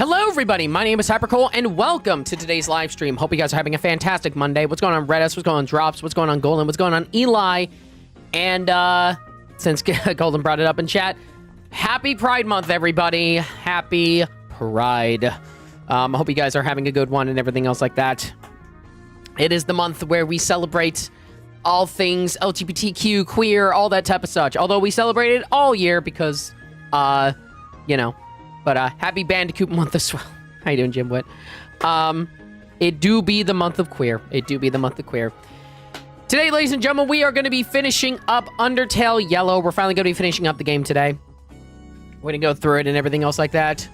Hello, everybody. My name is Hypercole, and welcome to today's live stream. Hope you guys are having a fantastic Monday. What's going on, Redis? What's going on, Drops? What's going on, Golden? What's going on, Eli? And since Golden brought it up in chat, happy Pride Month, everybody. Happy Pride. I hope you guys are having a good one and everything else like that. It is the month where we celebrate all things LGBTQ, queer, all that type of such. Although we celebrate it all year because, you know. But happy Bandicoot month as well. How you doing, Jim Witt? It do be the month of queer. It do be the month of queer. Today, ladies and gentlemen, we are going to be finishing up Undertale Yellow. We're finally going to be finishing up the game today. We're going to go through it and everything else like that.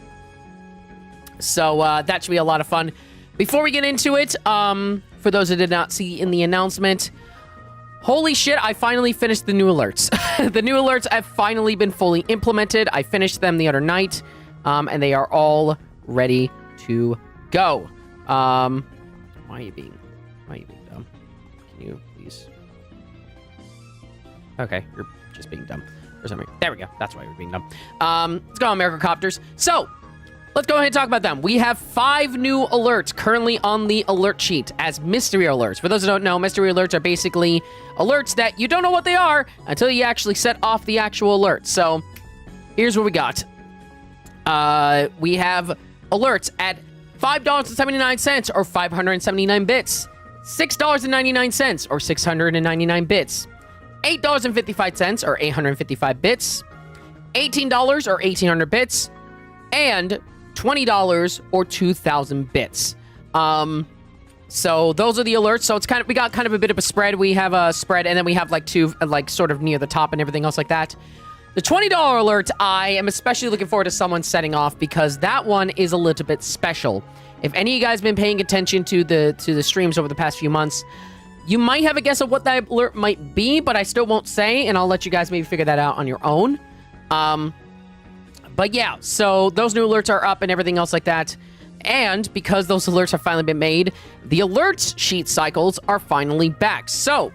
So that should be a lot of fun. Before we get into it, for those who did not see in the announcement, holy shit, I finally finished the new alerts. The new alerts have finally been fully implemented. I finished them the other night. And they are all ready to go. Why are you being dumb? Can you please? Okay, you're just being dumb for some reason. There we go. That's why you're being dumb. Let's go on Americocopters. So, let's go ahead and talk about them. We have 5 new alerts currently on the alert sheet as mystery alerts. For those who don't know, mystery alerts are basically alerts that you don't know what they are until you actually set off the actual alert. So, here's what we got. We have alerts at $5.79 or 579 bits, $6.99 or 699 bits, $8.55 or 855 bits, $18 or 1800 bits, and $20 or 2000 bits. So those are the alerts. So it's kind of, we got kind of a bit of a spread. We have a spread, and then we have like 2, like sort of near the top and everything else like that. The $20 alert, I am especially looking forward to someone setting off because that one is a little bit special. If any of you guys been paying attention to the streams over the past few months, you might have a guess of what that alert might be, but I still won't say, and I'll let you guys maybe figure that out on your own. But yeah, so those new alerts are up and everything else like that. And because those alerts have finally been made, the alert sheet cycles are finally back. So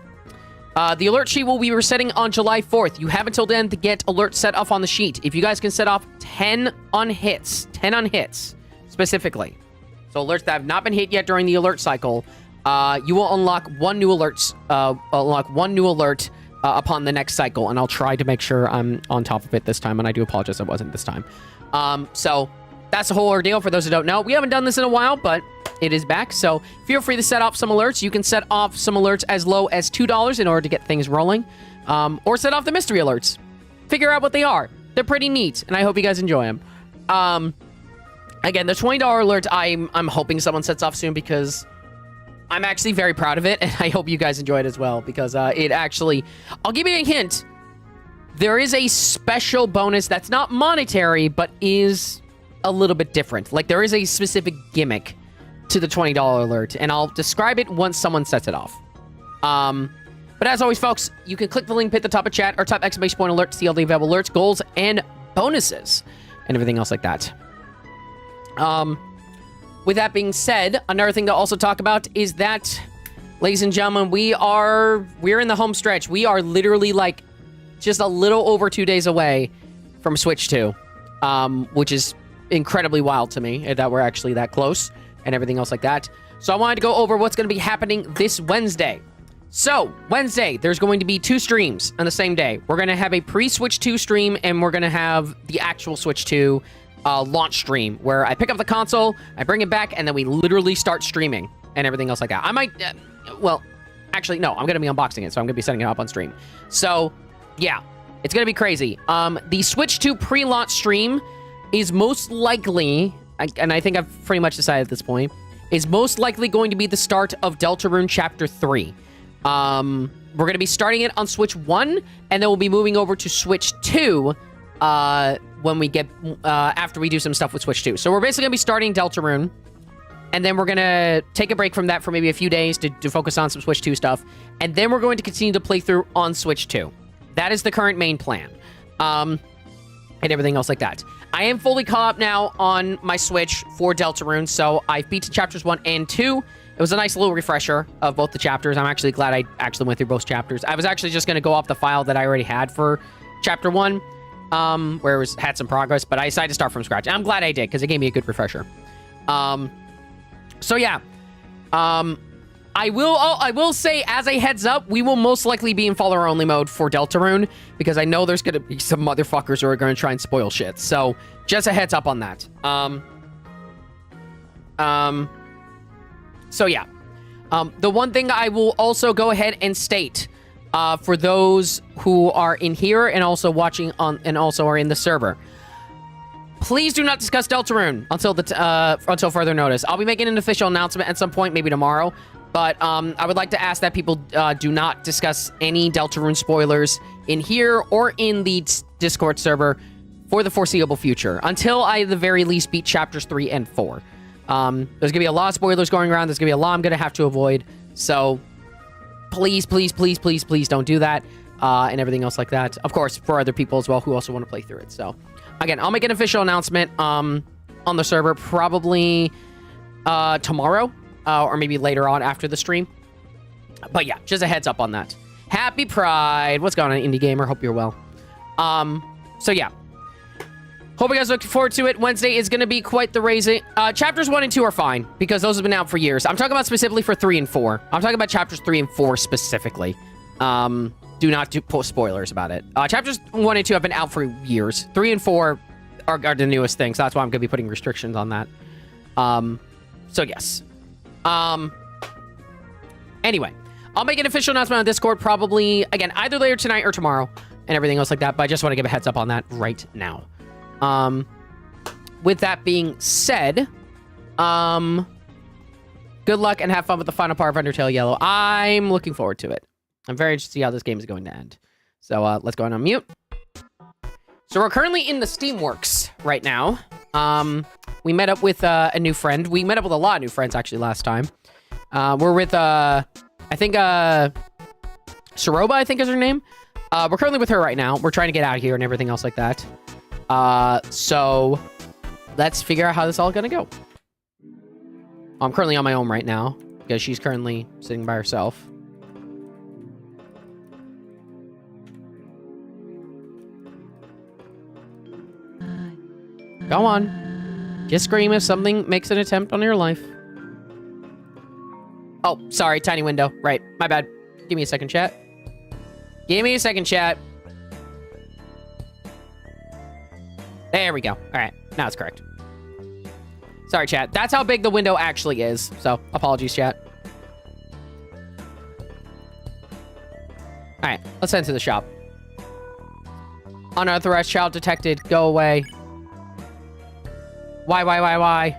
the alert sheet will be resetting on July 4th. You have until then to get alerts set off on the sheet. If you guys can set off 10 on hits specifically. So alerts that have not been hit yet during the alert cycle, you will unlock one new alert upon the next cycle, and I'll try to make sure I'm on top of it this time, and I do apologize I wasn't this time. So that's the whole ordeal for those who don't know. We haven't done this in a while, but it is back, so feel free to set off some alerts. You can set off some alerts as low as $2 in order to get things rolling, or set off the mystery alerts. Figure out what they are. They're pretty neat, and I hope you guys enjoy them. Again, the $20 alert, I'm hoping someone sets off soon because I'm actually very proud of it, and I hope you guys enjoy it as well because it actually... I'll give you a hint. There is a special bonus that's not monetary, but is a little bit different. Like, there is a specific gimmick to the $20 alert, and I'll describe it once someone sets it off. But as always, folks, you can click the link at the top of chat or type !alert to see all the available alerts, goals, and bonuses, and everything else like that. With that being said, another thing to also talk about is that, ladies and gentlemen, we're in the home stretch. We are literally like just a little over 2 days away from Switch 2, which is incredibly wild to me that we're actually that close and everything else like that. So I wanted to go over what's going to be happening this Wednesday. So, Wednesday, there's going to be 2 streams on the same day. We're going to have a pre-Switch 2 stream, and we're going to have the actual Switch 2 launch stream, where I pick up the console, I bring it back, and then we literally start streaming and everything else like that. I might, well, actually, no, I'm going to be unboxing it, so I'm going to be setting it up on stream. So, yeah, it's going to be crazy. The Switch 2 pre-launch stream is most likely, and I think I've pretty much decided at this point, is most likely going to be the start of Deltarune Chapter 3. We're going to be starting it on Switch 1, and then we'll be moving over to Switch 2 when we get, after we do some stuff with Switch 2. So we're basically going to be starting Deltarune, and then we're going to take a break from that for maybe a few days to focus on some Switch 2 stuff, and then we're going to continue to play through on Switch 2. That is the current main plan, and everything else like that. I am fully caught up now on my Switch for Deltarune, so I've beaten Chapters 1 and 2. It was a nice little refresher of both the chapters. I'm actually glad I actually went through both chapters. I was actually just going to go off the file that I already had for Chapter 1, where it had some progress, but I decided to start from scratch. And I'm glad I did, because it gave me a good refresher. So yeah. I will say, as a heads up, we will most likely be in follower-only mode for Deltarune, because I know there's going to be some motherfuckers who are going to try and spoil shit. So, just a heads up on that. So yeah. The one thing I will also go ahead and state, for those who are in here and also watching on, and also are in the server, please do not discuss Deltarune until further notice. I'll be making an official announcement at some point, maybe tomorrow. But I would like to ask that people do not discuss any Deltarune spoilers in here or in the Discord server for the foreseeable future, until I, at the very least, beat chapters 3 and 4. There's going to be a lot of spoilers going around. There's going to be a lot I'm going to have to avoid. So, please, please, please, please, please don't do that. And everything else like that. Of course, for other people as well who also want to play through it. So, again, I'll make an official announcement on the server probably tomorrow. Or maybe later on after the stream. But yeah, just a heads up on that. Happy Pride. What's going on, Indie Gamer? Hope you're well. So yeah. Hope you guys look forward to it. Wednesday is going to be quite the raising. Chapters 1 and 2 are fine, because those have been out for years. I'm talking about specifically for 3 and 4. I'm talking about chapters 3 and 4 specifically. Do not post spoilers about it. Chapters 1 and 2 have been out for years. 3 and 4 are the newest things. So that's why I'm going to be putting restrictions on that. So yes. Anyway, I'll make an official announcement on Discord probably, again, either later tonight or tomorrow and everything else like that, but I just want to give a heads up on that right now. With that being said, good luck and have fun with the final part of Undertale Yellow. I'm looking forward to it. I'm very interested to see how this game is going to end. So, let's go on unmute. So we're currently in the Steamworks right now. We met up with a new friend. We met up with a lot of new friends, actually, last time. We're with, I think, Saroba, I think is her name. We're currently with her right now. We're trying to get out of here and everything else like that. So, let's figure out how this is all gonna go. I'm currently on my own right now, because she's currently sitting by herself. Go on. Just scream if something makes an attempt on your life. Oh, sorry, tiny window. Right, my bad. Give me a second, chat. Give me a second, chat. There we go. All right, now it's correct. Sorry, chat. That's how big the window actually is. So, apologies, chat. All right, let's head to the shop. Unauthorized child detected. Go away. Why?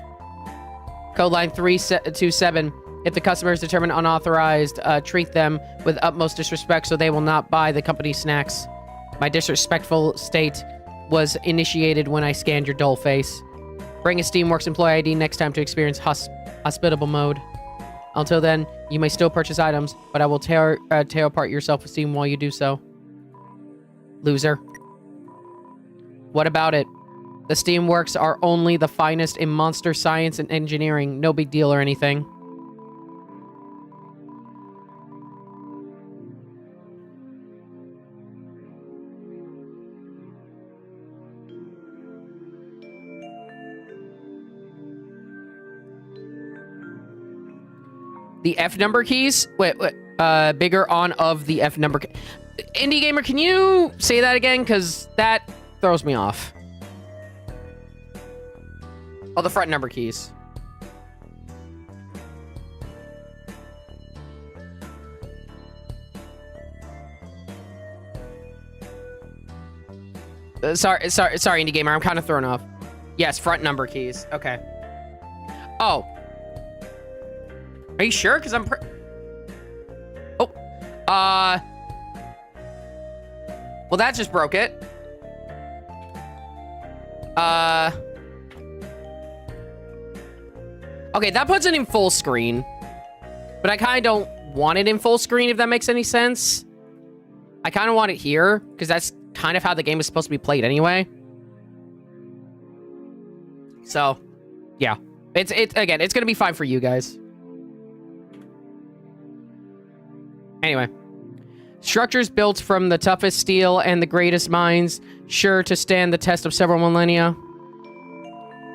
Code line 327. If the customer is determined unauthorized, treat them with utmost disrespect so they will not buy the company's snacks. My disrespectful state was initiated when I scanned your dull face. Bring a Steamworks employee ID next time to experience hospitable mode. Until then, you may still purchase items, but I will tear apart your self-esteem while you do so. Loser. What about it? The Steamworks are only the finest in monster science and engineering. No big deal or anything. The F number keys? Wait, bigger on of the F number. Indie Gamer, can you say that again? Because that throws me off. Oh, the front number keys. Sorry, Indie Gamer. I'm kind of thrown off. Yes, front number keys. Okay. Oh. Are you sure? Because I'm Oh. Well, that just broke it. Okay, that puts it in full screen. But I kind of don't want it in full screen, if that makes any sense. I kind of want it here, because that's kind of how the game is supposed to be played anyway. So, yeah. Again, it's going to be fine for you guys. Anyway. Structures built from the toughest steel and the greatest minds, sure to stand the test of several millennia.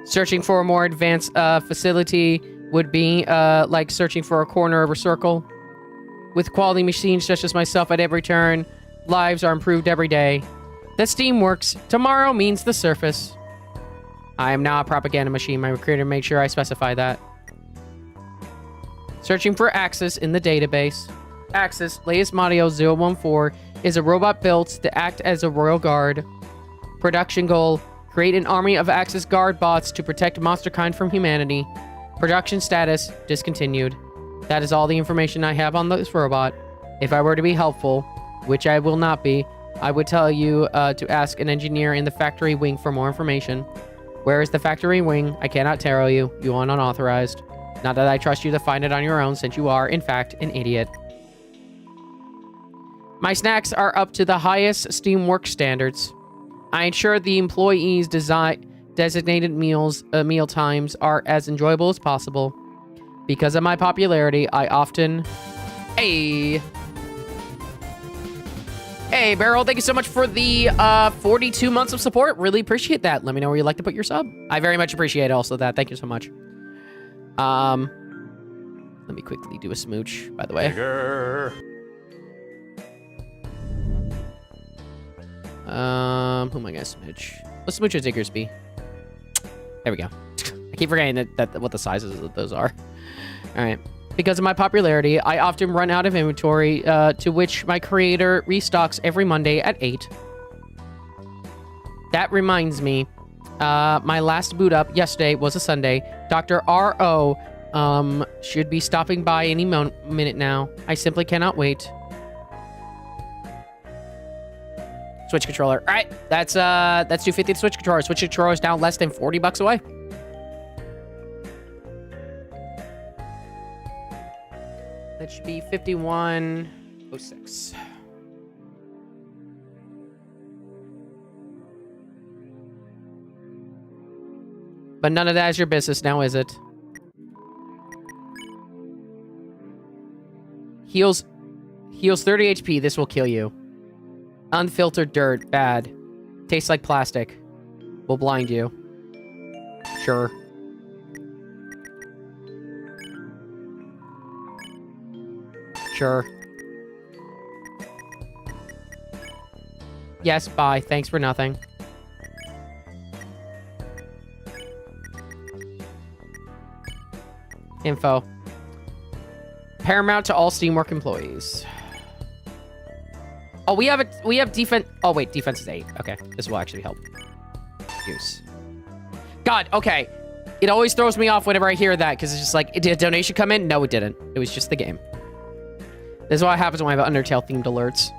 Searching for a more advanced facility would be like searching for a corner of a circle. With quality machines such as myself at every turn, lives are improved every day. The steam works. Tomorrow means the surface. I am now a propaganda machine. My recruiter made sure I specify that. Searching for Axis in the database. Axis, latest Model 014, is a robot built to act as a royal guard. Production goal, create an army of Axis guard bots to protect monsterkind from humanity. Production status, discontinued. That is all the information I have on this robot. If I were to be helpful, which I will not be, I would tell you to ask an engineer in the factory wing for more information. Where is the factory wing? I cannot tell you. You are unauthorized. Not that I trust you to find it on your own, since you are, in fact, an idiot. My snacks are up to the highest steam work standards. I ensure the employees' designated meal times are as enjoyable as possible. Because of my popularity, I often... Hey, Beryl, thank you so much for the 42 months of support. Really appreciate that. Let me know where you'd like to put your sub. I very much appreciate also that. Thank you so much. Let me quickly do a smooch, by the way. Bigger. Who am I gonna smooch? Let's smooch a Diggersby. There we go. I keep forgetting that what the sizes of those are. All right. Because of my popularity, I often run out of inventory, to which my creator restocks every Monday at 8. That reminds me, my last boot up yesterday was a Sunday. Dr. R.O. Should be stopping by any minute now. I simply cannot wait. Switch controller. All right, that's $250 to switch controller. Switch controller is down less than $40 away. That should be 5106. But none of that is your business now, is it? Heals 30 HP. This will kill you. Unfiltered dirt. Bad. Tastes like plastic. Will blind you. Sure. Sure. Yes, bye. Thanks for nothing. Info. Paramount to all Steamwork employees. Oh, we have defense. Oh, wait, defense is 8. Okay, this will actually help. Goose. God, okay. It always throws me off whenever I hear that, because it's just like, did a donation come in? No, it didn't. It was just the game. This is what happens when I have Undertale themed alerts.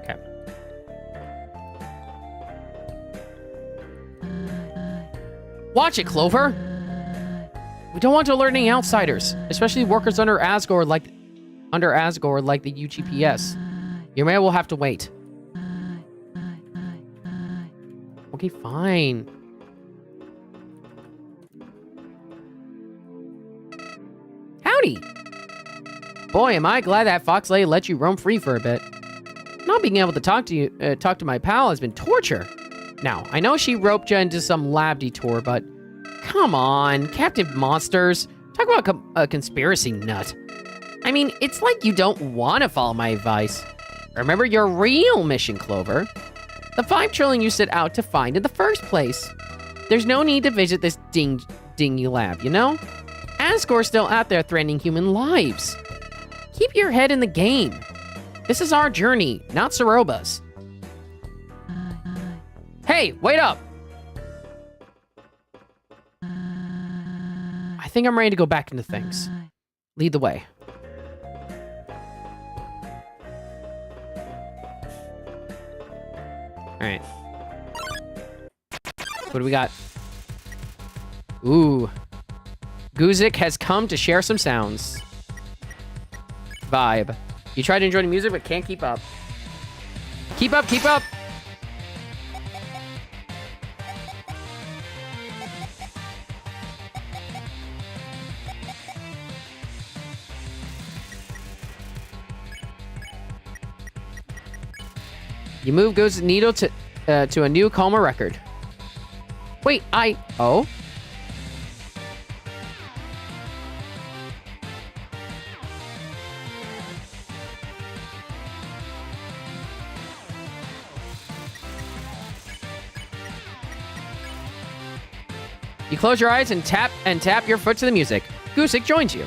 Okay. Watch it, Clover. We don't want to alert any outsiders, especially workers under Asgore like the UGPS. Your man will have to wait. Okay, fine. Howdy. Boy, am I glad that Fox Lady let you roam free for a bit. Not being able to talk to my pal has been torture. Now, I know she roped you into some lab detour, but come on, Captain Monsters. Talk about a conspiracy nut. I mean, it's like you don't want to follow my advice. Remember your real mission, Clover. The 5 trillion you set out to find in the first place. There's no need to visit this dingy lab, you know? Asgore's still out there threatening human lives. Keep your head in the game. This is our journey, not Soroba's. Hey, wait up! I think I'm ready to go back into things. Lead the way. Alright. What do we got? Ooh. Guzik has come to share some sounds. Vibe. You try to enjoy the music, but can't keep up. Keep up, keep up! You move Goose Needle to a new Calmer record. Wait, oh? You close your eyes and tap your foot to the music. Goosick joins you.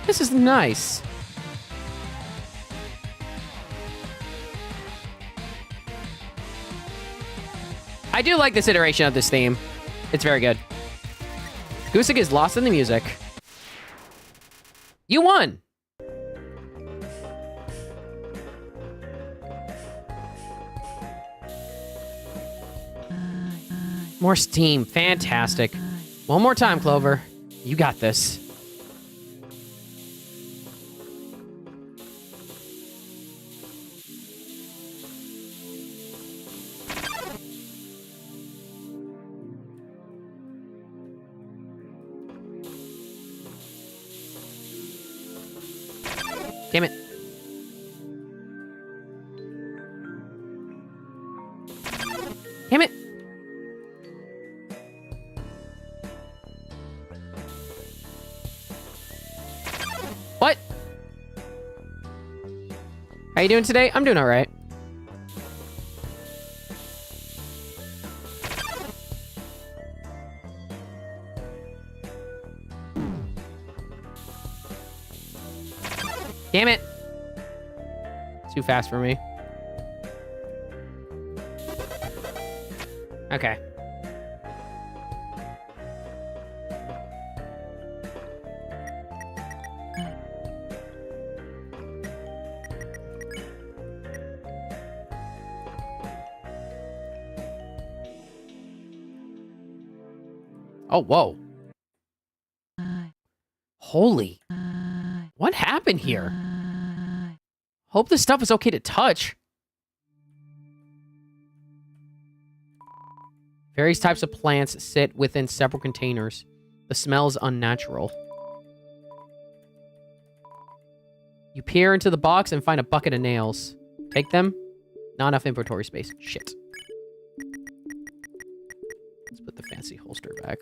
This is nice. I do like this iteration of this theme. It's very good. Goosick is lost in the music. You won! More steam. Fantastic. One more time, Clover. You got this. Damn it. Damn it. What? How you doing today? I'm doing all right. Damn it. Too fast for me. Okay. Oh, whoa. Holy. What happened here? Hope this stuff is okay to touch. Various types of plants sit within several containers. The smell is unnatural. You peer into the box and find a bucket of nails. Take them. Not enough inventory space. Shit. Let's put the fancy holster back.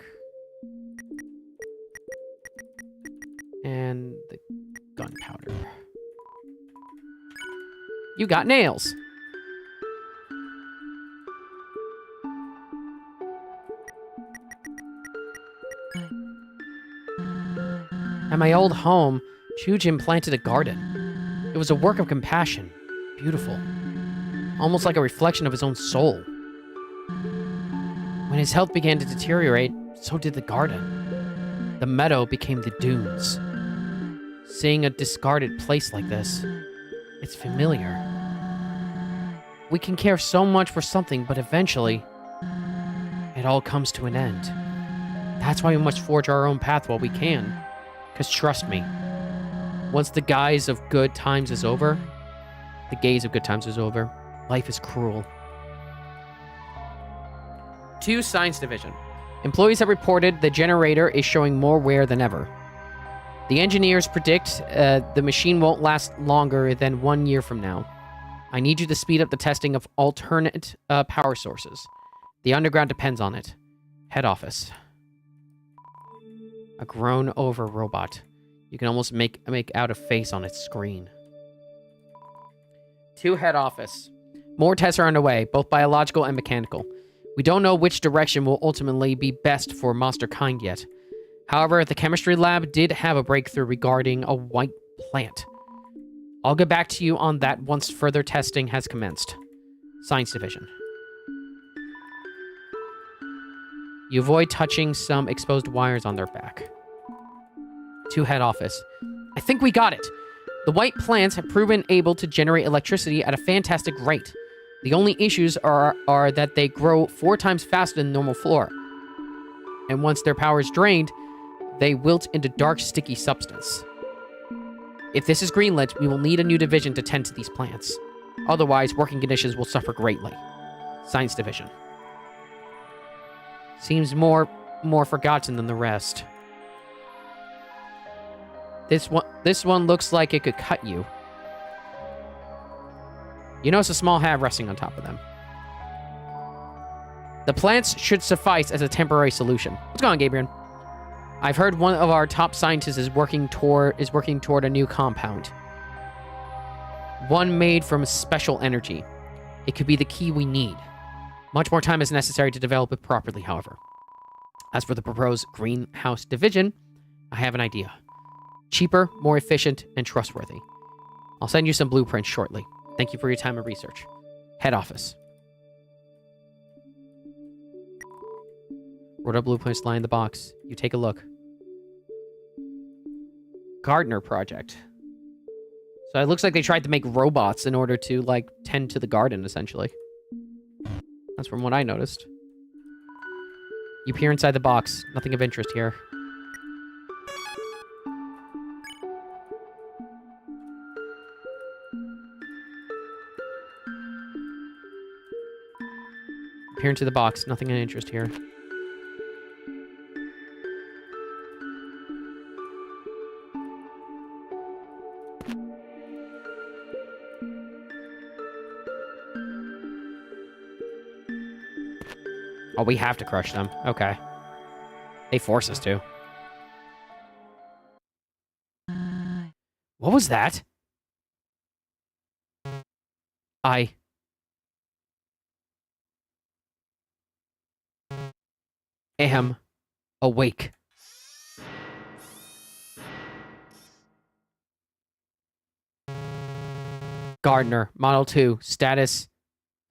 And the gunpowder. You got nails. At my old home, Chujin planted a garden. It was a work of compassion. Beautiful. Almost like a reflection of his own soul. When his health began to deteriorate, so did the garden. The meadow became the dunes. Seeing a discarded place like this, it's familiar. We can care so much for something, but eventually, it all comes to an end. That's why we must forge our own path while we can. Because trust me, once the gaze of good times is over, life is cruel. 2 Science Division. Employees have reported the generator is showing more wear than ever. The engineers predict the machine won't last longer than 1 year from now. I need you to speed up the testing of alternate power sources. The underground depends on it. Head office. A grown-over robot. You can almost make out a face on its screen. 2 head office. More tests are underway, both biological and mechanical. We don't know which direction will ultimately be best for monster kind yet. However, the chemistry lab did have a breakthrough regarding a white plant. I'll get back to you on that once further testing has commenced. Science Division. You avoid touching some exposed wires on their back. 2 head office. I think we got it. The white plants have proven able to generate electricity at a fantastic rate. The only issues are that they grow 4 times faster than normal flora. And once their power is drained, they wilt into dark, sticky substance. If this is greenlit, we will need a new division to tend to these plants. Otherwise, working conditions will suffer greatly. Science Division. Seems more forgotten than the rest. This one looks like it could cut you. You notice a small hat resting on top of them. The plants should suffice as a temporary solution. What's going on, Gabriel? I've heard one of our top scientists is working toward a new compound. One made from special energy. It could be the key we need. Much more time is necessary to develop it properly, however. As for the proposed greenhouse division, I have an idea. Cheaper, more efficient, and trustworthy. I'll send you some blueprints shortly. Thank you for your time and research. Head office. Wrote up blueprints lie in the box. You take a look. Gardener project. So it looks like they tried to make robots in order to, like, tend to the garden, essentially. That's from what I noticed. You peer inside the box. Nothing of interest here. Peer into the box. Nothing of interest here. Oh, we have to crush them. Okay. They force us to. What was that? I am awake. Gardner, Model 2, status,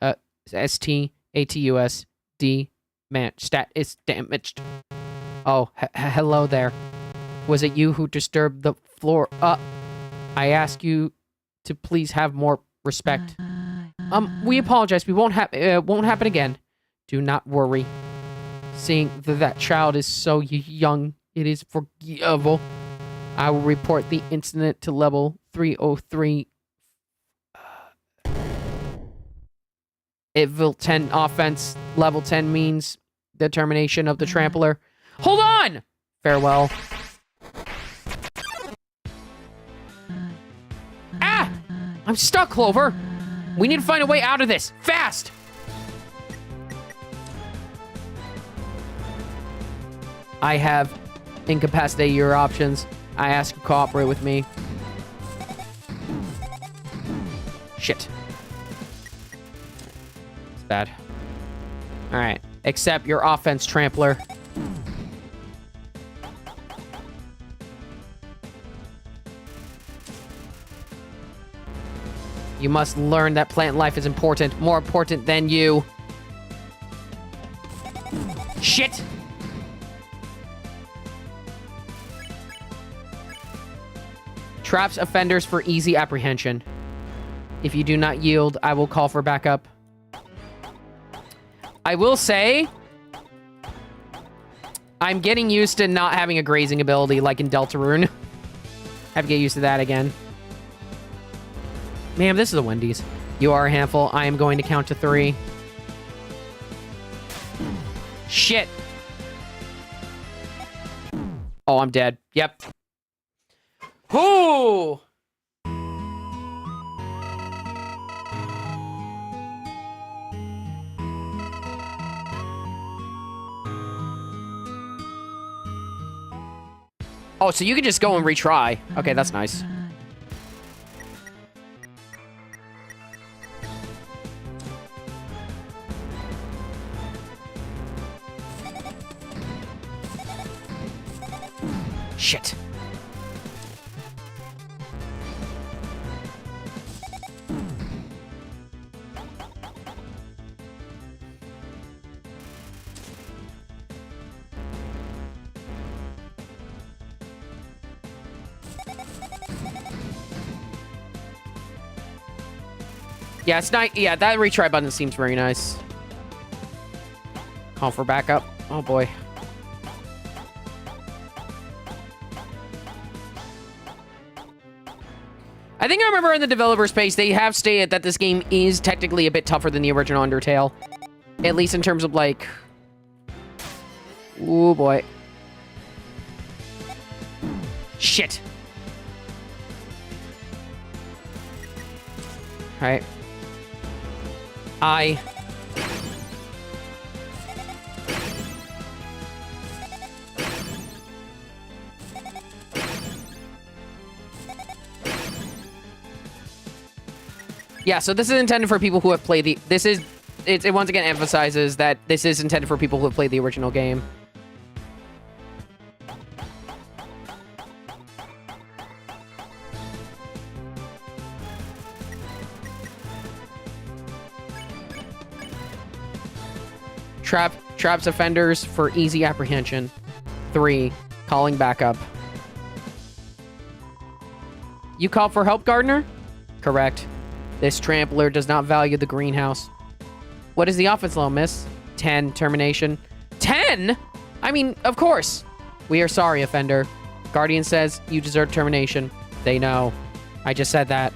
STATUS-D, stat is damaged. Oh, hello there. Was it you who disturbed the floor? I ask you to please have more respect. We apologize. We won't it won't happen again. Do not worry. Seeing that child is so young, it is forgivable. I will report the incident to level 303. Evil 10 offense. Level 10 means determination of the trampler. Hold on! Farewell. Ah! I'm stuck, Clover. We need to find a way out of this. Fast! I have incapacitated your options. I ask you to cooperate with me. Shit. It's bad. Alright. Accept your offense, trampler. You must learn that plant life is important. More important than you. Shit! Traps offenders for easy apprehension. If you do not yield, I will call for backup. I will say, I'm getting used to not having a grazing ability like in Deltarune. Have to get used to that again. Ma'am, this is a Wendy's. You are a handful. I am going to count to 3. Shit. Oh, I'm dead. Yep. Whoo! Oh, so you can just go and retry. Okay, that's nice. Shit. Yeah, it's not. Yeah, that retry button seems very nice. Call for backup. Oh boy. I think I remember in the developer space, they have stated that this game is technically a bit tougher than the original Undertale. At least in terms of, like... Oh, boy. Shit. Alright. I... Yeah, so this is intended for people who have played the... This is... It once again emphasizes that this is intended for people who have played the original game. Traps offenders for easy apprehension. 3. Calling backup. You call for help, Gardener? Correct. This trampler does not value the greenhouse. What is the offense level, miss? 10. Termination. 10? I mean, of course. We are sorry, offender. Guardian says you deserve termination. They know. I just said that.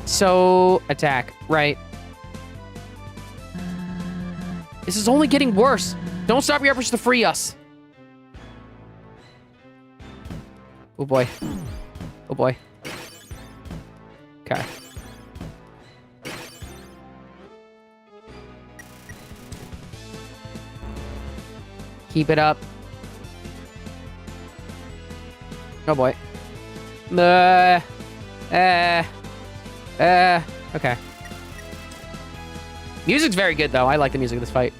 So, attack. Right. This is only getting worse. Don't stop your efforts to free us. Oh boy. Oh boy. Okay. Keep it up. Oh boy. Okay. Music's very good, though. I like the music of this fight.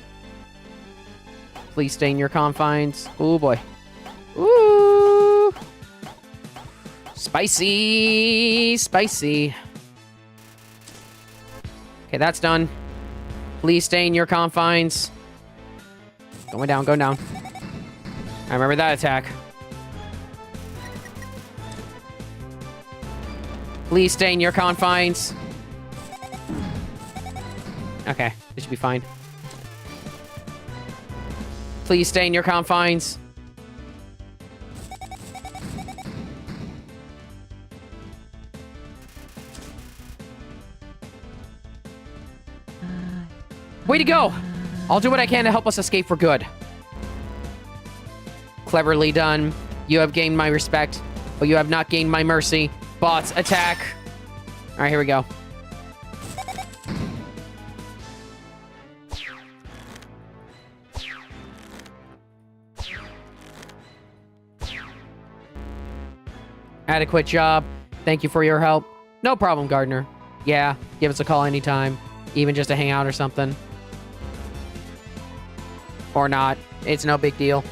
Please stay in your confines. Oh, boy. Ooh. Spicy. Spicy. Okay, that's done. Please stay in your confines. Going down, going down. I remember that attack. Please stay in your confines. Okay, this should be fine. Please stay in your confines. Way to go! I'll do what I can to help us escape for good. Cleverly done. You have gained my respect, but you have not gained my mercy. Bots, attack! Alright, here we go. Adequate job. Thank you for your help. No problem, Gardener. Yeah, give us a call anytime. Even just to hang out or something. Or not. It's no big deal.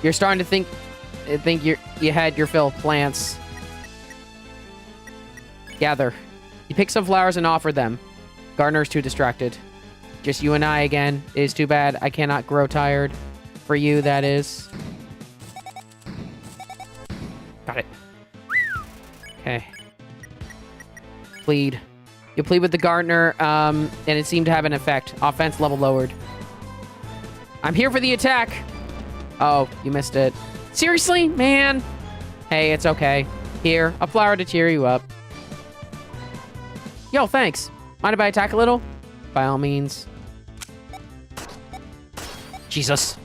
You're starting to think you had your fill of plants. Gather. You pick some flowers and offer them. Gardener's too distracted. Just you and I again. It is too bad. I cannot grow tired. For you, that is. Got it. Okay. Plead. You plead with the gardener, and it seemed to have an effect. Offense level lowered. I'm here for the attack. Oh, you missed it. Seriously? Man. Hey, it's okay. Here, a flower to cheer you up. Yo, thanks. Mind if I attack a little? By all means. Jesus.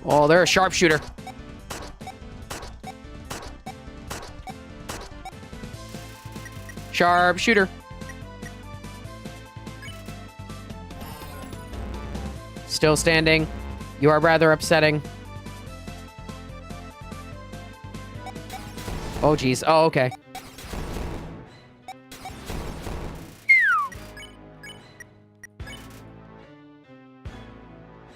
Oh, they're a sharpshooter. Sharpshooter. Still standing. You are rather upsetting. Oh, geez. Oh, okay.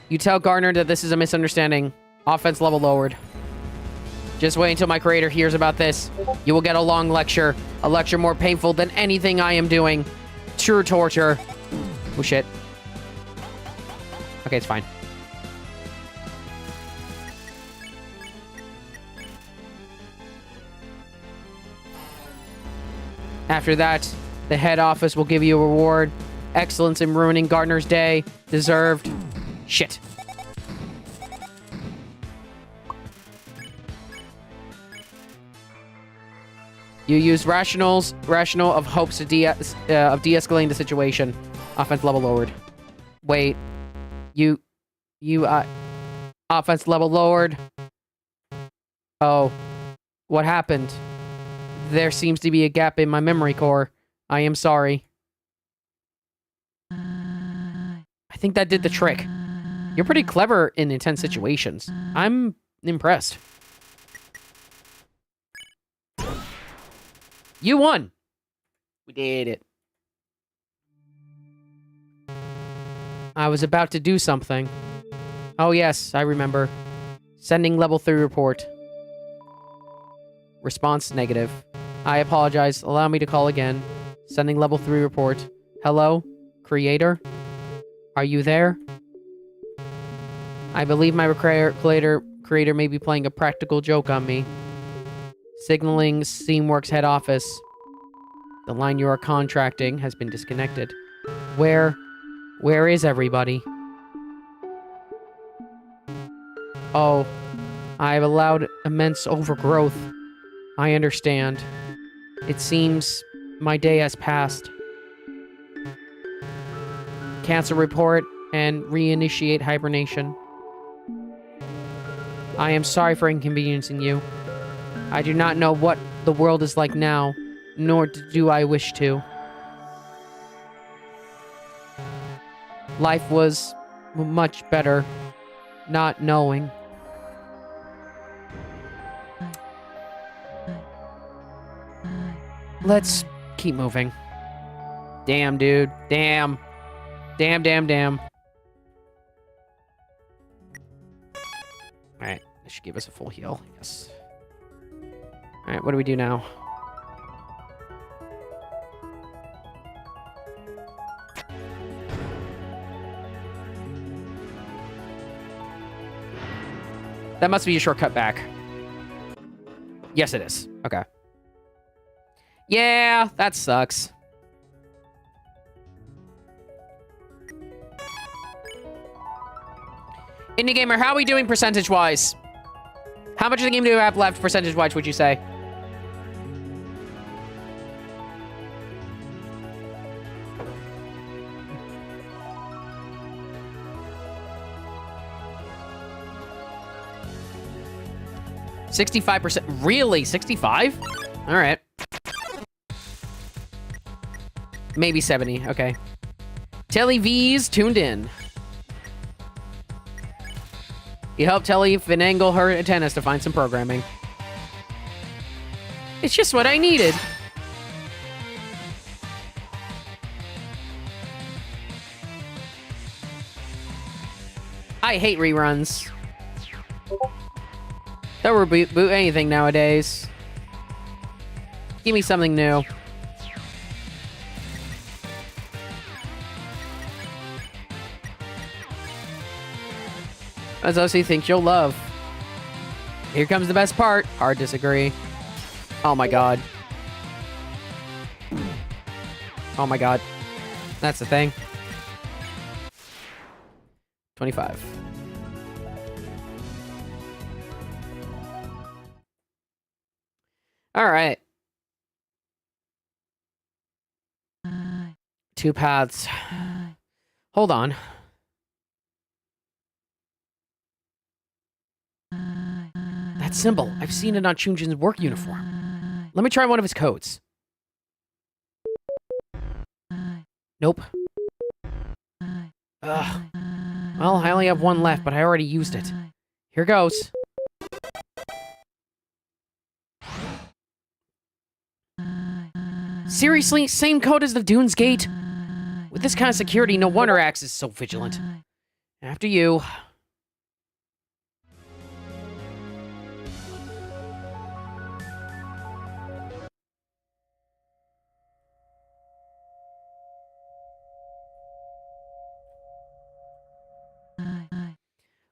You tell Gardener that this is a misunderstanding. Offense level lowered. Just wait until my creator hears about this. You will get a long lecture. A lecture more painful than anything I am doing. True torture. Oh, shit. Okay, it's fine. After that, the head office will give you a reward. Excellence in ruining Gardener's day. Deserved. Shit. You use rational of hopes to de-escalating the situation. Offense level lowered. Wait. Offense level lowered. Oh. What happened? There seems to be a gap in my memory core. I am sorry. I think that did the trick. You're pretty clever in intense situations. I'm impressed. You won! We did it. I was about to do something. Oh yes, I remember. Sending level 3 report. Response negative. I apologize. Allow me to call again. Sending level 3 report. Hello? Creator? Are you there? I believe my creator may be playing a practical joke on me. Signaling Steamworks head office. The line you are contracting has been disconnected. Where is everybody? Oh, I've allowed immense overgrowth. I understand. It seems my day has passed. Cancel report and reinitiate hibernation. I am sorry for inconveniencing you. I do not know what the world is like now, nor do I wish to. Life was much better not knowing. Let's keep moving. Damn, dude. Damn. Damn. Alright, this should give us a full heal, I guess. Alright, what do we do now? That must be a shortcut back. Yes, it is. Okay. Yeah, that sucks. Indie Gamer, how are we doing percentage-wise? How much of the game do we have left percentage-wise, would you say? $65%. Really? 65? All right. Maybe 70. Okay. Telly V's tuned in. You helped Telly finagle her antennas to find some programming. It's just what I needed. I hate reruns. They'll reboot anything nowadays. Give me something new. As OC thinks you'll love. Here comes the best part. Hard disagree. Oh my god. Oh my god. That's the thing. 25. All right. 2 paths. Hold on. That symbol. I've seen it on Chunjin's work uniform. Let me try one of his codes. Nope. Ugh. Well, I only have one left, but I already used it. Here goes. Seriously? Same code as the Dunes Gate? With this kind of security, no wonder Axe is so vigilant. After you.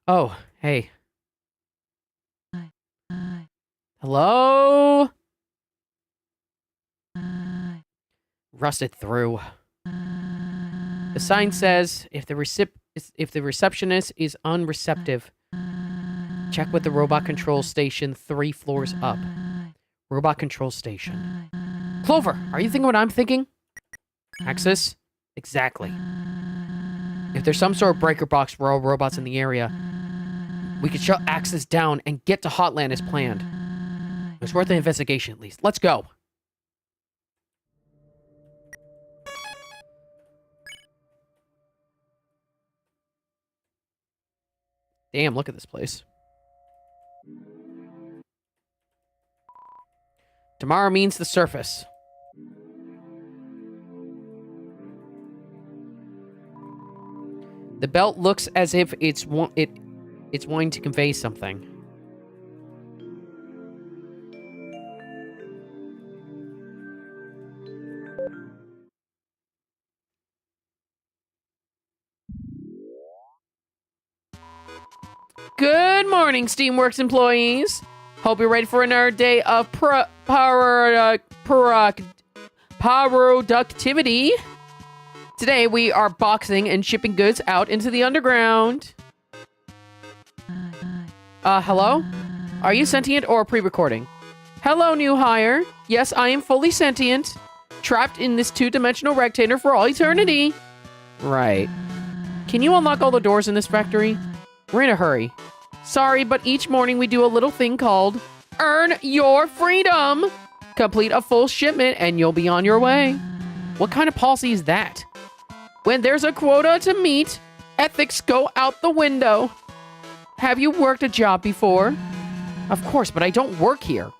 Oh, hey. Hello? Rusted through. The sign says, if the receptionist is unreceptive, check with the robot control station 3 floors up. Robot control station. Clover, are you thinking what I'm thinking? Axis? Exactly. If there's some sort of breaker box for all robots in the area, we could shut Axis down and get to Hotland as planned. It's worth an investigation at least. Let's go. Damn, look at this place. Tomorrow means the surface. The belt looks as if it's wanting to convey something. Good morning, Steamworks employees. Hope you're ready for another day of productivity. Today, we are boxing and shipping goods out into the underground. Hello? Are you sentient or pre-recording? Hello, new hire. Yes, I am fully sentient. Trapped in this two-dimensional rectangle for all eternity. Right. Can you unlock all the doors in this factory? We're in a hurry. Sorry, but each morning we do a little thing called Earn Your Freedom. Complete a full shipment and you'll be on your way. What kind of policy is that? When there's a quota to meet, ethics go out the window. Have you worked a job before? Of course, but I don't work here.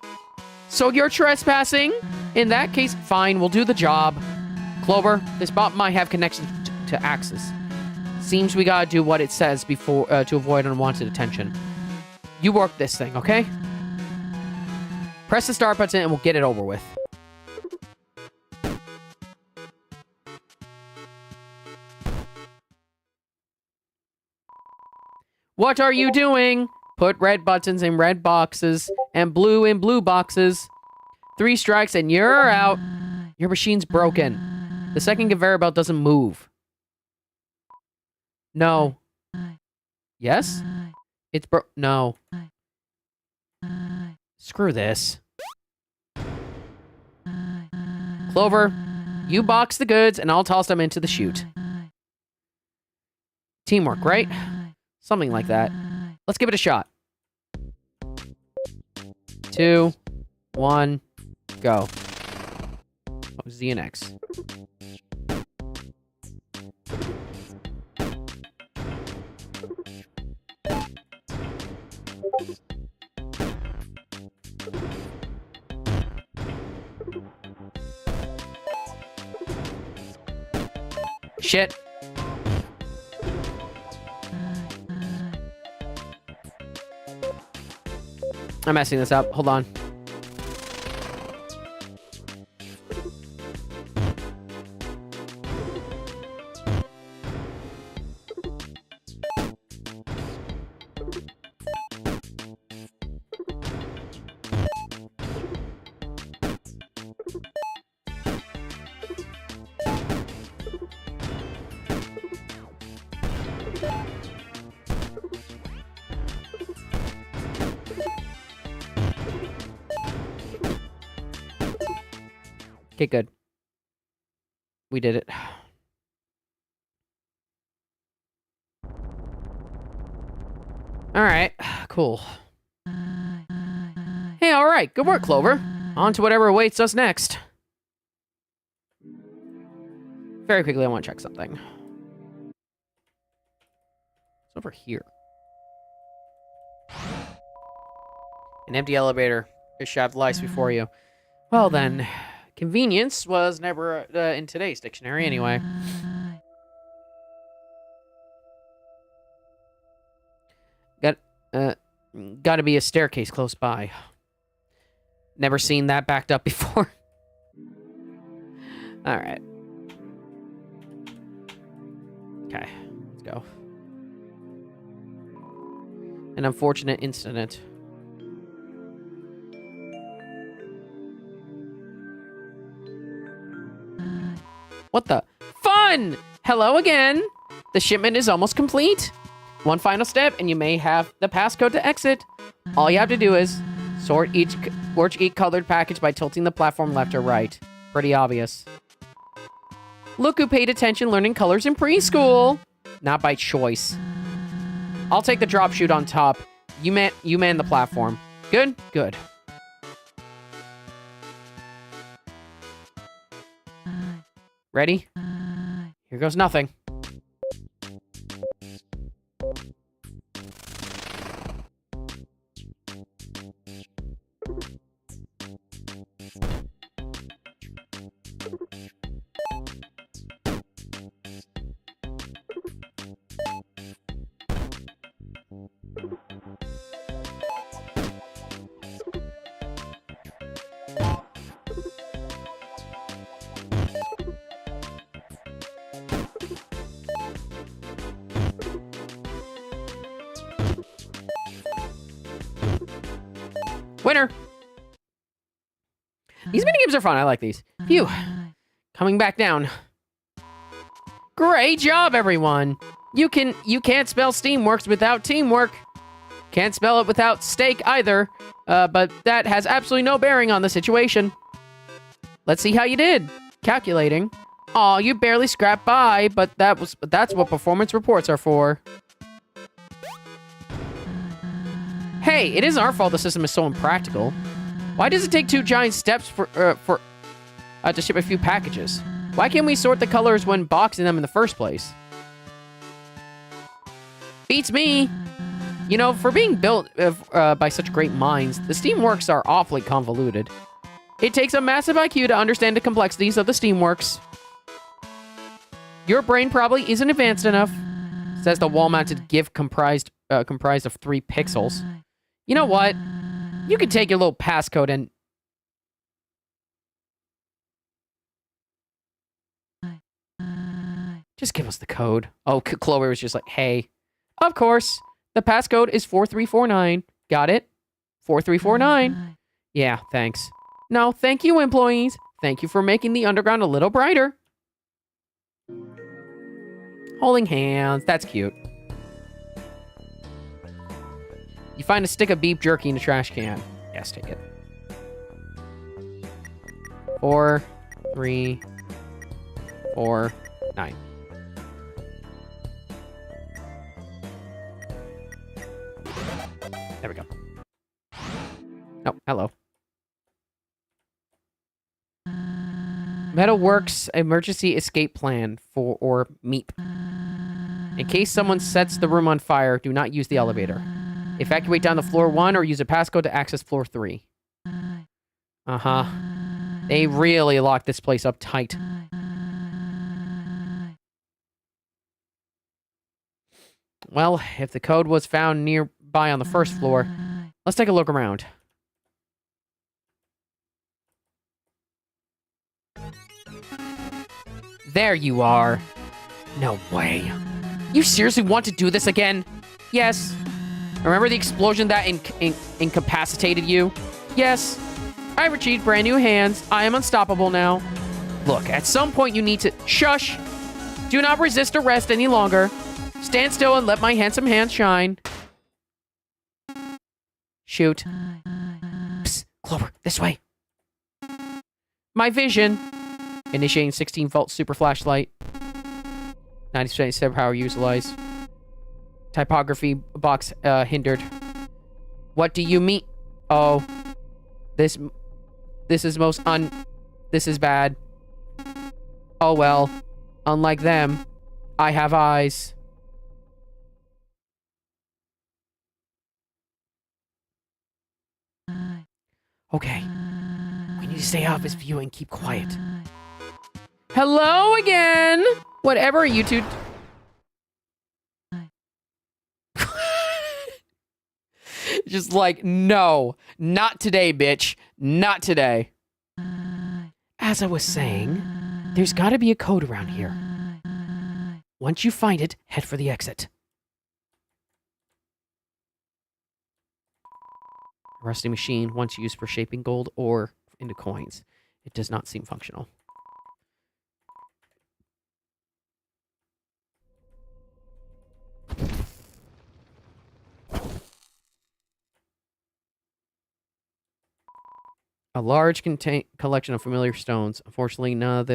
So you're trespassing? In that case, fine, we'll do the job. Clover, this bot might have connection to Axis. Seems we gotta do what it says before to avoid unwanted attention. You work this thing, okay? Press the start button and we'll get it over with. What are you doing? Put red buttons in red boxes and blue in blue boxes. 3 strikes and you're out. Your machine's broken. The second conveyor belt doesn't move. No. Yes? It's no. Screw this. Clover, you box the goods and I'll toss them into the chute. Teamwork, right? Something like that. Let's give it a shot. 2, 1, go. Oh, Z and X. Shit. I'm messing this up. Hold on. Okay, good. We did it. Alright, cool. Hey, alright, good work, Clover. On to whatever awaits us next. Very quickly, I want to check something. It's over here. An empty elevator. Fish shoved lice before you. Well then... Convenience was never in today's dictionary, anyway. Gotta be a staircase close by. Never seen that backed up before. Alright. Okay, let's go. An unfortunate incident. What the? Fun! Hello again! The shipment is almost complete. One final step, and you may have the passcode to exit. All you have to do is sort each colored package by tilting the platform left or right. Pretty obvious. Look who paid attention learning colors in preschool. Not by choice. I'll take the drop chute on top. You man the platform. Good? Good. Ready? Here goes nothing. Winner! These minigames are fun. I like these. Phew. Coming back down. Great job, everyone. You can't spell Steamworks without teamwork. Can't spell it without steak either. But that has absolutely no bearing on the situation. Let's see how you did. Calculating. Aw, you barely scrapped by, but that's what performance reports are for. Hey, it isn't our fault the system is so impractical. Why does it take 2 giant steps to ship a few packages? Why can't we sort the colors when boxing them in the first place? Beats me! You know, for being built by such great minds, the Steamworks are awfully convoluted. It takes a massive IQ to understand the complexities of the Steamworks. Your brain probably isn't advanced enough, says the wall-mounted GIF comprised of 3 pixels. You know what? You can take your little passcode and... Just give us the code. Oh, Chloe was just like, hey. Of course. The passcode is 4349. Got it? 4349. Yeah, thanks. No, thank you, employees. Thank you for making the underground a little brighter. Holding hands. That's cute. You find a stick of beef jerky in the trash can. Yes, take it. 4, 3, 4, 9. There we go. Oh, hello. Metalworks emergency escape plan or MEEP. In case someone sets the room on fire, do not use the elevator. Evacuate down to floor 1 or use a passcode to access floor 3. Uh-huh. They really locked this place up tight. Well, if the code was found nearby on the first floor, let's take a look around. There you are. No way. You seriously want to do this again? Yes. Remember the explosion that incapacitated you? Yes. I've achieved brand new hands. I am unstoppable now. Look, at some point you need to... Shush! Do not resist arrest any longer. Stand still and let my handsome hands shine. Shoot. Psst, Clover, this way. My vision. Initiating 16-volt super flashlight. 90% server power utilized. Typography box hindered. What do you mean? Oh. This is bad. Oh well. Unlike them, I have eyes. Okay. We need to stay out of his view and keep quiet. Hello again! Whatever are you two... Just like, no. Not today, bitch. Not today. As I was saying, there's gotta be a code around here. Once you find it, head for the exit. Rusty machine, once used for shaping gold ore into coins. It does not seem functional. A large collection of familiar stones. Unfortunately, none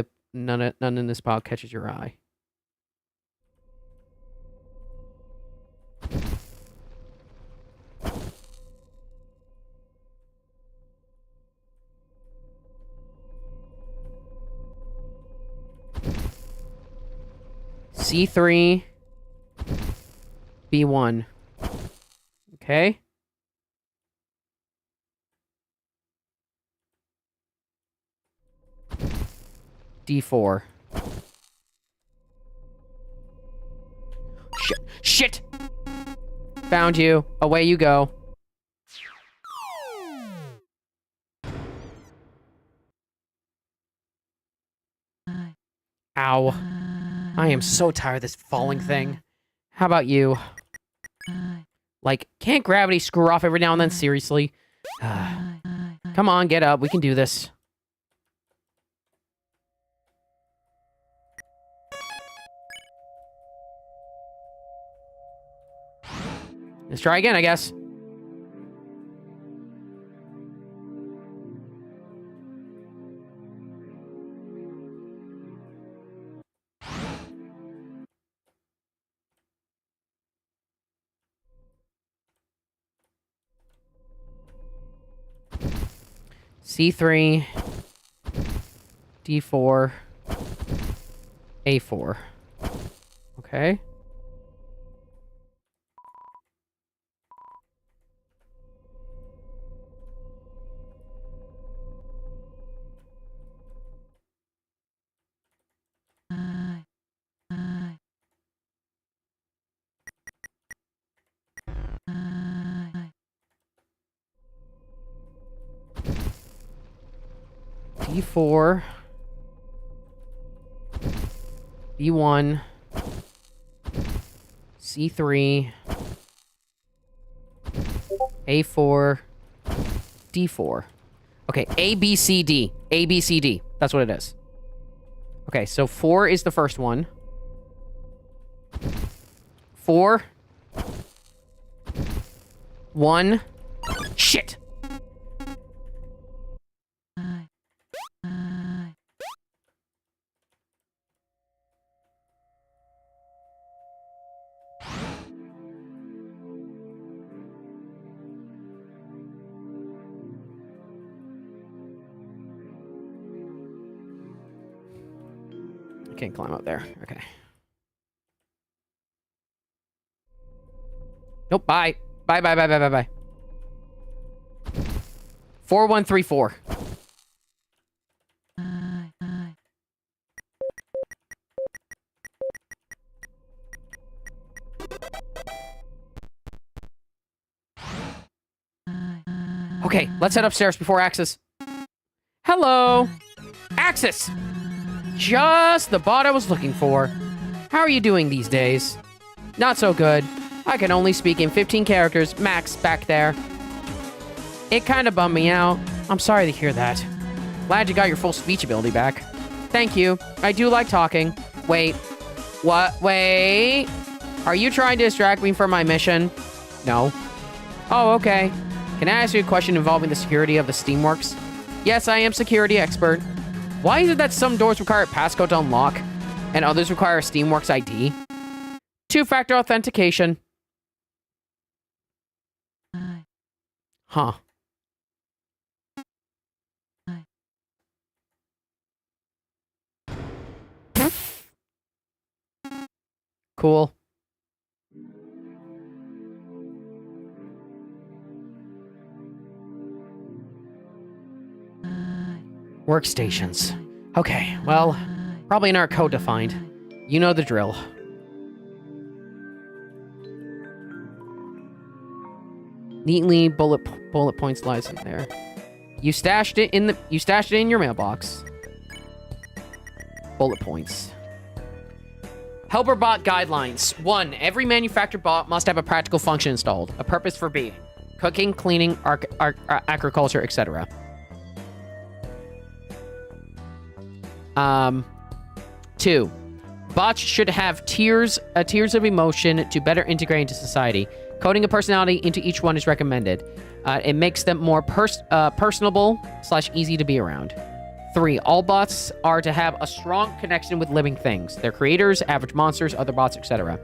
in this pile catches your eye. C3 B1. Okay. D4. Shit! Found you. Away you go. Ow. I am so tired of this falling thing. How about you? Like, can't gravity screw off every now and then? Seriously? Come on, get up. We can do this. Let's try again, I guess. C3, D4, A4. Okay. D4, B1, C3, A4, D4. Okay, A, B, C, D. A, B, C, D. That's what it is. Okay, so 4 is the first one. 4. 1. Shit! I can't climb up there. Okay. Nope, bye. Bye, bye, bye, bye, bye, bye. 4134. Okay, let's head upstairs before Axis. Hello! Axis! Just the bot I was looking for. How are you doing these days? Not so good. I can only speak in 15 characters, max, back there. It kinda bummed me out. I'm sorry to hear that. Glad you got your full speech ability back. Thank you. I do like talking. Wait. What? Wait. Are you trying to distract me from my mission? No. Oh, okay. Can I ask you a question involving the security of the Steamworks? Yes, I am security expert. Why is it that some doors require a passcode to unlock, and others require a Steamworks ID? Two-factor authentication. Huh. Cool. Workstations. Okay, well, probably not code-defined. You know the drill. Neatly bullet point slides in there. You stashed it in your mailbox. Bullet points. Helper bot guidelines. 1. Every manufactured bot must have a practical function installed. A purpose for being. Cooking, cleaning, agriculture, etc. 2. Bots should have tiers of emotion to better integrate into society. Coding a personality into each one is recommended. It makes them more personable / easy to be around. 3. All bots are to have a strong connection with living things, their creators, average monsters, other bots, etc.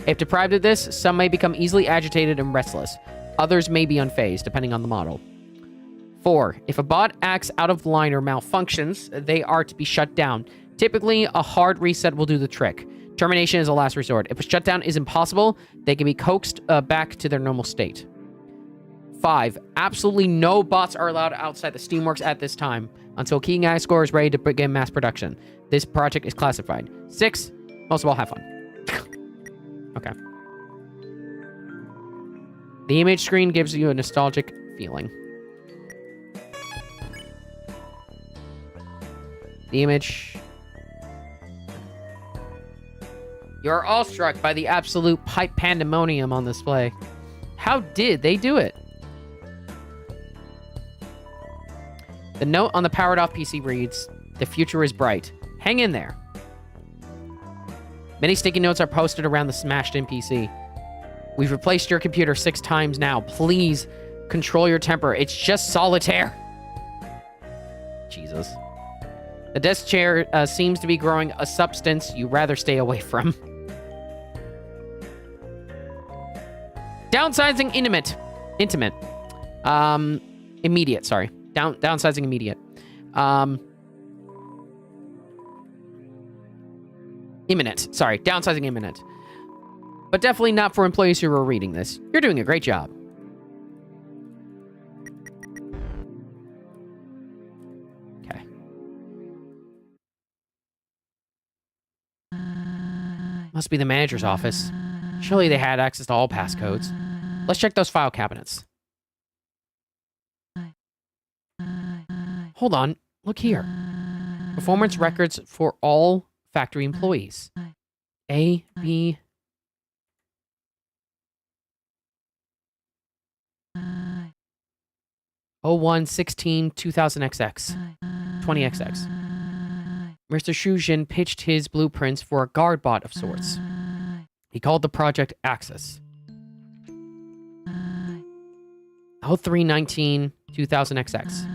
If deprived of this, some may become easily agitated and restless. Others may be unfazed, depending on the model. 4. If a bot acts out of line or malfunctions, they are to be shut down. Typically, a hard reset will do the trick. Termination is a last resort. If a shutdown is impossible, they can be coaxed back to their normal state. 5. Absolutely no bots are allowed outside the Steamworks at this time, until King Eye Score is ready to begin mass production. This project is classified. 6. Most of all, have fun. Okay. The image screen gives you a nostalgic feeling. The image. You're awestruck by the absolute pipe pandemonium on display. How did they do it? The note on the powered-off PC reads, "The future is bright. Hang in there." Many sticky notes are posted around the smashed-in PC. "We've replaced your computer 6 times now. Please control your temper. It's just solitaire." Jesus. The desk chair seems to be growing a substance you rather stay away from. Downsizing intimate. Immediate, sorry. Downsizing immediate. Imminent. Sorry, downsizing imminent. But definitely not for employees who are reading this. You're doing a great job. Okay. Must be the manager's office. Surely they had access to all passcodes. Let's check those file cabinets. Hold on. Look here. Performance records for all factory employees. A, B... 0116 2000XX 20XX. Mr. Shujin pitched his blueprints for a guard bot of sorts. He called the project Axis. 0319 2000XX.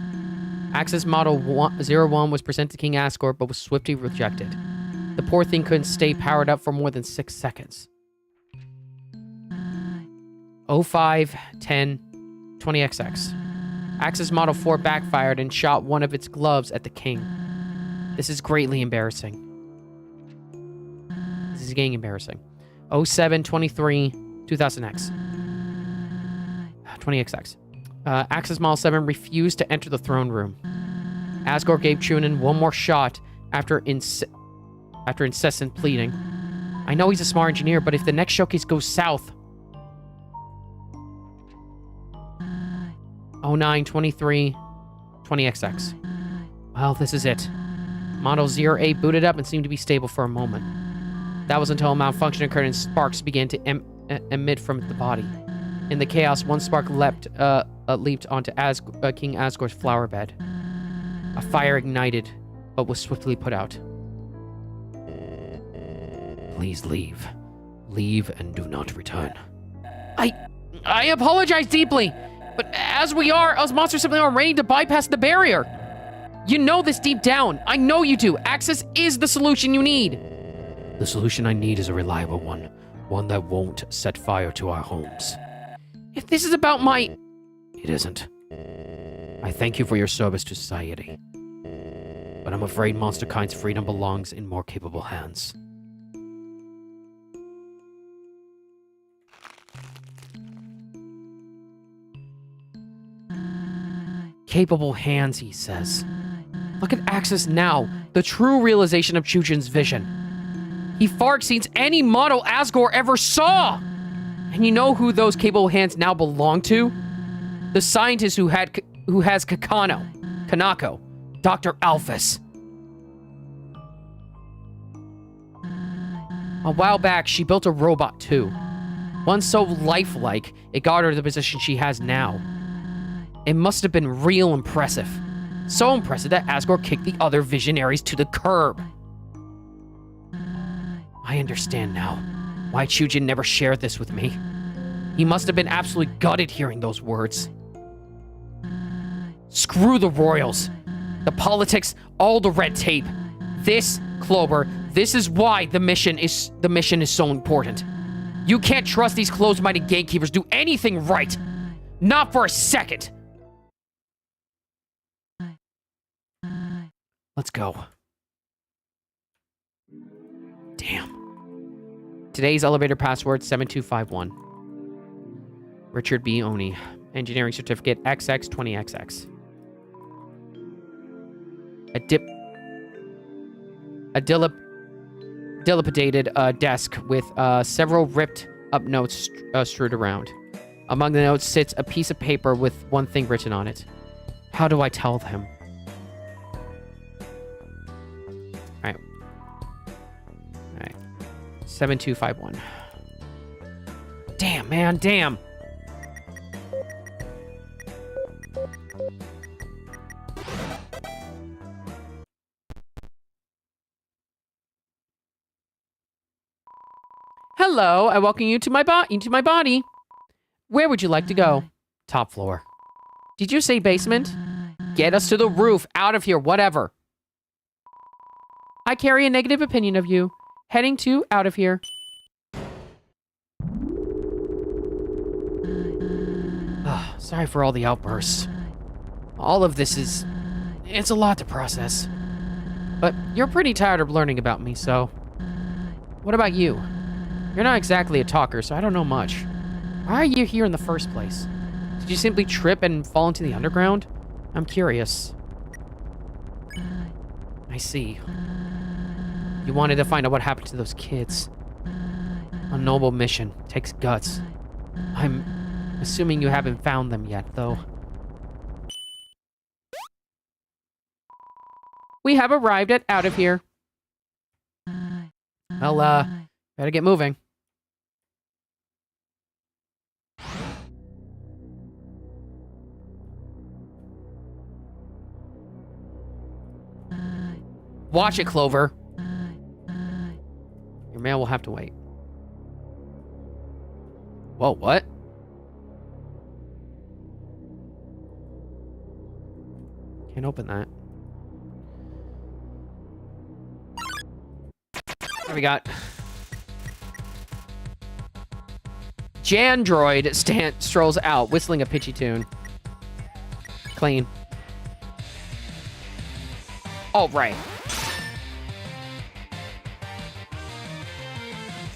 Axis Model 01 was presented to King Asgore, but was swiftly rejected. The poor thing couldn't stay powered up for more than 6 seconds. 0510 20XX. Axis Model 4 backfired and shot one of its gloves at the king. This is greatly embarrassing. This is getting embarrassing. 0723 2000X. 20XX. Axis Model 7 refused to enter the throne room. Asgore gave Chunin one more shot after incessant pleading. I know he's a smart engineer, but if the next showcase goes south... 0923 20XX. Well, this is it. Model 08 booted up and seemed to be stable for a moment. That was until a malfunction occurred and sparks began to emit from the body. In the chaos, one spark leaped onto King Asgore's flower bed. A fire ignited, but was swiftly put out. Please leave. Leave and do not return. I apologize deeply, but as we are, us monsters simply aren't ready to bypass the barrier. You know this deep down. I know you do. Access is the solution you need. The solution I need is a reliable one. One that won't set fire to our homes. If this is about my... It isn't. I thank you for your service to society. But I'm afraid Monsterkind's freedom belongs in more capable hands. Capable hands, he says. Look at Axis now, the true realization of Chujin's vision. He far exceeds any model Asgore ever saw! And you know who those capable hands now belong to? The scientist who has Kanako, Dr. Alphys. A while back, she built a robot too. One so lifelike, it got her the position she has now. It must have been real impressive. So impressive that Asgore kicked the other visionaries to the curb. I understand now why Chujin never shared this with me. He must have been absolutely gutted hearing those words. Screw the royals, the politics, all the red tape. This, Clover, this is why the mission is so important. You can't trust these closed-minded gatekeepers do anything right. Not for a second. Let's go. Damn. Today's elevator password, 7251. Richard B. Oni. Engineering certificate, XX20XX. A dilapidated desk with several ripped up notes strewed around. Among the notes sits a piece of paper with one thing written on it. How do I tell them? Alright. 7251. Damn, man, damn. Hello, I welcome you to my body. Where would you like to go? Top floor. Did you say basement? Get us to the roof. Out of here, whatever. I carry a negative opinion of you. Heading to out of here. Sorry for all the outbursts. All of this it's a lot to process. But you're pretty tired of learning about me, so... What about you? You're not exactly a talker, so I don't know much. Why are you here in the first place? Did you simply trip and fall into the underground? I'm curious. I see. You wanted to find out what happened to those kids. A noble mission. Takes guts. I'm assuming you haven't found them yet, though. We have arrived at out of here. Well, better get moving. Watch it, Clover. Your mail will have to wait. Whoa, what? Can't open that. What we got? Jandroid strolls out, whistling a pitchy tune. Clean. Oh, right.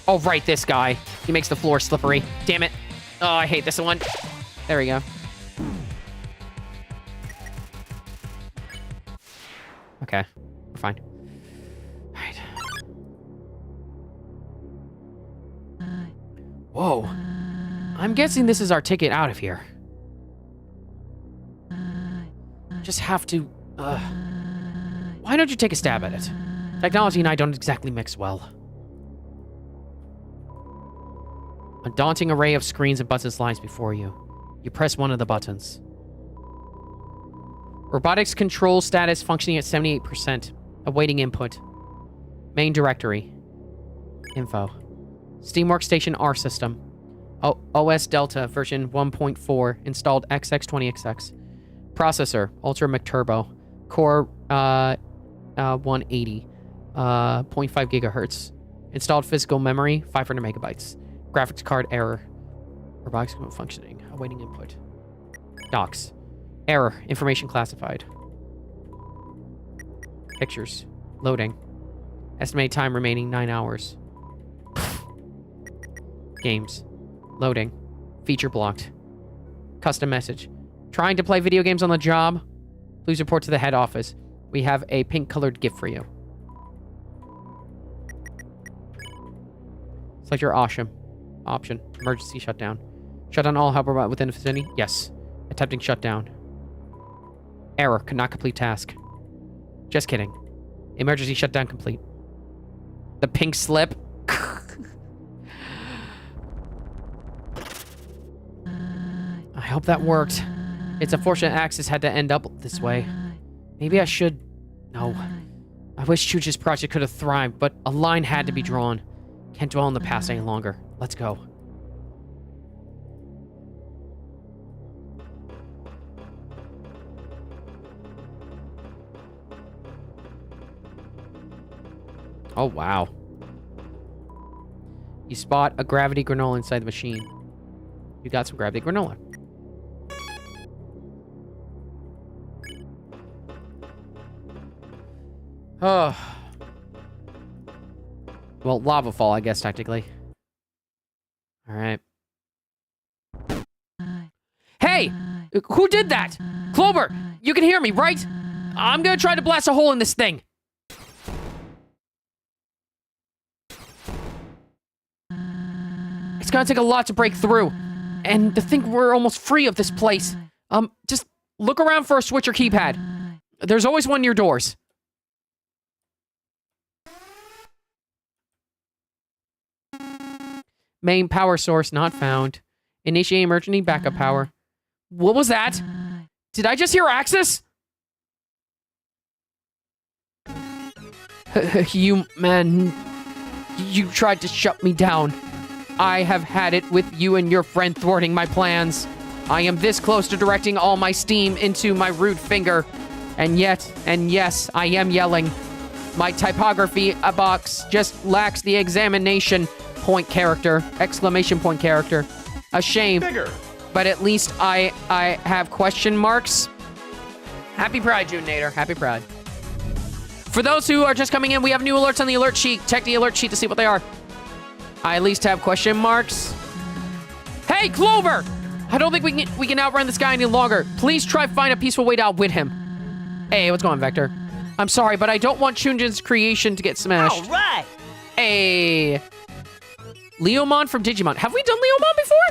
Oh, right, this guy. He makes the floor slippery. Damn it. Oh, I hate this one. There we go. Okay, we're fine. All right. Whoa. I'm guessing this is our ticket out of here. Just have to... Why don't you take a stab at it? Technology and I don't exactly mix well. A daunting array of screens and buttons lies before you. You press one of the buttons. Robotics control status functioning at 78%. Awaiting input. Main directory. Info. Steam Workstation R system. OS Delta version 1.4. Installed XX20XX. Processor. Ultra McTurbo. Core 180. 0.5 gigahertz. Installed physical memory 500 megabytes. Graphics card error. Robotics functioning. Awaiting input. Docs. Error. Information classified. Pictures. Loading. Estimated time remaining 9 hours. Games. Loading. Feature blocked. Custom message. Trying to play video games on the job? Please report to the head office. We have a pink-colored gift for you. Select your option. Emergency shutdown. Shut down all help robot within the vicinity? Yes. Attempting shutdown. Error. Could not complete task. Just kidding. Emergency shutdown complete. The pink slip. I hope that worked. It's unfortunate Axis had to end up this way. Maybe I should... No. I wish Chooch's project could have thrived, but a line had to be drawn. Can't dwell on the past any longer. Let's go. Oh, wow. You spot a gravity granola inside the machine. You got some gravity granola. Oh. Well, lava fall, I guess, technically. Alright. Hey! Who did that? Clover! You can hear me, right? I'm gonna try to blast a hole in this thing. It's gonna take a lot to break through. And to think we're almost free of this place. Just look around for a switch or keypad. There's always one near doors. Main power source not found. Initiate emergency backup power. What was that? Did I just hear Axis? You, man. You tried to shut me down. I have had it with you and your friend thwarting my plans. I am this close to directing all my steam into my rude finger. And yet, and yes, I am yelling. My typography box just lacks the exclamation point character. A shame. Bigger. But at least I have question marks. Happy Pride, June Nader. Happy Pride. For those who are just coming in, we have new alerts on the alert sheet. Check the alert sheet to see what they are. I at least have question marks. Hey, Clover! I don't think we can outrun this guy any longer. Please try find a peaceful way to outwit him. Hey, what's going on, Vector? I'm sorry, but I don't want Chunjin's creation to get smashed. All right. Hey. Leomon from Digimon. Have we done Leomon before?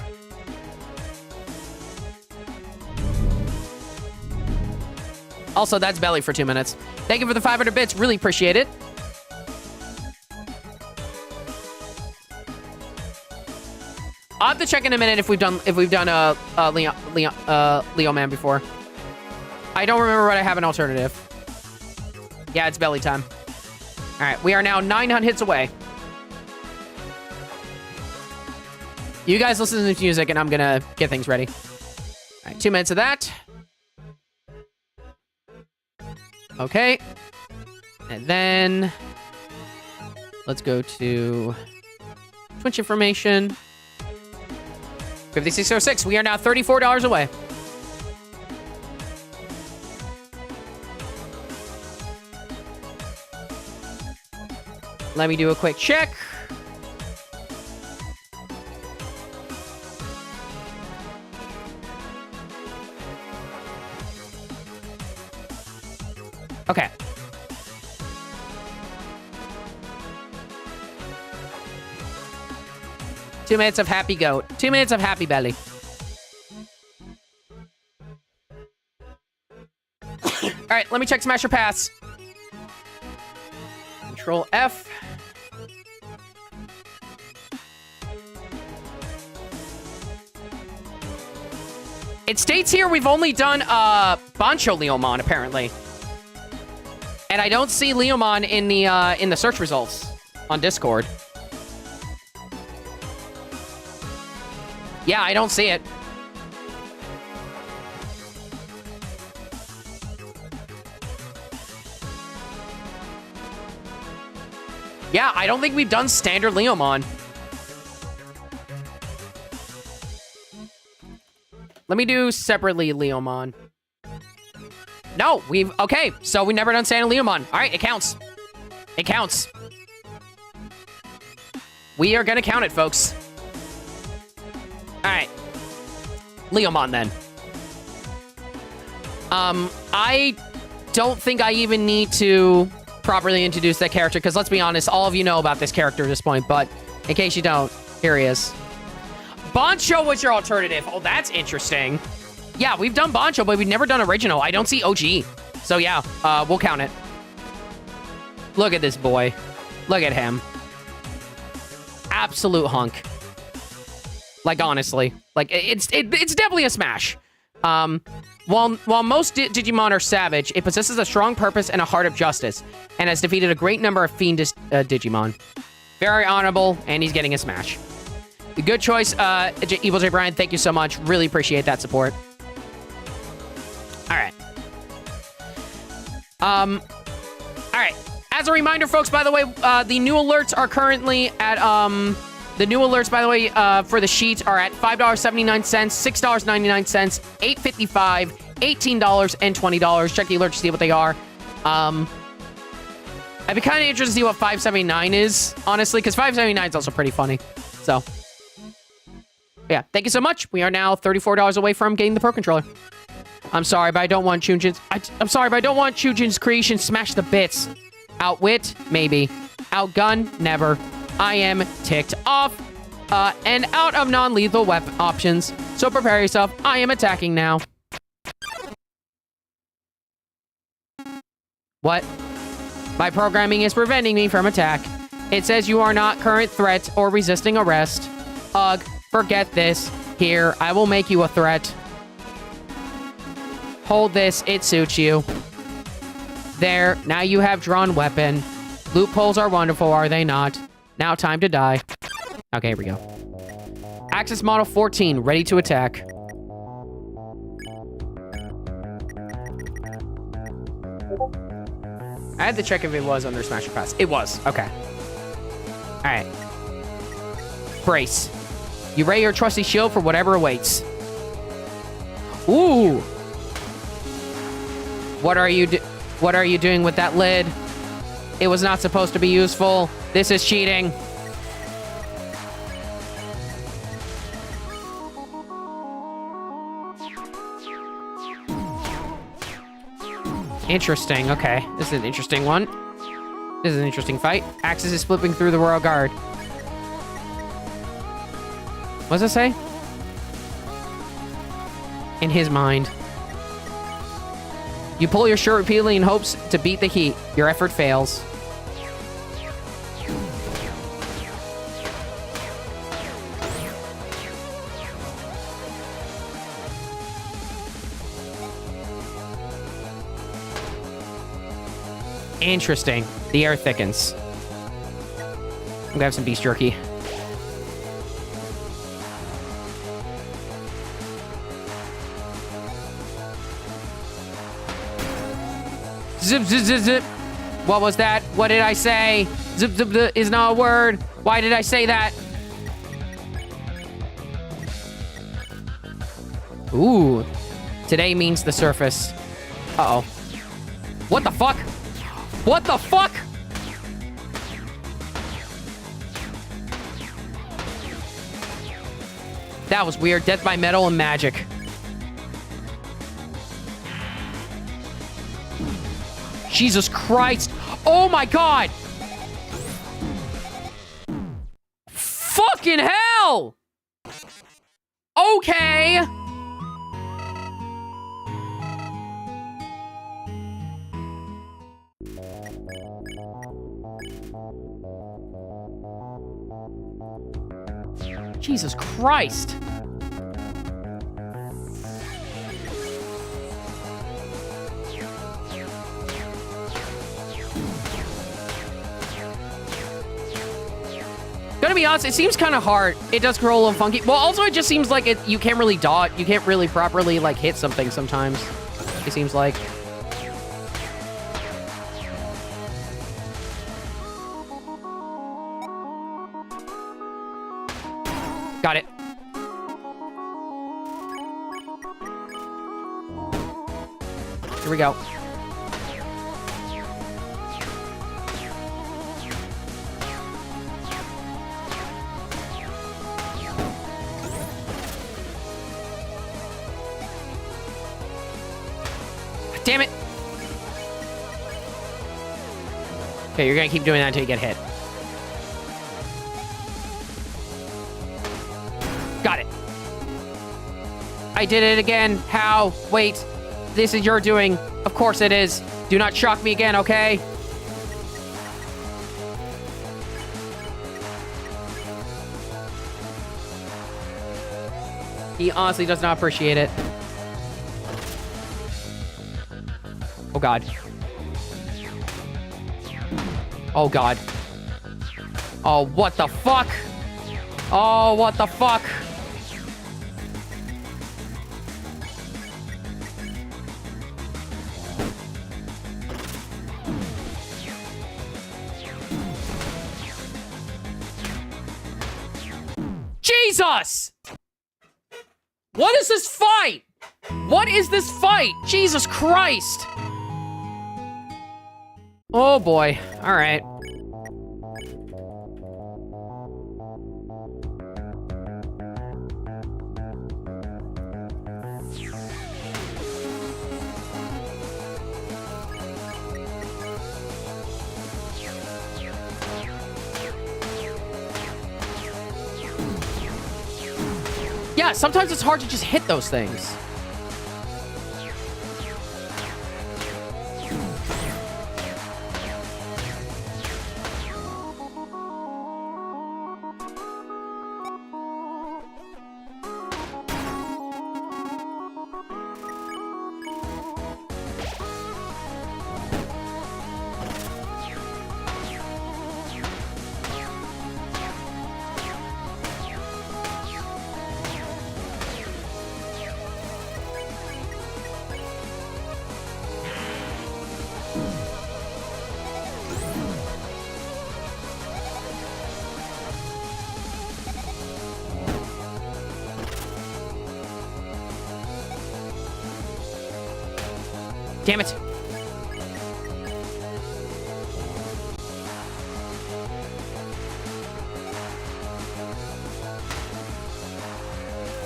Also, that's Belly for 2 minutes. Thank you for the 500 bits. Really appreciate it. I'll have to check in a minute if we've done Leo Man before. I don't remember what I have an alternative. Yeah, it's belly time. All right, we are now 900 hits away. You guys listen to the music, and I'm gonna get things ready. All right, 2 minutes of that. Okay. And then let's go to Twitch information. 5606. We are now $34 away. Let me do a quick check. Okay. Two minutes of happy goat. 2 minutes of happy belly. All right, let me check Smash or Pass. Control F. It states here we've only done Bancho Leomon, apparently. And I don't see Leomon in the search results on Discord. Yeah, I don't see it. Yeah, I don't think we've done standard Leomon. Let me do separately Leomon. No, okay, so we never done standard Leomon. All right, it counts. It counts. We are gonna count it, folks. All right. Leomon, then. I don't think I even need to properly introduce that character, because let's be honest, all of you know about this character at this point, but in case you don't, here he is. Bancho was your alternative. Oh, that's interesting. Yeah, we've done Bancho, but we've never done original. I don't see OG. So yeah, we'll count it. Look at this boy. Look at him. Absolute hunk. Like, honestly. Like, it's definitely a smash. While most Digimon are savage, it possesses a strong purpose and a heart of justice, and has defeated a great number of fiendish Digimon. Very honorable, and he's getting a smash. Good choice, Evil J. Brian. Thank you so much. Really appreciate that support. All right. All right. As a reminder, folks, by the way, the new alerts are currently at, the new alerts, by the way, for the sheets are at $5.79, $6.99, $8.55, $18, and $20. Check the alerts to see what they are. I'd be kind of interested to see what $5.79 is, honestly, because $5.79 is also pretty funny. So, yeah, thank you so much. We are now $34 away from getting the Pro Controller. I'm sorry, but I don't want Chunjin's... I'm sorry, but I don't want Chunjin's creation smash the bits. Outwit? Maybe. Outgun? Never. I am ticked off and out of non-lethal weapon options. So prepare yourself. I am attacking now. What? My programming is preventing me from attack. It says you are not current threat or resisting arrest. Ugh, forget this. Here, I will make you a threat. Hold this, it suits you. There, now you have drawn weapon. Loopholes are wonderful, are they not? Now time to die. Okay, here we go. Axis Model 14, ready to attack. I had to check if it was under Smash or Pass. It was. Okay. All right. Brace. You ray your trusty shield for whatever awaits. Ooh. What are you doing with that lid? It was not supposed to be useful. This is cheating. Interesting. Okay. This is an interesting one. This is an interesting fight. Axis is flipping through the Royal Guard. What does it say? In his mind. You pull your shirt repeatedly in hopes to beat the heat. Your effort fails. Interesting. The air thickens. I'm gonna have some beast jerky. Zip, zip, zip, zip. What was that? What did I say? Zip, zip, zip is not a word. Why did I say that? Ooh. Today means the surface. Uh-oh. What the fuck? What the fuck? That was weird. Death by metal and magic. Jesus Christ. Oh my god. Fucking hell. Okay. Jesus Christ. Gonna be honest, it seems kind of hard. It does roll a little funky. Well, also it just seems like you can't really dodge. You can't really properly like hit something sometimes. It seems like. Got it. Here we go. Damn it. Okay, you're gonna keep doing that until you get hit. Got it. I did it again. How? Wait. This is your doing. Of course it is. Do not shock me again, okay? He honestly does not appreciate it. Oh, God. Oh, God. Oh, what the fuck? Oh, what the fuck? Jesus! What is this fight? What is this fight? Jesus Christ! Oh boy. All right. Yeah, sometimes it's hard to just hit those things. Damn it.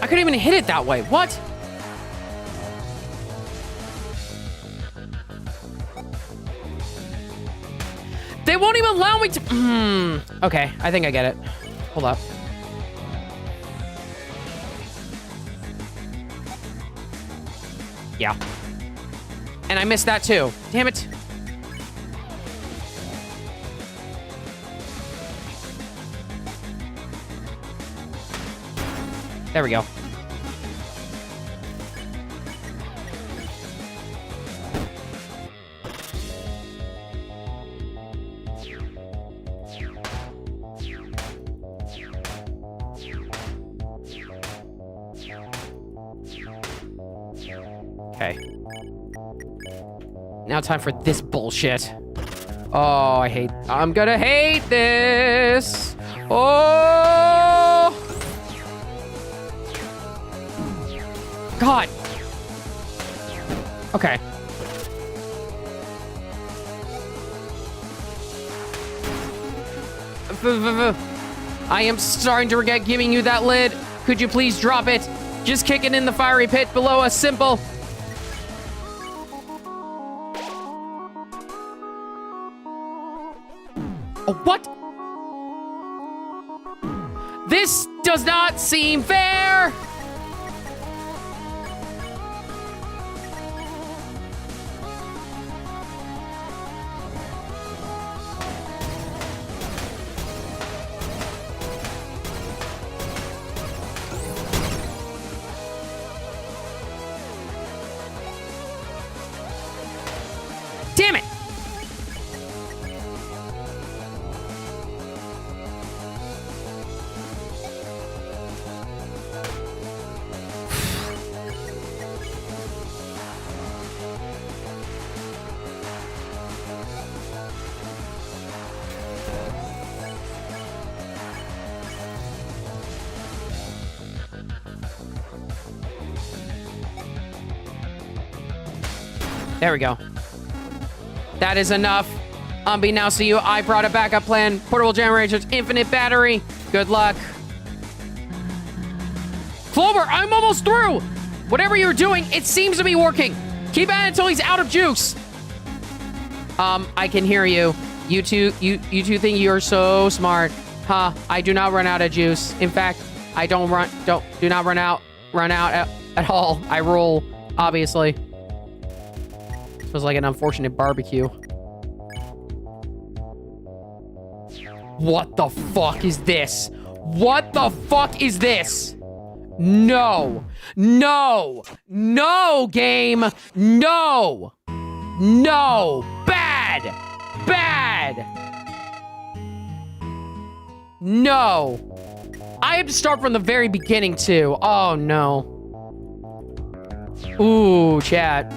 I couldn't even hit it that way. What? They won't even allow me to... Okay, I think I get it. Hold up. Yeah. And I missed that too. Damn it. There we go. Okay. Now time for this bullshit. Oh, I'm gonna hate this. Oh! God. Okay. I am starting to regret giving you that lid. Could you please drop it? Just kick it in the fiery pit below us. Simple. Oh, what? This does not seem fair. Damn it! There we go. That is enough. Unbeknownst to you, I brought a backup plan. Portable generators, infinite battery. Good luck. Clover, I'm almost through. Whatever you're doing, it seems to be working. Keep at it until he's out of juice. I can hear you. You two think you're so smart. Huh, I do not run out of juice. In fact, I do not run out at all. I roll, obviously. This was like an unfortunate barbecue. What the fuck is this? What the fuck is this? No. No. No, game. No. No. Bad. Bad. No. I have to start from the very beginning, too. Oh, no. Ooh, chat.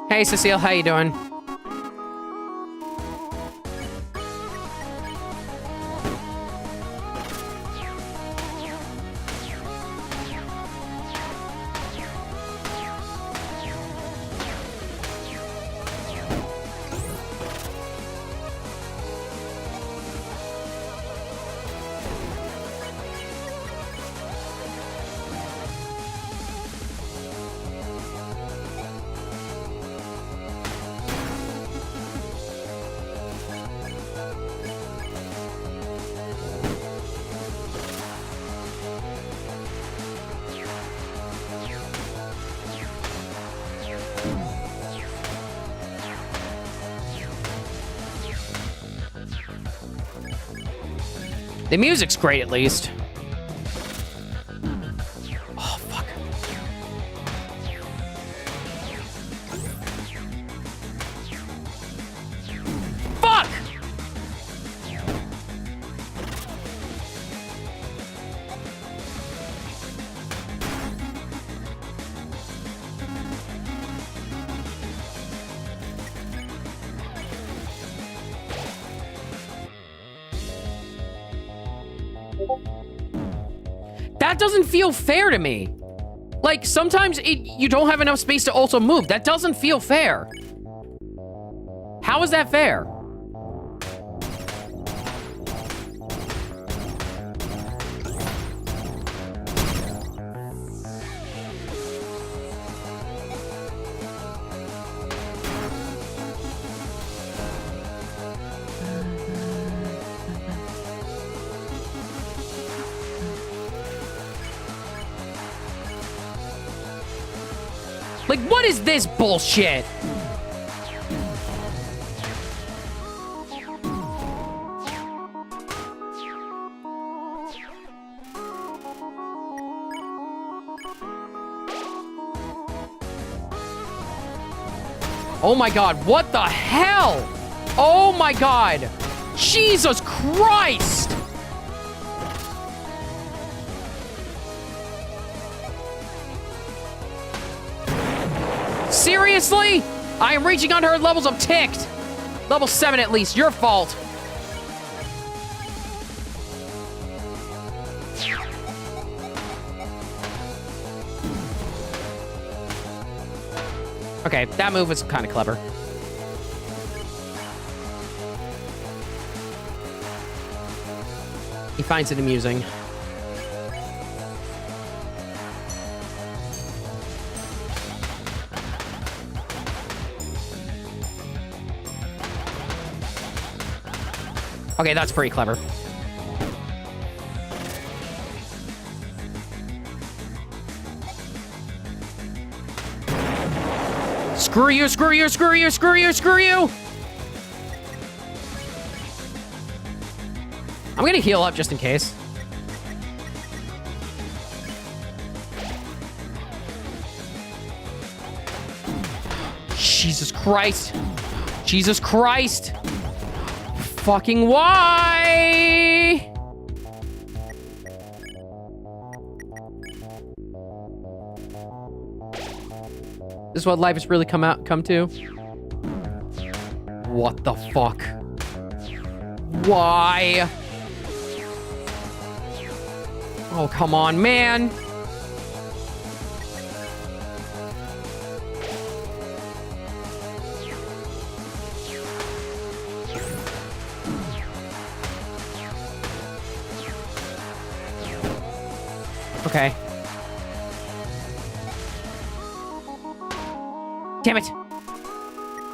Hey, Cecile, how you doing? The music's great, at least. Oh, fuck. That doesn't feel fair to me. Like, sometimes you don't have enough space to also move. That doesn't feel fair. How is that fair? Like, what is this bullshit? Oh my god, what the hell? Oh my god. Jesus Christ! Seriously? I am reaching unheard levels of ticked. Level 7 at least. Your fault. Okay, that move was kind of clever. He finds it amusing. Okay, that's pretty clever. Screw you, screw you, screw you, screw you, screw you! I'm gonna heal up just in case. Jesus Christ. Jesus Christ. Fucking why? This is what life has really come to? What the fuck? Why? Oh, come on, man. Okay. Damn it.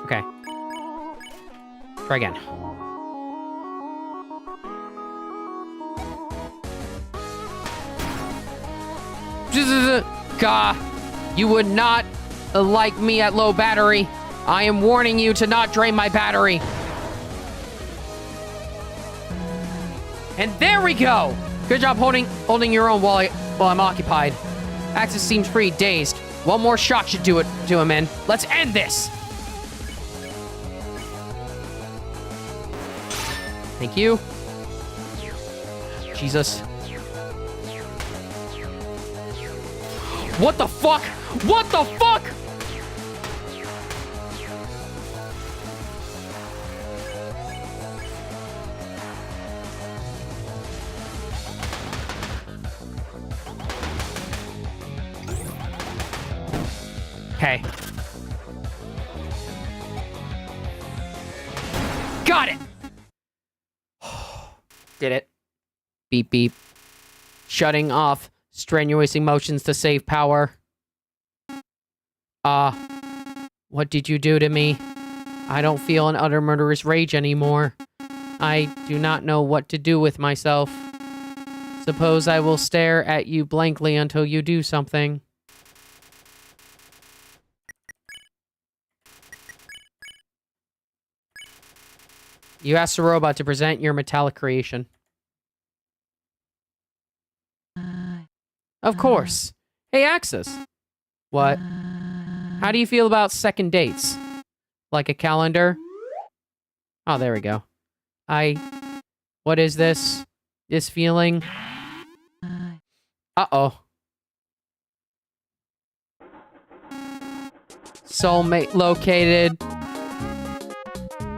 Okay. Try again. Gah. You would not like me at low battery. I am warning you to not drain my battery. And there we go. Good job holding your own while I'm occupied. Axis seems pretty dazed. One more shot should do him in. Let's end this. Thank you. Jesus. What the fuck? What the fuck? Okay. Got it! Did it. Beep, beep. Shutting off strenuous emotions to save power. What did you do to me? I don't feel an utter murderous rage anymore. I do not know what to do with myself. Suppose I will stare at you blankly until you do something. You asked the robot to present your metallic creation. Of course. Hey, Axis. What? How do you feel about second dates? Like a calendar? Oh, there we go. What is this? This feeling? Uh-oh. Soulmate located.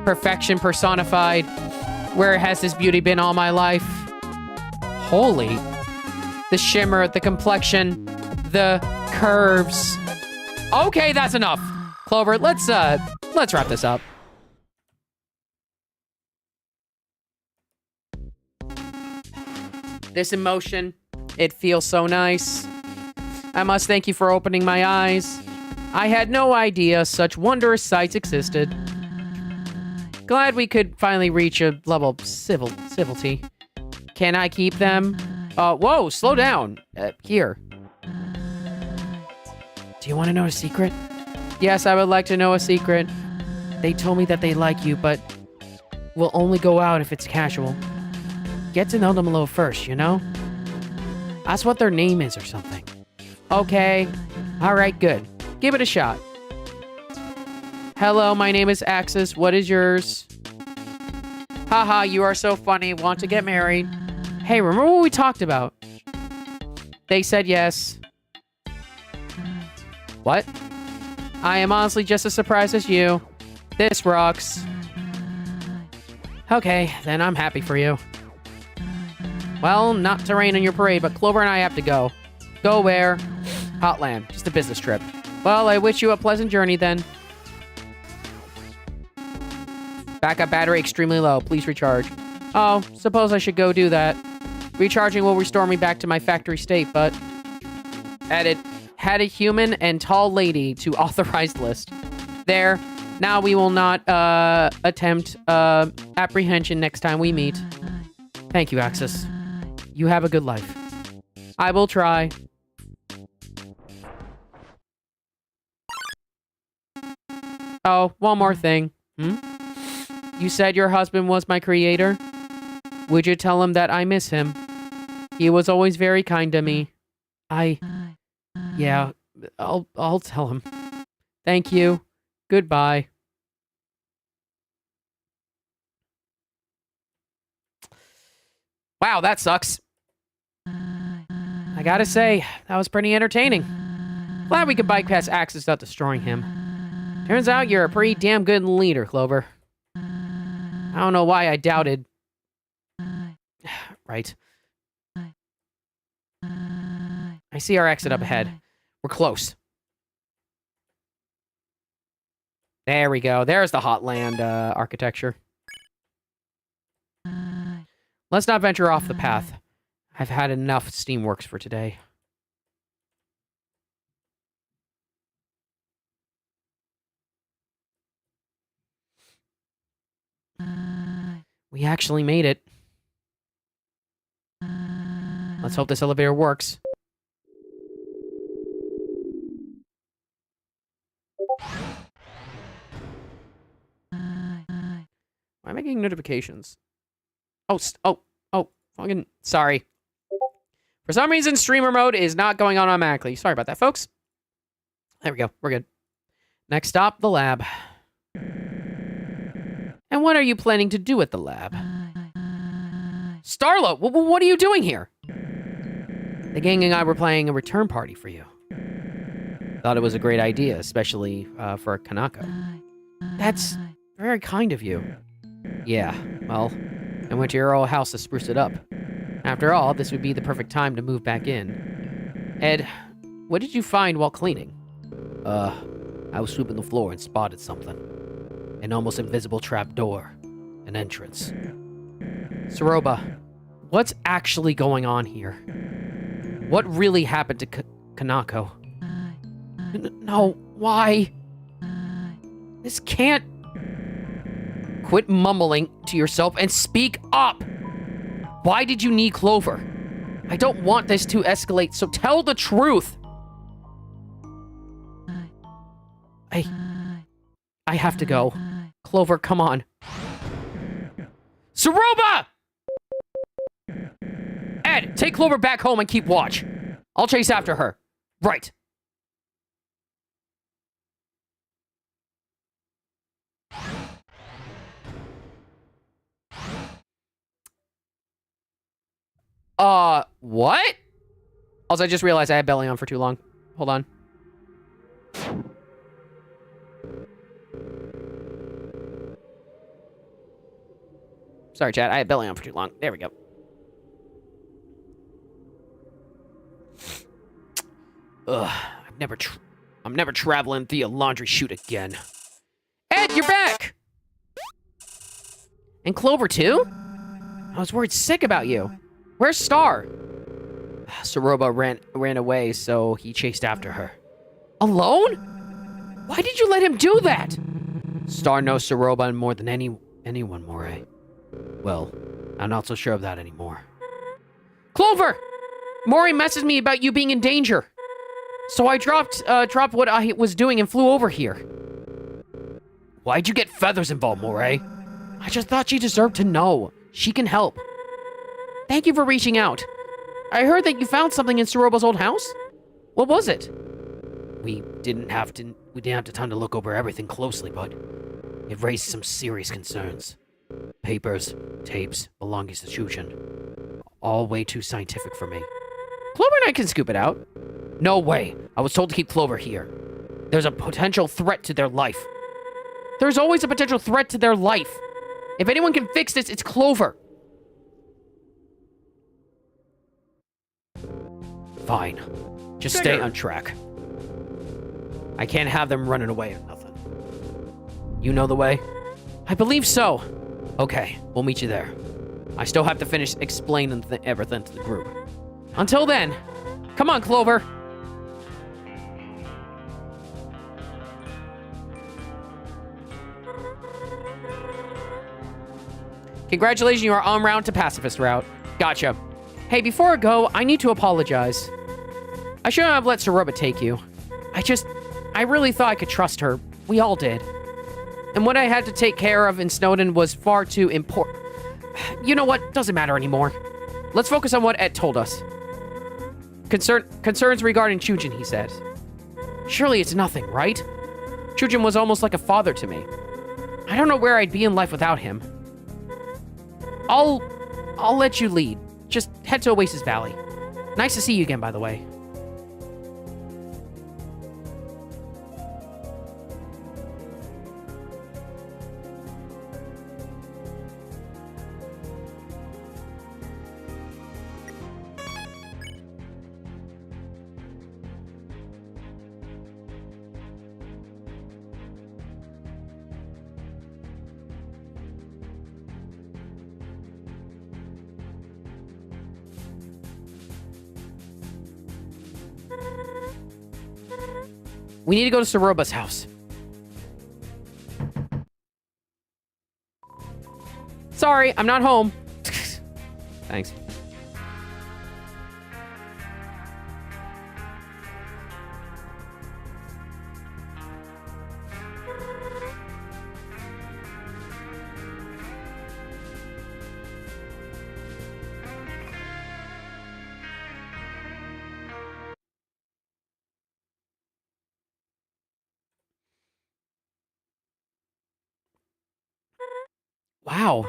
Perfection personified. Where has this beauty been all my life? Holy. The shimmer, the complexion, the curves. Okay, that's enough. Clover, let's wrap this up. This emotion, it feels so nice. I must thank you for opening my eyes. I had no idea such wondrous sights existed. Glad we could finally reach a level of civility. Can I keep them? Whoa, slow down. Here. Do you want to know a secret? Yes, I would like to know a secret. They told me that they like you, but we'll only go out if it's casual. Get to know them a little first, you know? Ask what their name is or something. Okay. All right, good. Give it a shot. Hello, my name is Axis. What is yours? Haha, you are so funny. Want to get married? Hey, remember what we talked about? They said yes. What? I am honestly just as surprised as you. This rocks. Okay, then I'm happy for you. Well, not to rain on your parade, but Clover and I have to go. Go where? Hotland. Just a business trip. Well, I wish you a pleasant journey then. Backup battery extremely low. Please recharge. Oh, suppose I should go do that. Recharging will restore me back to my factory state, but... Added. Had a human and tall lady to authorized list. There. Now we will not, attempt, apprehension next time we meet. Thank you, Axis. You have a good life. I will try. Oh, one more thing. You said your husband was my creator? Would you tell him that I miss him? He was always very kind to me. Yeah, I'll tell him. Thank you. Goodbye. Wow, that sucks. I gotta say, that was pretty entertaining. Glad we could bypass Axis without destroying him. Turns out you're a pretty damn good leader, Clover. I don't know why I doubted. Right. I see our exit up ahead. We're close. There we go. There's the Hotland architecture. Let's not venture off the path. I've had enough steamworks for today. We actually made it. Let's hope this elevator works. Why am I getting notifications? Oh, fucking sorry. For some reason, streamer mode is not going on automatically. Sorry about that, folks. There we go. We're good. Next stop, the lab. And what are you planning to do at the lab? Starlo, what are you doing here? The gang and I were planning a return party for you. Thought it was a great idea, especially for Kanako. That's very kind of you. Yeah, well, I went to your old house to spruce it up. After all, this would be the perfect time to move back in. Ed, what did you find while cleaning? I was sweeping the floor and spotted something. An almost invisible trap door. An entrance. Soroba, what's actually going on here? What really happened to Kanako? No, why? This can't... Quit mumbling to yourself and speak up! Why did you need Clover? I don't want this to escalate, so tell the truth! I have to go. Clover, come on. Soroba! Ed, take Clover back home and keep watch. I'll chase after her. Right. What? Also, I just realized I had belly on for too long. Hold on. Sorry, chat. I had belly on for too long. There we go. Ugh, I'm never traveling via laundry chute again. Ed, you're back! And Clover, too? I was worried sick about you. Where's Star? Soroba ran away, so he chased after her. Alone? Why did you let him do that? Star knows Soroba more than anyone, Moray. Well, I'm not so sure of that anymore. Clover! Moray messaged me about you being in danger. So I dropped what I was doing and flew over here. Why'd you get Feathers involved, Moray? I just thought she deserved to know. She can help. Thank you for reaching out. I heard that you found something in Soroba's old house? What was it? We didn't have the time to look over everything closely, but it raised some serious concerns. Papers, tapes, belongings to Chujin. All way too scientific for me. Clover and I can scoop it out. No way. I was told to keep Clover here. There's a potential threat to their life. There's always a potential threat to their life. If anyone can fix this, it's Clover. Fine. Just stay on track. I can't have them running away or nothing. You know the way? I believe so. Okay, we'll meet you there. I still have to finish explaining everything to the group. Until then, come on, Clover. Congratulations, you are en route to pacifist route. Gotcha. Hey, before I go, I need to apologize. I shouldn't have let Soroba take you. I really thought I could trust her. We all did. And what I had to take care of in Snowden was far too important. You know what? Doesn't matter anymore. Let's focus on what Ed told us. Concerns regarding Chujin, he said. Surely it's nothing, right? Chujin was almost like a father to me. I don't know where I'd be in life without him. I'll let you lead. Just head to Oasis Valley. Nice to see you again, by the way. We need to go to Soroba's house. Sorry, I'm not home. Thanks. Wow.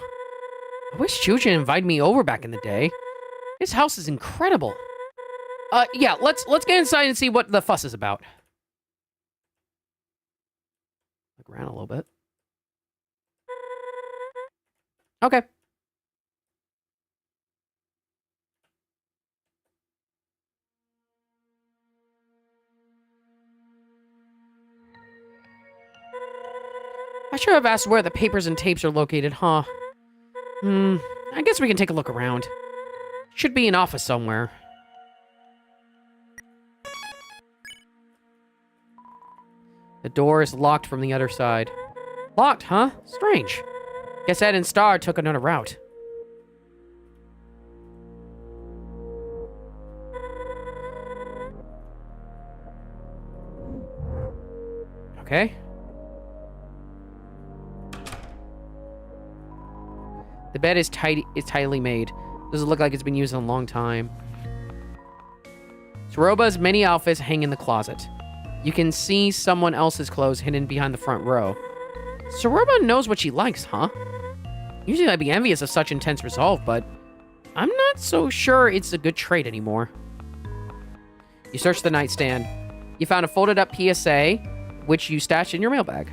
I wish Chujin invited me over back in the day. His house is incredible. Yeah, let's get inside and see what the fuss is about. Look around a little bit. Okay. I should have asked where the papers and tapes are located, huh? I guess we can take a look around. Should be an office somewhere. The door is locked from the other side. Locked, huh? Strange. Guess Ed and Star took another route. Okay. The bed is tightly made. Doesn't look like it's been used in a long time. Soroba's many outfits hang in the closet. You can see someone else's clothes hidden behind the front row. Soroba knows what she likes, huh? Usually I'd be envious of such intense resolve, but I'm not so sure it's a good trait anymore. You search the nightstand. You found a folded up PSA, which you stashed in your mailbag.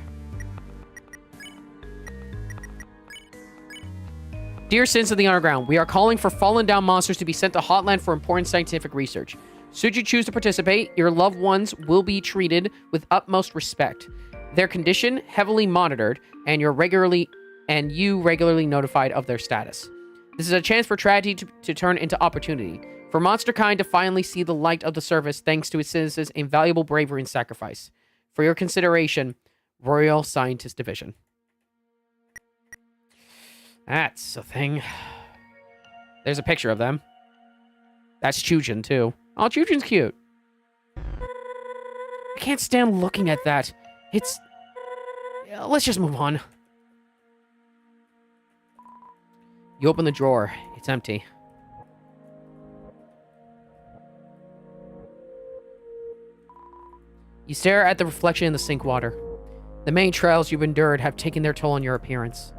Dear Sins of the Underground, we are calling for fallen down monsters to be sent to Hotland for important scientific research. Should you choose to participate, your loved ones will be treated with utmost respect. Their condition heavily monitored, and you regularly notified of their status. This is a chance for tragedy to turn into opportunity. For monster kind to finally see the light of the surface thanks to its citizens' invaluable bravery and sacrifice. For your consideration, Royal Scientist Division. That's a thing. There's a picture of them. That's Chujin, too. Oh, Chujin's cute. I can't stand looking at that. It's... let's just move on. You open the drawer. It's empty. You stare at the reflection in the sink water. The many trials you've endured have taken their toll on your appearance.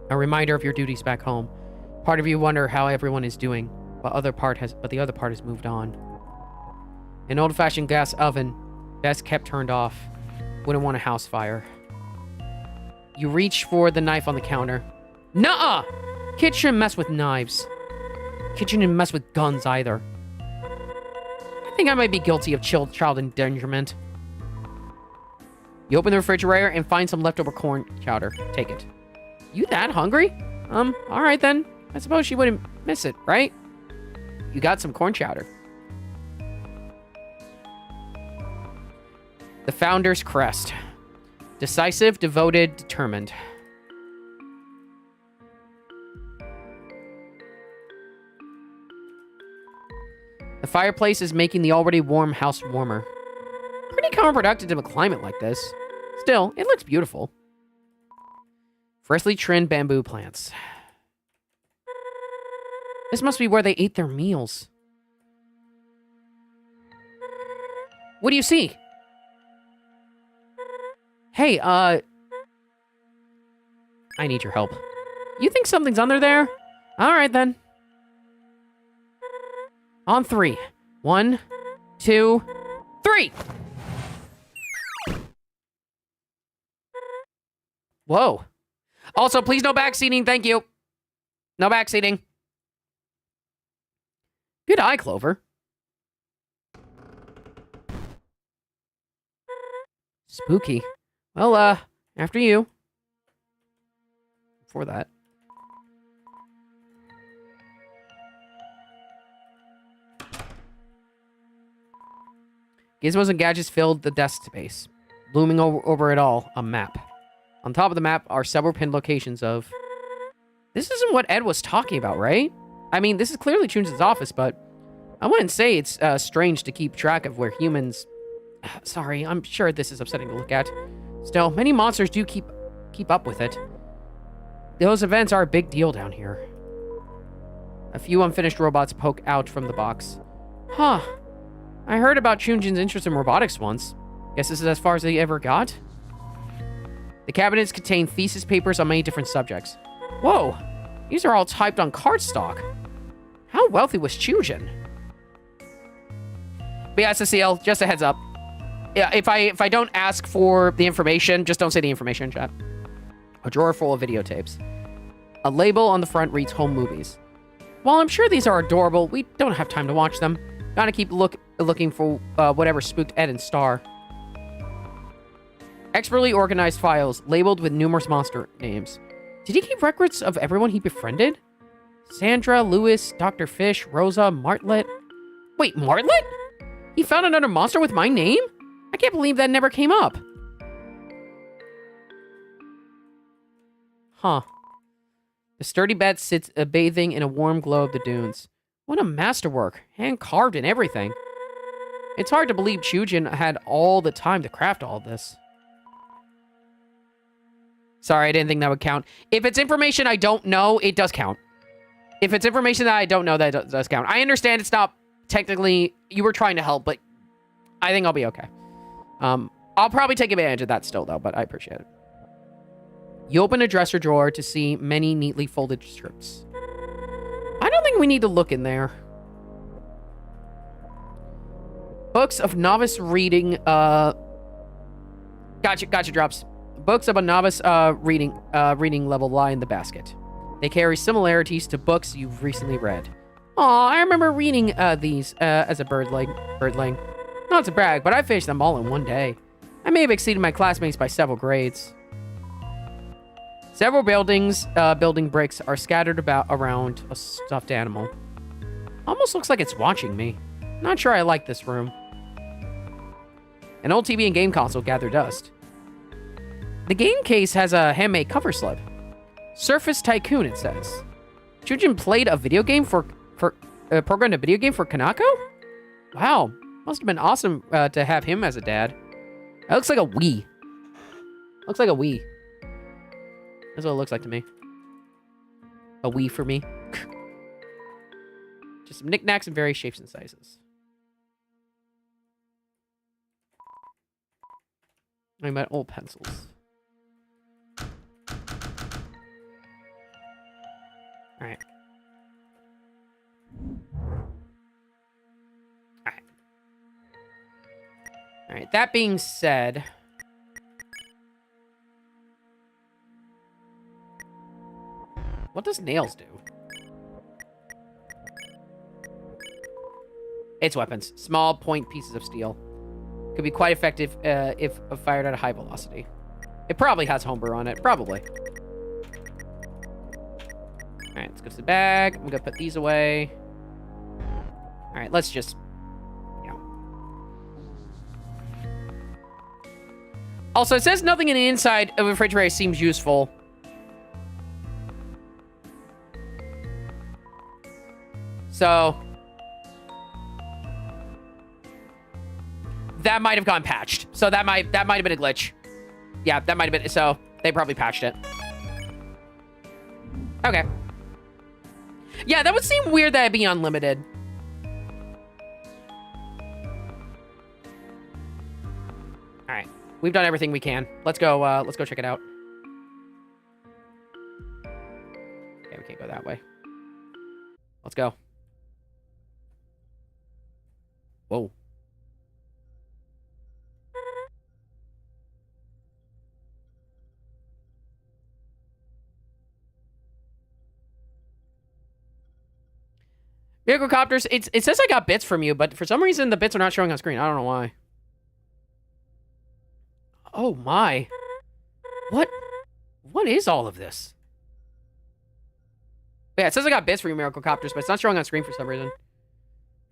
A reminder of your duties back home. Part of you wonder how everyone is doing, but the other part has moved on. An old-fashioned gas oven, best kept turned off. Wouldn't want a house fire. You reach for the knife on the counter. Nuh-uh! Kids shouldn't mess with knives. Kids shouldn't mess with guns either. I think I might be guilty of child endangerment. You open the refrigerator and find some leftover corn chowder. Take it. You that hungry? Alright then. I suppose she wouldn't miss it, right? You got some corn chowder. The Founder's Crest. Decisive, devoted, determined. The fireplace is making the already warm house warmer. Pretty counterproductive in a climate like this. Still, it looks beautiful. Freshly trimmed bamboo plants. This must be where they ate their meals. What do you see? Hey, I need your help. You think something's under there? Alright then. On 3. 1, 2, 3! Whoa. Also, please no backseating, thank you. No backseating. Good eye, Clover. Spooky. Well, after you. Before that. Gizmos and gadgets filled the desk space. Looming over it all, a map. On top of the map are several pinned locations of... This isn't what Ed was talking about, right? I mean, this is clearly Chun's office, but... I wouldn't say it's strange to keep track of where humans... Sorry, I'm sure this is upsetting to look at. Still, many monsters do keep up with it. Those events are a big deal down here. A few unfinished robots poke out from the box. Huh. I heard about Chunjin's interest in robotics once. Guess this is as far as they ever got? The cabinets contain thesis papers on many different subjects. Whoa! These are all typed on cardstock. How wealthy was Chujin? But yeah, Cecile, just a heads up. Yeah, if I don't ask for the information, just don't say the information in chat. A drawer full of videotapes. A label on the front reads Home Movies. While I'm sure these are adorable, we don't have time to watch them. Gotta keep looking for whatever spooked Ed and Star. Expertly organized files, labeled with numerous monster names. Did he keep records of everyone he befriended? Sandra, Lewis, Dr. Fish, Rosa, Martlet. Wait, Martlet? He found another monster with my name? I can't believe that never came up. Huh. The sturdy bed sits bathing in a warm glow of the dunes. What a masterwork, hand-carved and everything. It's hard to believe Chujin had all the time to craft all this. Sorry, I didn't think that would count. If it's information I don't know, it does count. If it's information that I don't know, that does count. I understand it's not technically... You were trying to help, but I think I'll be okay. I'll probably take advantage of that still, though, but I appreciate it. You open a dresser drawer to see many neatly folded strips. I don't think we need to look in there. Books of novice reading, Gotcha, drops. Books of a novice reading level lie in the basket. They carry similarities to books you've recently read. Aw, I remember reading these as a birdling. Not to brag, but I finished them all in one day. I may have exceeded my classmates by several grades. Several building bricks are scattered around a stuffed animal. Almost looks like it's watching me. Not sure I like this room. An old TV and game console gather dust. The game case has a handmade cover slip. Surface Tycoon, it says. Chujin played a video game programmed a video game for Kanako? Wow, must have been awesome to have him as a dad. It looks like a Wii. Looks like a Wii. That's what it looks like to me. A Wii for me. Just some knickknacks in various shapes and sizes. I meant old pencils. Alright. Alright. Alright, that being said... What does nails do? It's weapons. Small point pieces of steel. Could be quite effective if fired at a high velocity. It probably has homebrew on it. Probably. Alright, let's go to the bag. I'm gonna put these away. Alright, let's just... Yeah. Also, it says nothing in the inside of a refrigerator seems useful. So... that might have gone patched. So that might have been a glitch. Yeah, that might have been... So, they probably patched it. Okay. Yeah, that would seem weird that it'd be unlimited. Alright. We've done everything we can. Let's go check it out. Okay, we can't go that way. Let's go. Whoa. Miraclecopters, it says I got bits from you, but for some reason the bits are not showing on screen. I don't know why. Oh my. What is all of this? Yeah, it says I got bits from you, Miraclecopters, but it's not showing on screen for some reason.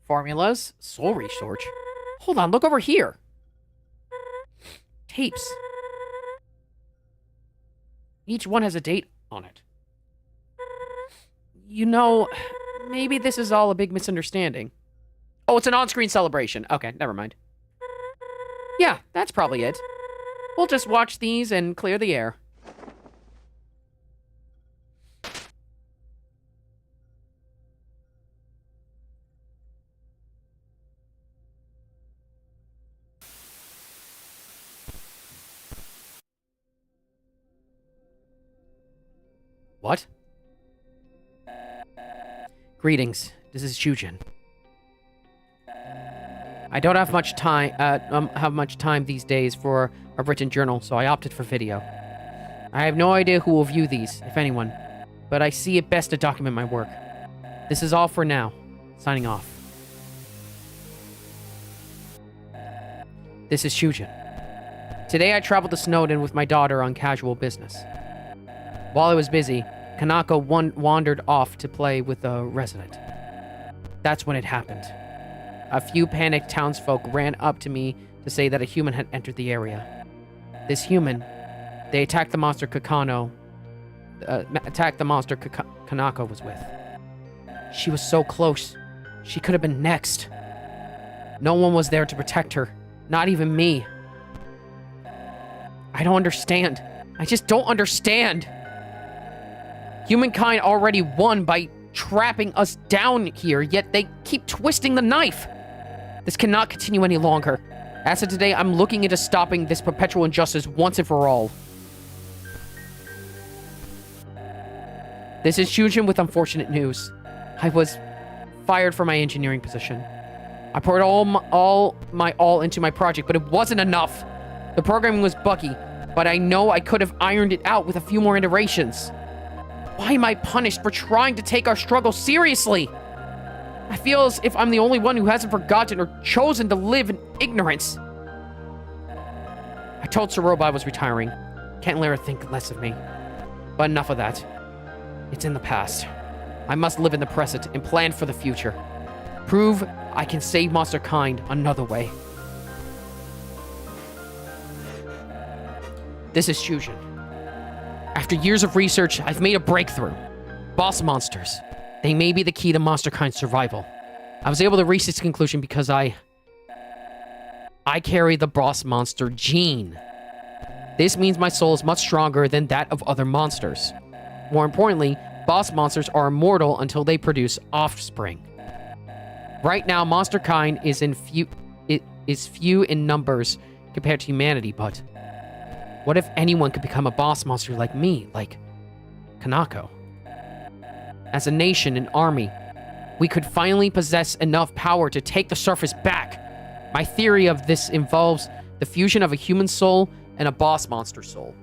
Formulas? Soul Research. Hold on, look over here. Tapes. Each one has a date on it. You know... maybe this is all a big misunderstanding. Oh, it's an on-screen celebration. Okay, never mind. Yeah, that's probably it. We'll just watch these and clear the air. What? Greetings. This is Chujin. I don't have much time these days for a written journal, so I opted for video. I have no idea who will view these, if anyone, but I see it best to document my work. This is all for now. Signing off. This is Chujin. Today I traveled to Snowden with my daughter on casual business. While I was busy, Kanako wandered off to play with a resident. That's when it happened. A few panicked townsfolk ran up to me to say that a human had entered the area. This human, they attacked the monster Kanako was with. She was so close. She could have been next. No one was there to protect her. Not even me. I don't understand. I just don't understand. Humankind already won by trapping us down here, yet they keep twisting the knife. This cannot continue any longer. As of today, I'm looking into stopping this perpetual injustice once and for all. This is Chujin with unfortunate news. I was fired from my engineering position. I poured all into my project, but it wasn't enough. The programming was buggy, but I know I could have ironed it out with a few more iterations. Why am I punished for trying to take our struggle seriously? I feel as if I'm the only one who hasn't forgotten or chosen to live in ignorance. I told Soroba I was retiring. Can't let her think less of me. But enough of that. It's in the past. I must live in the present and plan for the future. Prove I can save monster kind another way. This is Fusion. After years of research, I've made a breakthrough. Boss monsters. They may be the key to monster kind survival. I was able to reach this conclusion because I carry the boss monster gene. This means my soul is much stronger than that of other monsters. More importantly, boss monsters are immortal until they produce offspring. Right now, monster kind is few in numbers compared to humanity, but what if anyone could become a boss monster like me, like Kanako? As a nation and army, we could finally possess enough power to take the surface back. My theory of this involves the fusion of a human soul and a boss monster soul.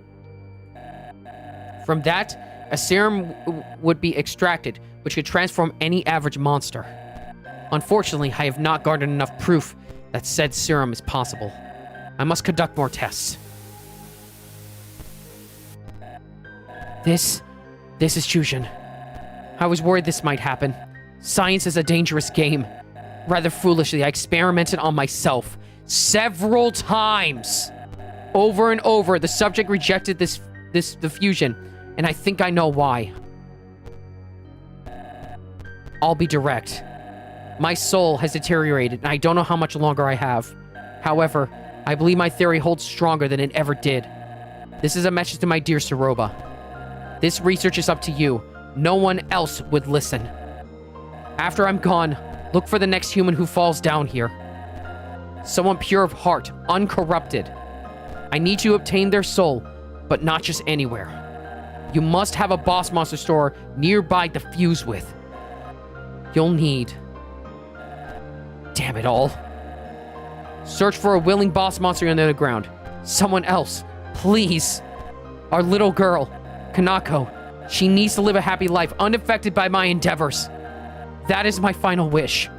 From that, a serum would be extracted, which could transform any average monster. Unfortunately, I have not garnered enough proof that said serum is possible. I must conduct more tests. This is Fusion. I was worried this might happen. Science is a dangerous game. Rather foolishly, I experimented on myself several times. Over and over, the subject rejected the fusion, and I think I know why. I'll be direct. My soul has deteriorated, and I don't know how much longer I have. However, I believe my theory holds stronger than it ever did. This is a message to my dear Soroba. This research is up to you. No one else would listen. After I'm gone, look for the next human who falls down here. Someone pure of heart, uncorrupted. I need to obtain their soul, but not just anywhere. You must have a boss monster store nearby to fuse with. You'll need... Damn it all. Search for a willing boss monster in the underground. Someone else, please. Our little girl, Kanako. She needs to live a happy life, unaffected by my endeavors. That is my final wish.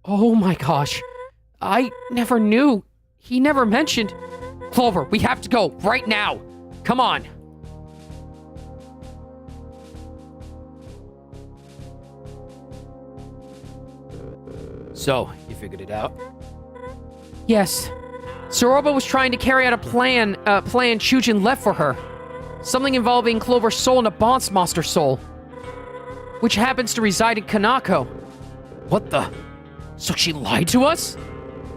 Oh my gosh. I never knew. He never mentioned. Clover, we have to go right now. Come on. So, you figured it out? Yes. Soroba was trying to carry out a plan Chujin left for her. Something involving Clover's soul and a boss monster soul, which happens to reside in Kanako. What the? So she lied to us?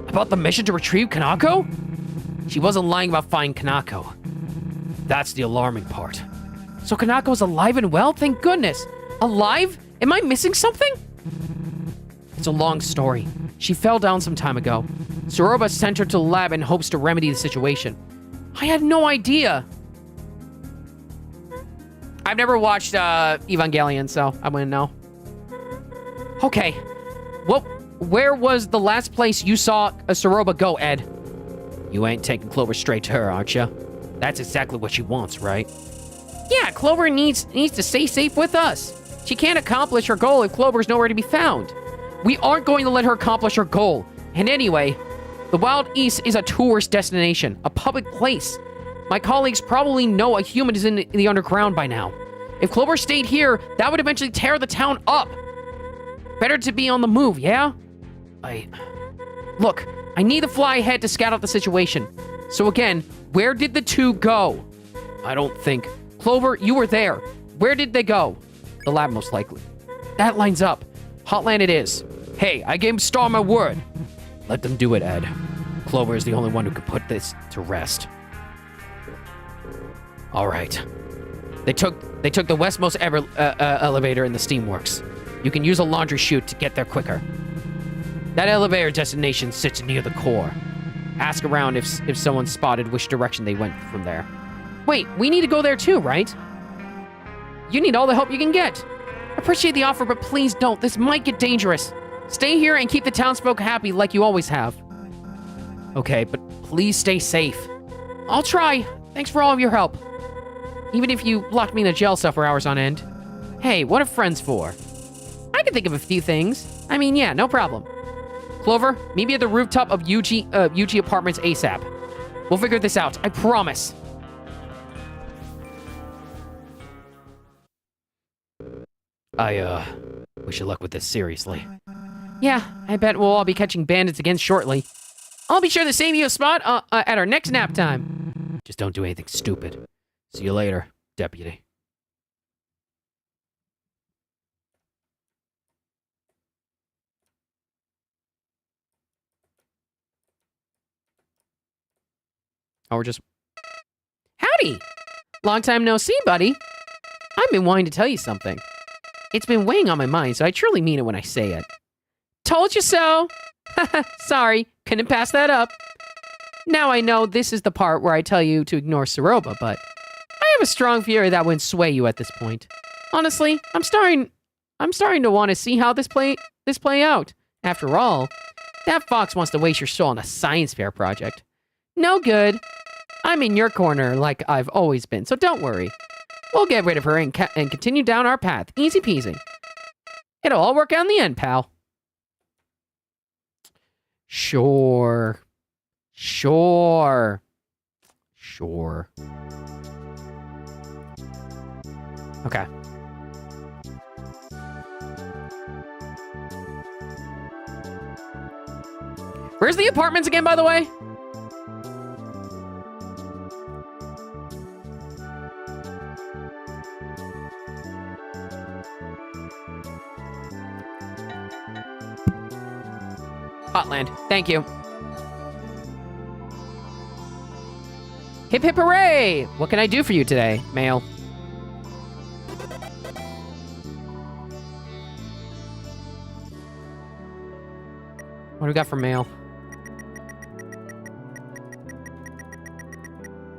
About the mission to retrieve Kanako? She wasn't lying about finding Kanako. That's the alarming part. So Kanako is alive and well? Thank goodness. Alive? Am I missing something? It's a long story. She fell down some time ago. Soroba sent her to the lab in hopes to remedy the situation. I had no idea. I've never watched Evangelion, so I wouldn't know. Okay. Well, where was the last place you saw a Soroba go, Ed? You ain't taking Clover straight to her, aren't you? That's exactly what she wants, right? Yeah, Clover needs to stay safe with us. She can't accomplish her goal if Clover's nowhere to be found. We aren't going to let her accomplish her goal. And anyway, the Wild East is a tourist destination, a public place. My colleagues probably know a human is in the underground by now. If Clover stayed here, that would eventually tear the town up. Better to be on the move, yeah? Look, I need to fly ahead to scout out the situation. So again, where did the two go? I don't think... Clover, you were there. Where did they go? The lab, most likely. That lines up. Hotland it is. Hey, I gave Star my word. Let them do it, Ed. Clover is the only one who can put this to rest. All right. They took the westmost ever elevator in the steamworks. You can use a laundry chute to get there quicker. That elevator destination sits near the core. Ask around if someone spotted which direction they went from there. Wait, we need to go there too, right? You need all the help you can get. Appreciate the offer, but please don't. This might get dangerous. Stay here and keep the townsfolk happy like you always have. Okay, but please stay safe. I'll try. Thanks for all of your help. Even if you locked me in a jail cell for hours on end. Hey, what are friends for? I can think of a few things. I mean, yeah, no problem. Clover, meet me at the rooftop of UG Apartments ASAP. We'll figure this out, I promise. I wish you luck with this, seriously. Yeah, I bet we'll all be catching bandits again shortly. I'll be sure to save you a spot at our next nap time. Just don't do anything stupid. See you later, deputy. Oh, we're just... Howdy! Long time no see, buddy. I've been wanting to tell you something. It's been weighing on my mind, so I truly mean it when I say it. Told you so! Sorry, couldn't pass that up. Now I know this is the part where I tell you to ignore Soroba, but I have a strong fear that wouldn't sway you at this point. Honestly, I'm starting to want to see how this play out. After all, that fox wants to waste your soul on a science fair project. No good. I'm in your corner like I've always been, so don't worry. We'll get rid of her and continue down our path. Easy peasy. It'll all work out in the end, pal. Sure. Okay. Where's the apartments again, by the way? Hotland. Thank you. Hip hip hooray! What can I do for you today, mail? What do we got for mail?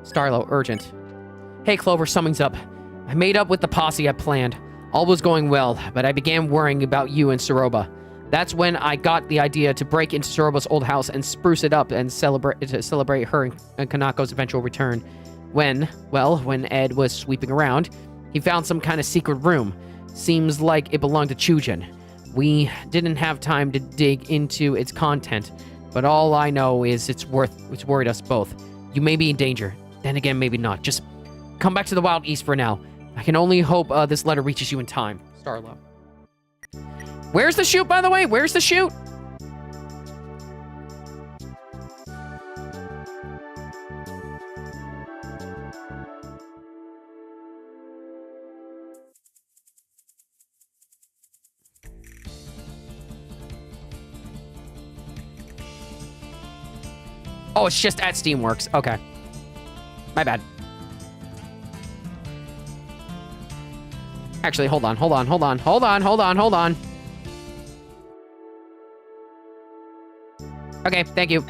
Starlo, urgent. Hey, Clover, something's up. I made up with the posse I planned. All was going well, but I began worrying about you and Soroba. That's when I got the idea to break into Soroba's old house and spruce it up and celebrate her and Kanako's eventual return. When Ed was sweeping around, he found some kind of secret room. Seems like it belonged to Chujin. We didn't have time to dig into its content, but all I know is it's worried us both. You may be in danger. Then again, maybe not. Just come back to the Wild East for now. I can only hope this letter reaches you in time. Starlo. Where's the chute, by the way? Where's the chute? Oh, it's just at Steamworks. Okay. My bad. Actually, hold on. Okay, thank you.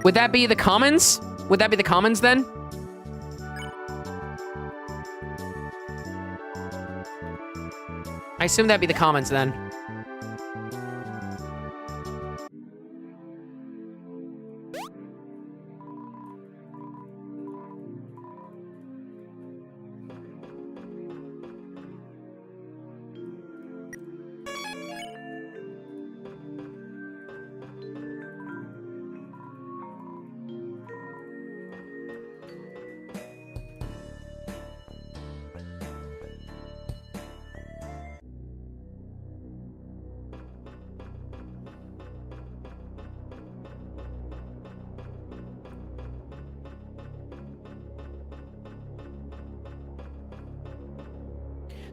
Would that be the commons? Would that be the commons then? I assume that'd be the commons then.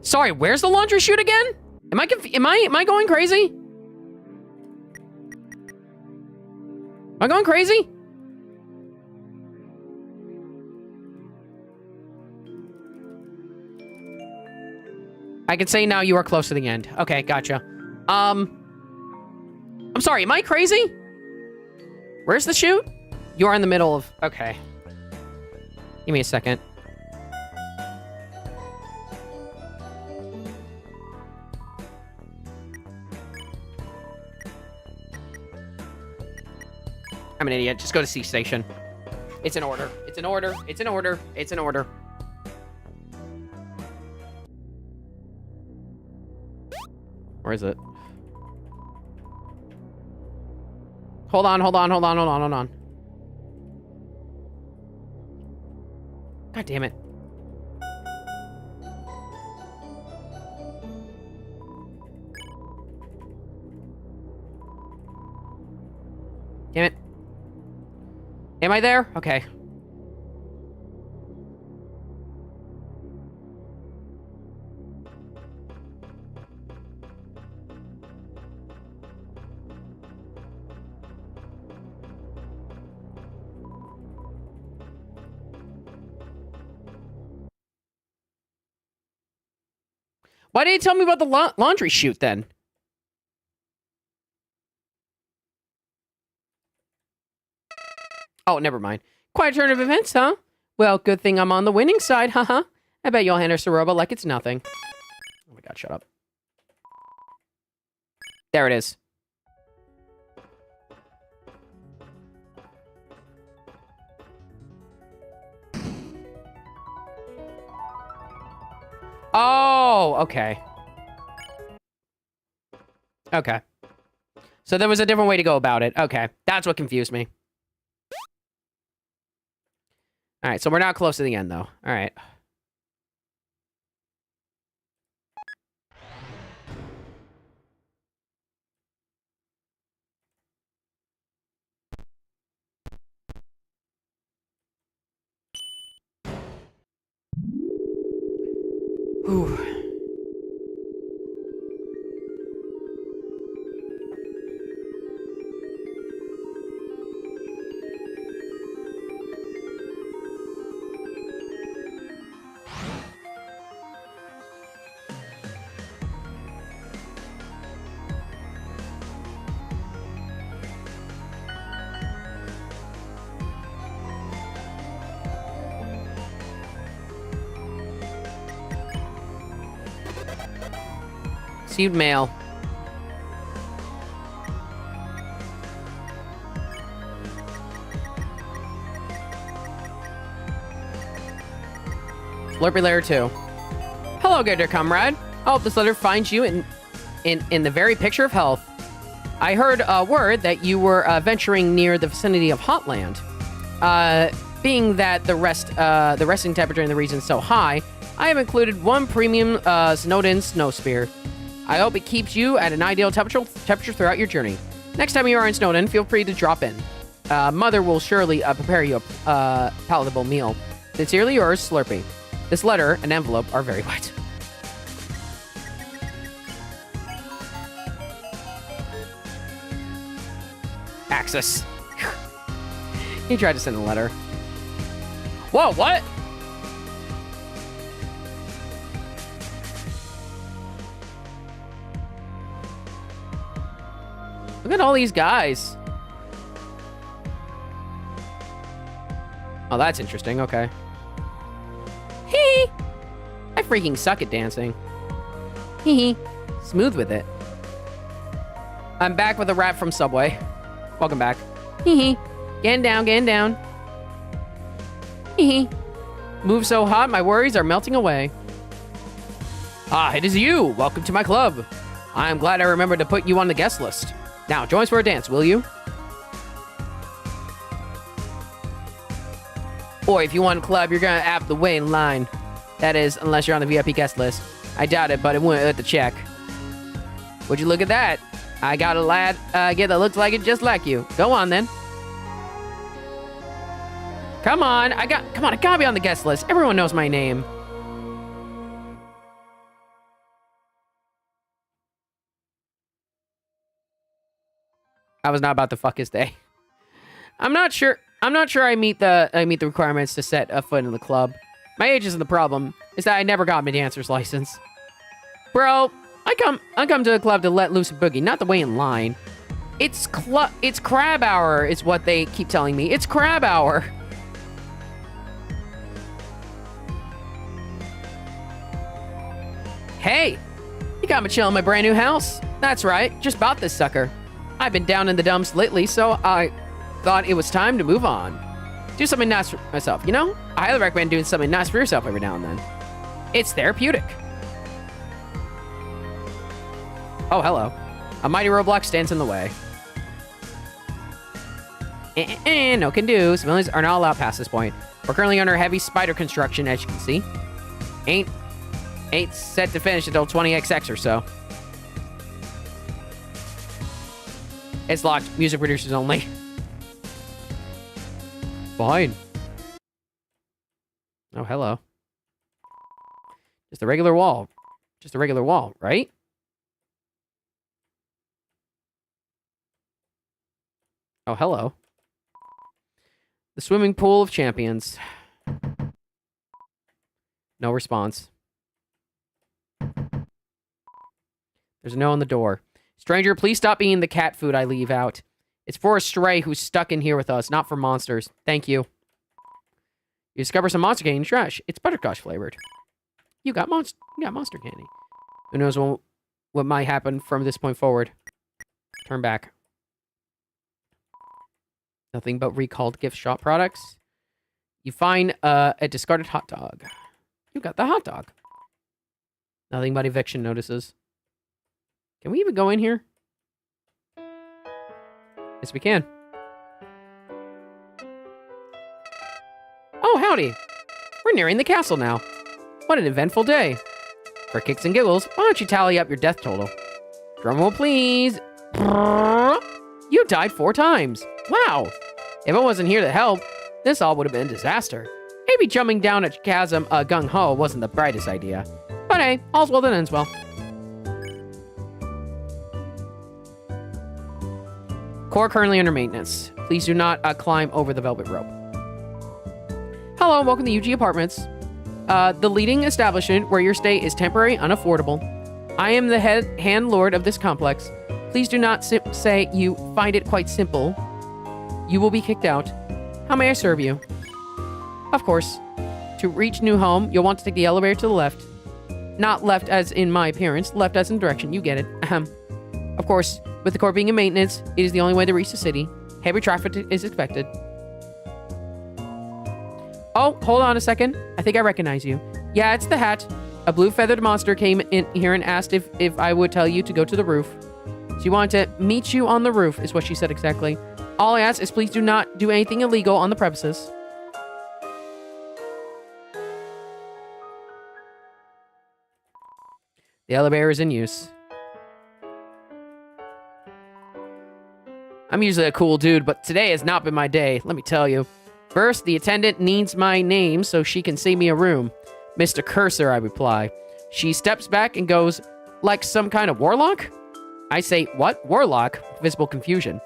Sorry, where's the laundry chute again? Am I going crazy? Am I going crazy? I can say now you are close to the end. Okay, gotcha. I'm sorry, am I crazy? Where's the chute? You are in the middle of... Okay. Give me a second. I'm an idiot. Just go to C station. It's in order. It's in order. It's in order. It's in order. Where is it? Hold on, hold on, hold on, hold on, hold on. God damn it. Damn it. Am I there? Okay. Why didn't you tell me about the laundry chute then? Oh, never mind. Quite a turn of events, huh? Well, good thing I'm on the winning side, haha. I bet you'll hand us a robot like it's nothing. Oh my god, shut up. There it is. Oh, okay. Okay. So there was a different way to go about it. Okay. That's what confused me. All right, so we're not close to the end, though. All right. Whew. Received mail. Slurpy Layer 2. Hello, good dear comrade. I hope this letter finds you in the very picture of health. I heard word that you were venturing near the vicinity of Hotland. Being that the resting temperature in the region is so high, I have included one premium Snowden snow spear. I hope it keeps you at an ideal temperature throughout your journey. Next time you are in Snowden, feel free to drop in. Mother will surely prepare you a palatable meal. Sincerely yours, Slurpy. This letter and envelope are very wet. Access. He tried to send a letter. Whoa, what? Look at all these guys. Oh, that's interesting. Okay. Hee. I freaking suck at dancing. Hee. Smooth with it. I'm back with a rap from Subway. Welcome back. Hee. Getting down, getting down. Hee. Move so hot, my worries are melting away. Ah, it is you. Welcome to my club. I am glad I remembered to put you on the guest list. Now, join us for a dance, will you? Or if you want a club, you're gonna have to wait in line. That is, unless you're on the VIP guest list. I doubt it, but it wouldn't hurt to check. Would you look at that? I got a lad that looks like it just like you. Go on, then. Come on, I gotta be on the guest list. Everyone knows my name. I was not about to fuck his day. I'm not sure I meet the requirements to set a foot in the club. My age isn't the problem. It's that I never got my dancer's license. Bro, I come to the club to let loose a boogie, not to wait in line. It's crab hour is what they keep telling me. It's crab hour. Hey, you got me chilling in my brand new house. That's right, just bought this sucker. I've been down in the dumps lately, so I thought it was time to move on. Do something nice for myself, you know? I highly recommend doing something nice for yourself every now and then. It's therapeutic. Oh, hello. A mighty roadblock stands in the way. No can do. Civilians are not allowed past this point. We're currently under heavy spider construction, as you can see. Ain't set to finish until 20XX or so. It's locked. Music producers only. Fine. Oh, hello. Just a regular wall. Just a regular wall, right? Oh, hello. The swimming pool of champions. No response. There's a no on the door. Stranger, please stop eating the cat food I leave out. It's for a stray who's stuck in here with us, not for monsters. Thank you. You discover some monster candy in trash. It's butterscotch flavored. You got monster candy. Who knows what might happen from this point forward. Turn back. Nothing but recalled gift shop products. You find a discarded hot dog. You got the hot dog. Nothing but eviction notices. Can we even go in here? Yes, we can. Oh, howdy. We're nearing the castle now. What an eventful day. For kicks and giggles, why don't you tally up your death total? Drumroll, please. You died 4 times. Wow. If I wasn't here to help, this all would have been a disaster. Maybe jumping down a chasm gung-ho wasn't the brightest idea. But hey, all's well that ends well. Core currently under maintenance. Please do not climb over the velvet rope. Hello, welcome to UG Apartments. The leading establishment where your stay is temporary, unaffordable. I am the head hand lord of this complex. Please do not say you find it quite simple. You will be kicked out. How may I serve you? Of course. To reach new home, you'll want to take the elevator to the left. Not left as in my appearance, left as in direction. You get it. Ahem. Of course, with the core being in maintenance, it is the only way to reach the city. Heavy traffic is expected. Oh, hold on a second. I think I recognize you. Yeah, it's the hat. A blue feathered monster came in here and asked if I would tell you to go to the roof. She wanted to meet you on the roof, is what she said exactly. All I ask is please do not do anything illegal on the premises. The elevator is in use. I'm usually a cool dude, but today has not been my day, let me tell you. First, the attendant needs my name so she can save me a room. Mr. Cursor, I reply. She steps back and goes, like some kind of warlock? I say, what? Warlock? Visible confusion.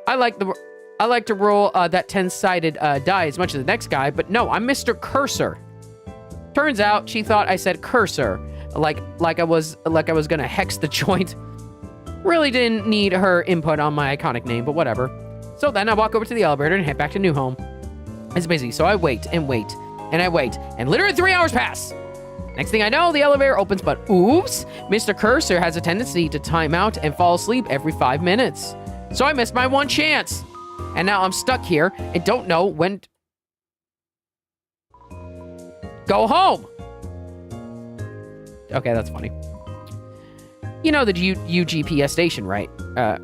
I like to roll that 10-sided die as much as the next guy, but no, I'm Mr. Cursor. Turns out she thought I said cursor, like I was gonna hex the joint. Really didn't need her input on my iconic name, but whatever. So then I walk over to the elevator and head back to new home. It's busy, so I wait and wait and I wait, and literally 3 hours pass. Next thing I know, the elevator opens, but oops, Mr. Cursor has a tendency to time out and fall asleep every 5 minutes. So I missed my one chance. And now I'm stuck here and don't know when to go home. Okay, that's funny. You know the UGPS station, right?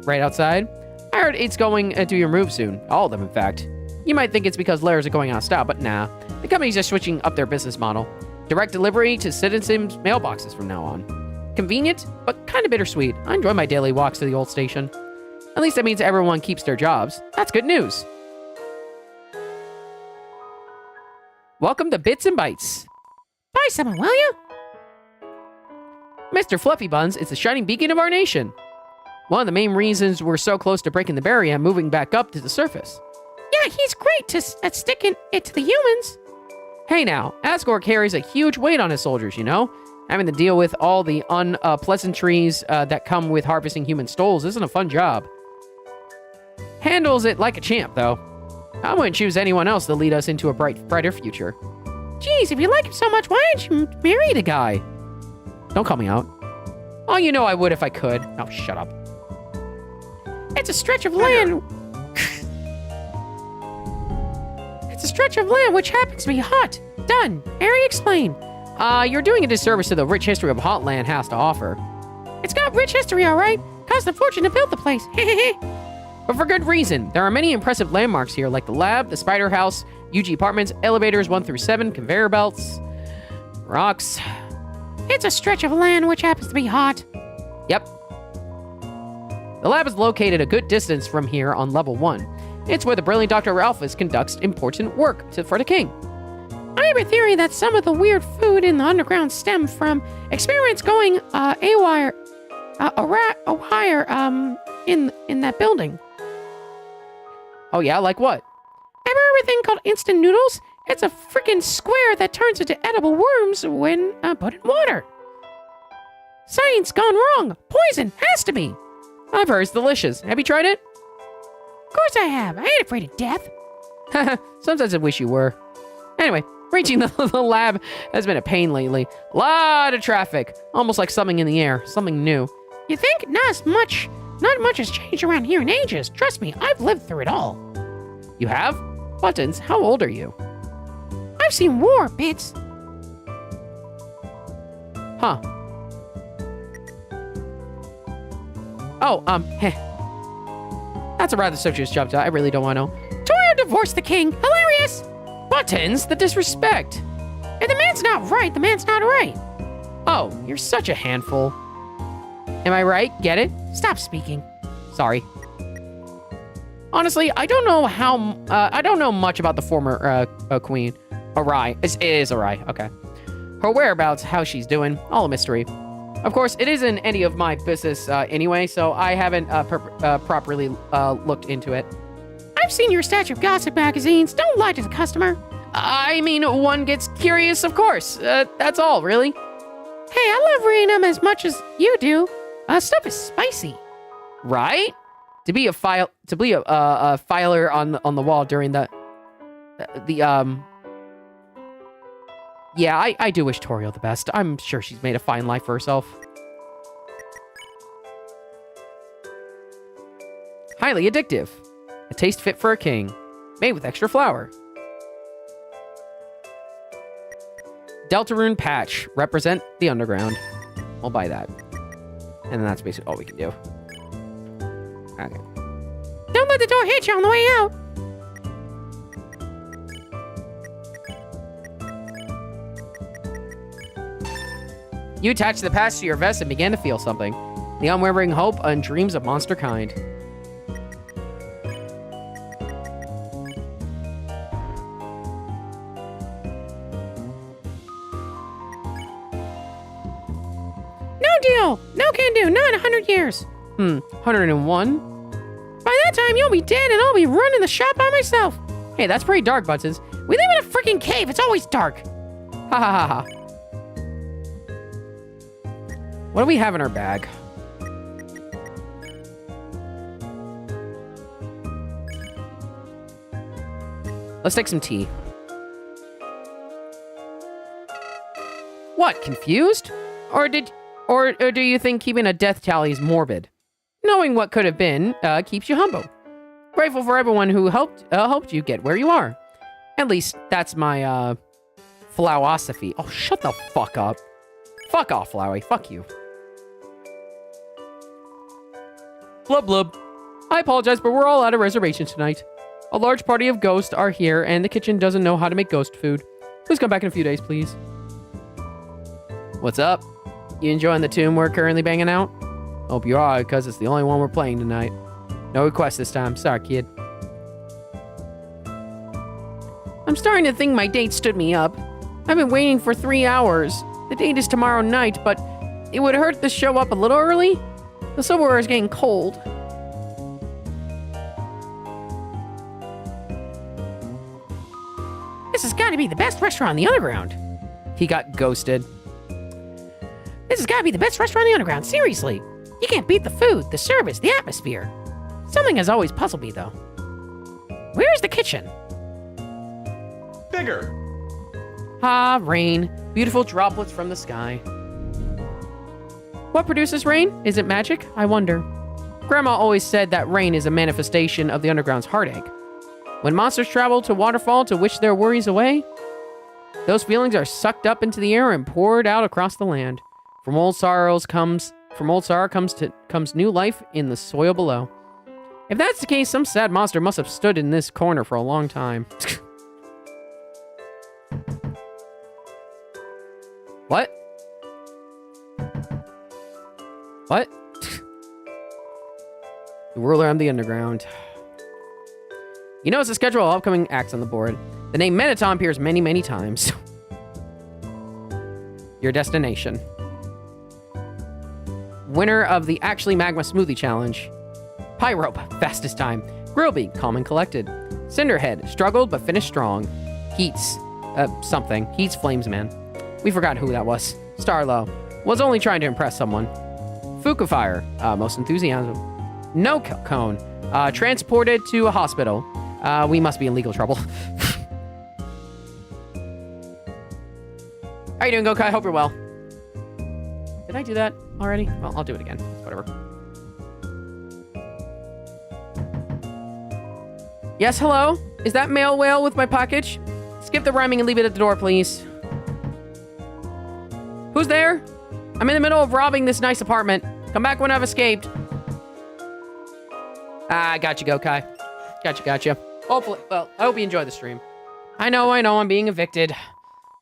Right outside? I heard it's going to your move soon. All of them, in fact. You might think it's because layers are going out of style, but nah. The companies are switching up their business model. Direct delivery to citizens' mailboxes from now on. Convenient, but kind of bittersweet. I enjoy my daily walks to the old station. At least that means everyone keeps their jobs. That's good news. Welcome to Bits and Bytes. Buy someone, will you? Mr. Fluffy Buns is the shining beacon of our nation. One of the main reasons we're so close to breaking the barrier and moving back up to the surface. Yeah, he's great at sticking it to the humans. Hey now, Asgore carries a huge weight on his soldiers, you know? Having to deal with all the unpleasantries that come with harvesting human souls isn't a fun job. Handles it like a champ, though. I wouldn't choose anyone else to lead us into a brighter future. Geez, if you like him so much, why don't you marry the guy? Don't call me out. Oh, you know I would if I could. Oh, shut up. It's a stretch of land. It's a stretch of land which happens to be hot. Done. Harry, explain. You're doing a disservice to the rich history of hot land has to offer. It's got rich history, all right. Cost a fortune to build the place. But for good reason. There are many impressive landmarks here, like the lab, the spider house, UG apartments, elevators 1 through 7, conveyor belts, rocks. It's a stretch of land which happens to be hot. Yep. The lab is located a good distance from here on level 1. It's where the brilliant Dr. Ralphus conducts important work for the king. I have a theory that some of the weird food in the underground stem from experiments going awire in that building. Oh yeah, like what? Ever heard of a thing called instant noodles? It's a freaking square that turns into edible worms when put in water. Science gone wrong. Poison has to be. I've heard it's delicious. Have you tried it? Of course I have. I ain't afraid of death. Sometimes I wish you were. Anyway, reaching the lab has been a pain lately. A lot of traffic. Almost like something in the air. Something new. You think? Not much has changed around here in ages. Trust me, I've lived through it all. You have? Buttons, how old are you? I've seen war, bits. Huh. Oh, heh. That's a rather sumptuous job, I really don't want to know. Torio divorced the king. Hilarious. Buttons, the disrespect. If the man's not right, the man's not right. Oh, you're such a handful. Am I right? Get it? Stop speaking. Sorry. Honestly, I don't know much about the former queen. Arai. It is Arai. Okay. Her whereabouts, how she's doing, all a mystery. Of course, it isn't any of my business anyway, so I haven't properly looked into it. I've seen your stash of gossip magazines. Don't lie to the customer. I mean, one gets curious, of course. That's all, really. Hey, I love reading them as much as you do. Stuff is spicy. Right? To be a filer on the wall during Yeah, I do wish Torio the best. I'm sure she's made a fine life for herself. Highly addictive. A taste fit for a king. Made with extra flour. Deltarune patch. Represent the underground. I'll buy that. And then that's basically all we can do. Okay. Don't let the door hit you on the way out. You attached the patch to your vest and began to feel something. The unwavering hope and dreams of monster kind. No deal! No can do! Not in 100 years! 101? By that time, you'll be dead and I'll be running the shop by myself! Hey, that's pretty dark, Buttons. We live in a freaking cave, it's always dark! Ha ha ha ha. What do we have in our bag? Let's take some tea. What, confused? Or do you think keeping a death tally is morbid? Knowing what could have been keeps you humble. Grateful for everyone who helped you get where you are. At least that's my philosophy. Oh, shut the fuck up. Fuck off, Flowey. Fuck you. Blub blub. I apologize, but we're all out of reservations tonight. A large party of ghosts are here, and the kitchen doesn't know how to make ghost food. Please come back in a few days, please. What's up? You enjoying the tune we're currently banging out? Hope you are, because it's the only one we're playing tonight. No request this time. Sorry, kid. I'm starting to think my date stood me up. I've been waiting for 3 hours. The date is tomorrow night, but it would hurt to show up a little early. The silverware is getting cold. This has got to be the best restaurant in the underground. He got ghosted. This has got to be the best restaurant in the underground. Seriously. You can't beat the food, the service, the atmosphere. Something has always puzzled me, though. Where's the kitchen? Bigger. Ah, rain. Beautiful droplets from the sky. What produces rain? Is it magic? I wonder. Grandma always said that rain is a manifestation of the underground's heartache. When monsters travel to waterfall to wish their worries away, those feelings are sucked up into the air and poured out across the land. From old sorrow comes new life in the soil below. If that's the case, some sad monster must have stood in this corner for a long time. What? What? The ruler of the underground. You notice the schedule of upcoming acts on the board. The name Mettaton appears many, many times. Your destination. Winner of the Actually Magma Smoothie Challenge. Pyrope, fastest time. Grillby, calm and collected. Cinderhead, struggled but finished strong. Heats, something. Heats Flames Man. We forgot who that was. Starlow, was only trying to impress someone. Fukafire, most enthusiasm. No Cone, transported to a hospital. We must be in legal trouble. How you doing, Gokai? I hope you're well. Did I do that already? Well, I'll do it again. Whatever. Yes, hello? Is that male whale with my package? Skip the rhyming and leave it at the door, please. Who's there? I'm in the middle of robbing this nice apartment. Come back when I've escaped. Ah, gotcha, Gokai. Gotcha. Hopefully, well, I hope you enjoy the stream. I know, I'm being evicted.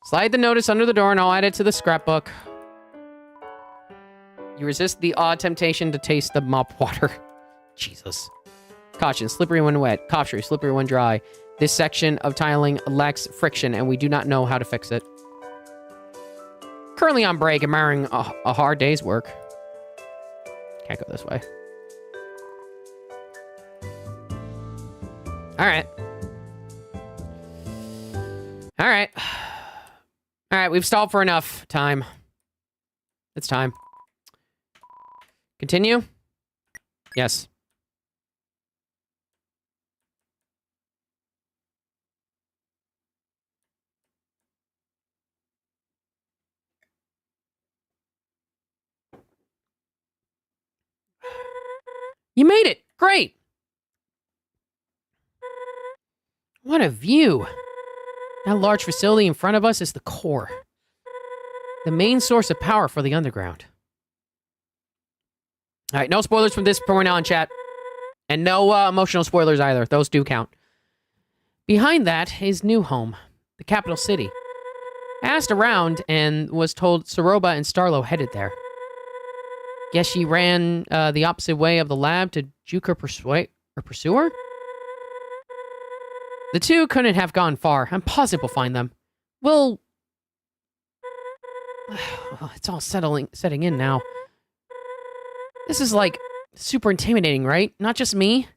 Slide the notice under the door and I'll add it to the scrapbook. You resist the odd temptation to taste the mop water. Jesus. Caution, slippery when wet. Caution, slippery when dry. This section of tiling lacks friction and we do not know how to fix it. Currently on break, admiring a hard day's work. Can't go this way. Alright. Alright, we've stalled for enough time. It's time. Continue? Yes. You made it! Great! What a view! That large facility in front of us is the core. The main source of power for the underground. Alright, no spoilers from this point on, chat. And no emotional spoilers either. Those do count. Behind that is New Home, the capital city. I asked around and was told Soroba and Starlow headed there. Guess she ran the opposite way of the lab to juke her pursuer? The two couldn't have gone far. I'm positive we'll find them. We'll... It's all setting in now. This is, like, super intimidating, right? Not just me.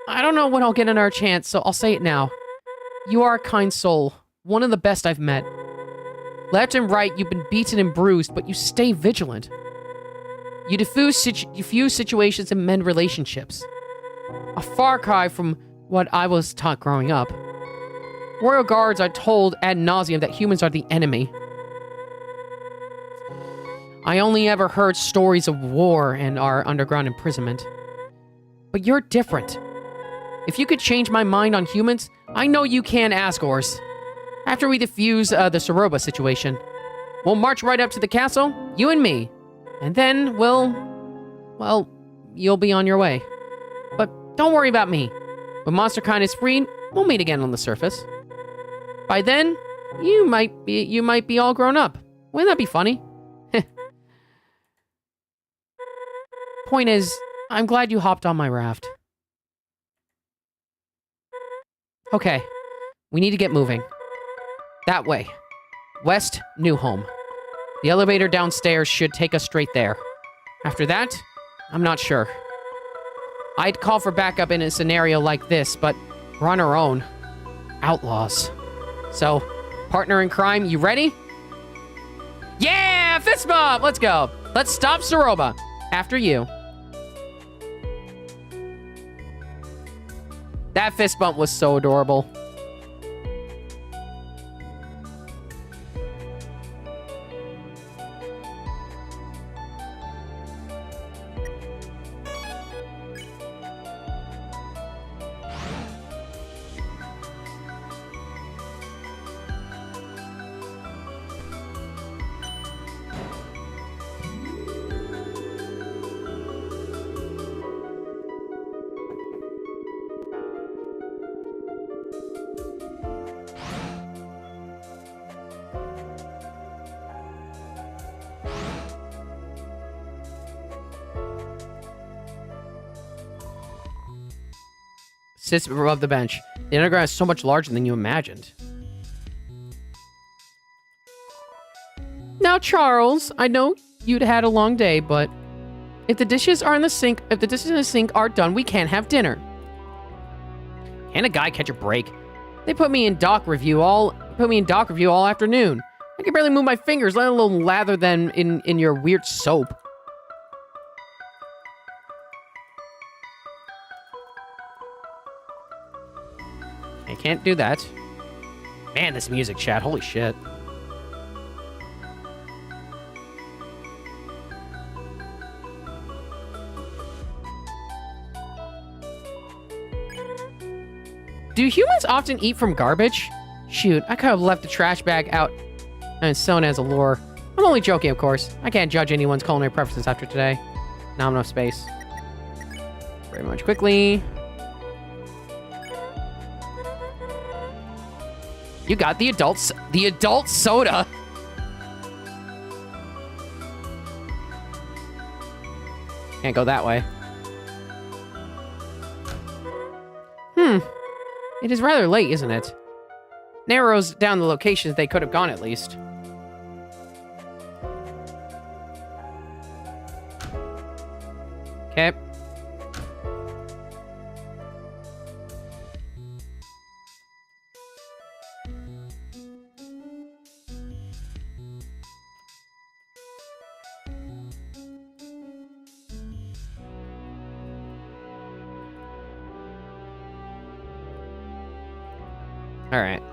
I don't know when I'll get another chance, so I'll say it now. You are a kind soul. One of the best I've met. Left and right, you've been beaten and bruised, but you stay vigilant. You diffuse situations and mend relationships. A far cry from what I was taught growing up. Royal guards are told ad nauseum that humans are the enemy. I only ever heard stories of war and our underground imprisonment. But you're different. If you could change my mind on humans, I know you can, Asgores. After we defuse the Soroba situation, we'll march right up to the castle, you and me. And then well, you'll be on your way. But don't worry about me. When MonsterKind is freed, we'll meet again on the surface. By then, you might be all grown up. Wouldn't that be funny? Point is, I'm glad you hopped on my raft. Okay, we need to get moving. That way. West, New Home. The elevator downstairs should take us straight there. After that, I'm not sure. I'd call for backup in a scenario like this, but we're on our own. Outlaws. So, partner in crime, you ready? Yeah! Fist bump! Let's go. Let's stop Soroba. After you. That fist bump was so adorable. Sits above the bench. The underground is so much larger than you imagined. Now, Charles, I know you'd had a long day, but if the dishes are in the sink, are done, we can't have dinner. Can a guy catch a break? They put me in doc review all afternoon. I can barely move my fingers, let alone lather them in your weird soap. I can't do that. Man, this music, chat. Holy shit. Do humans often eat from garbage? Shoot, I could have left the trash bag out and sewn as a lure. I'm only joking, of course. I can't judge anyone's culinary preferences after today. Not enough space. Very much quickly. You got the adult soda. Can't go that way. It is rather late, isn't it? Narrows down the locations they could have gone at least. Okay. All right.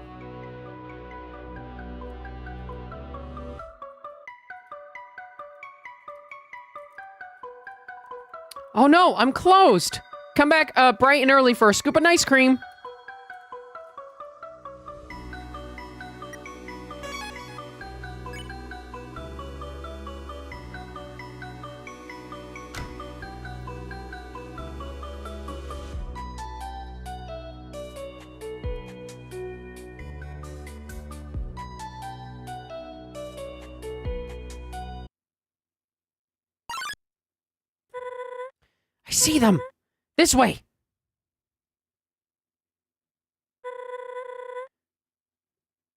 Oh no, I'm closed. Come back bright and early for a scoop of ice cream. I see them! This way!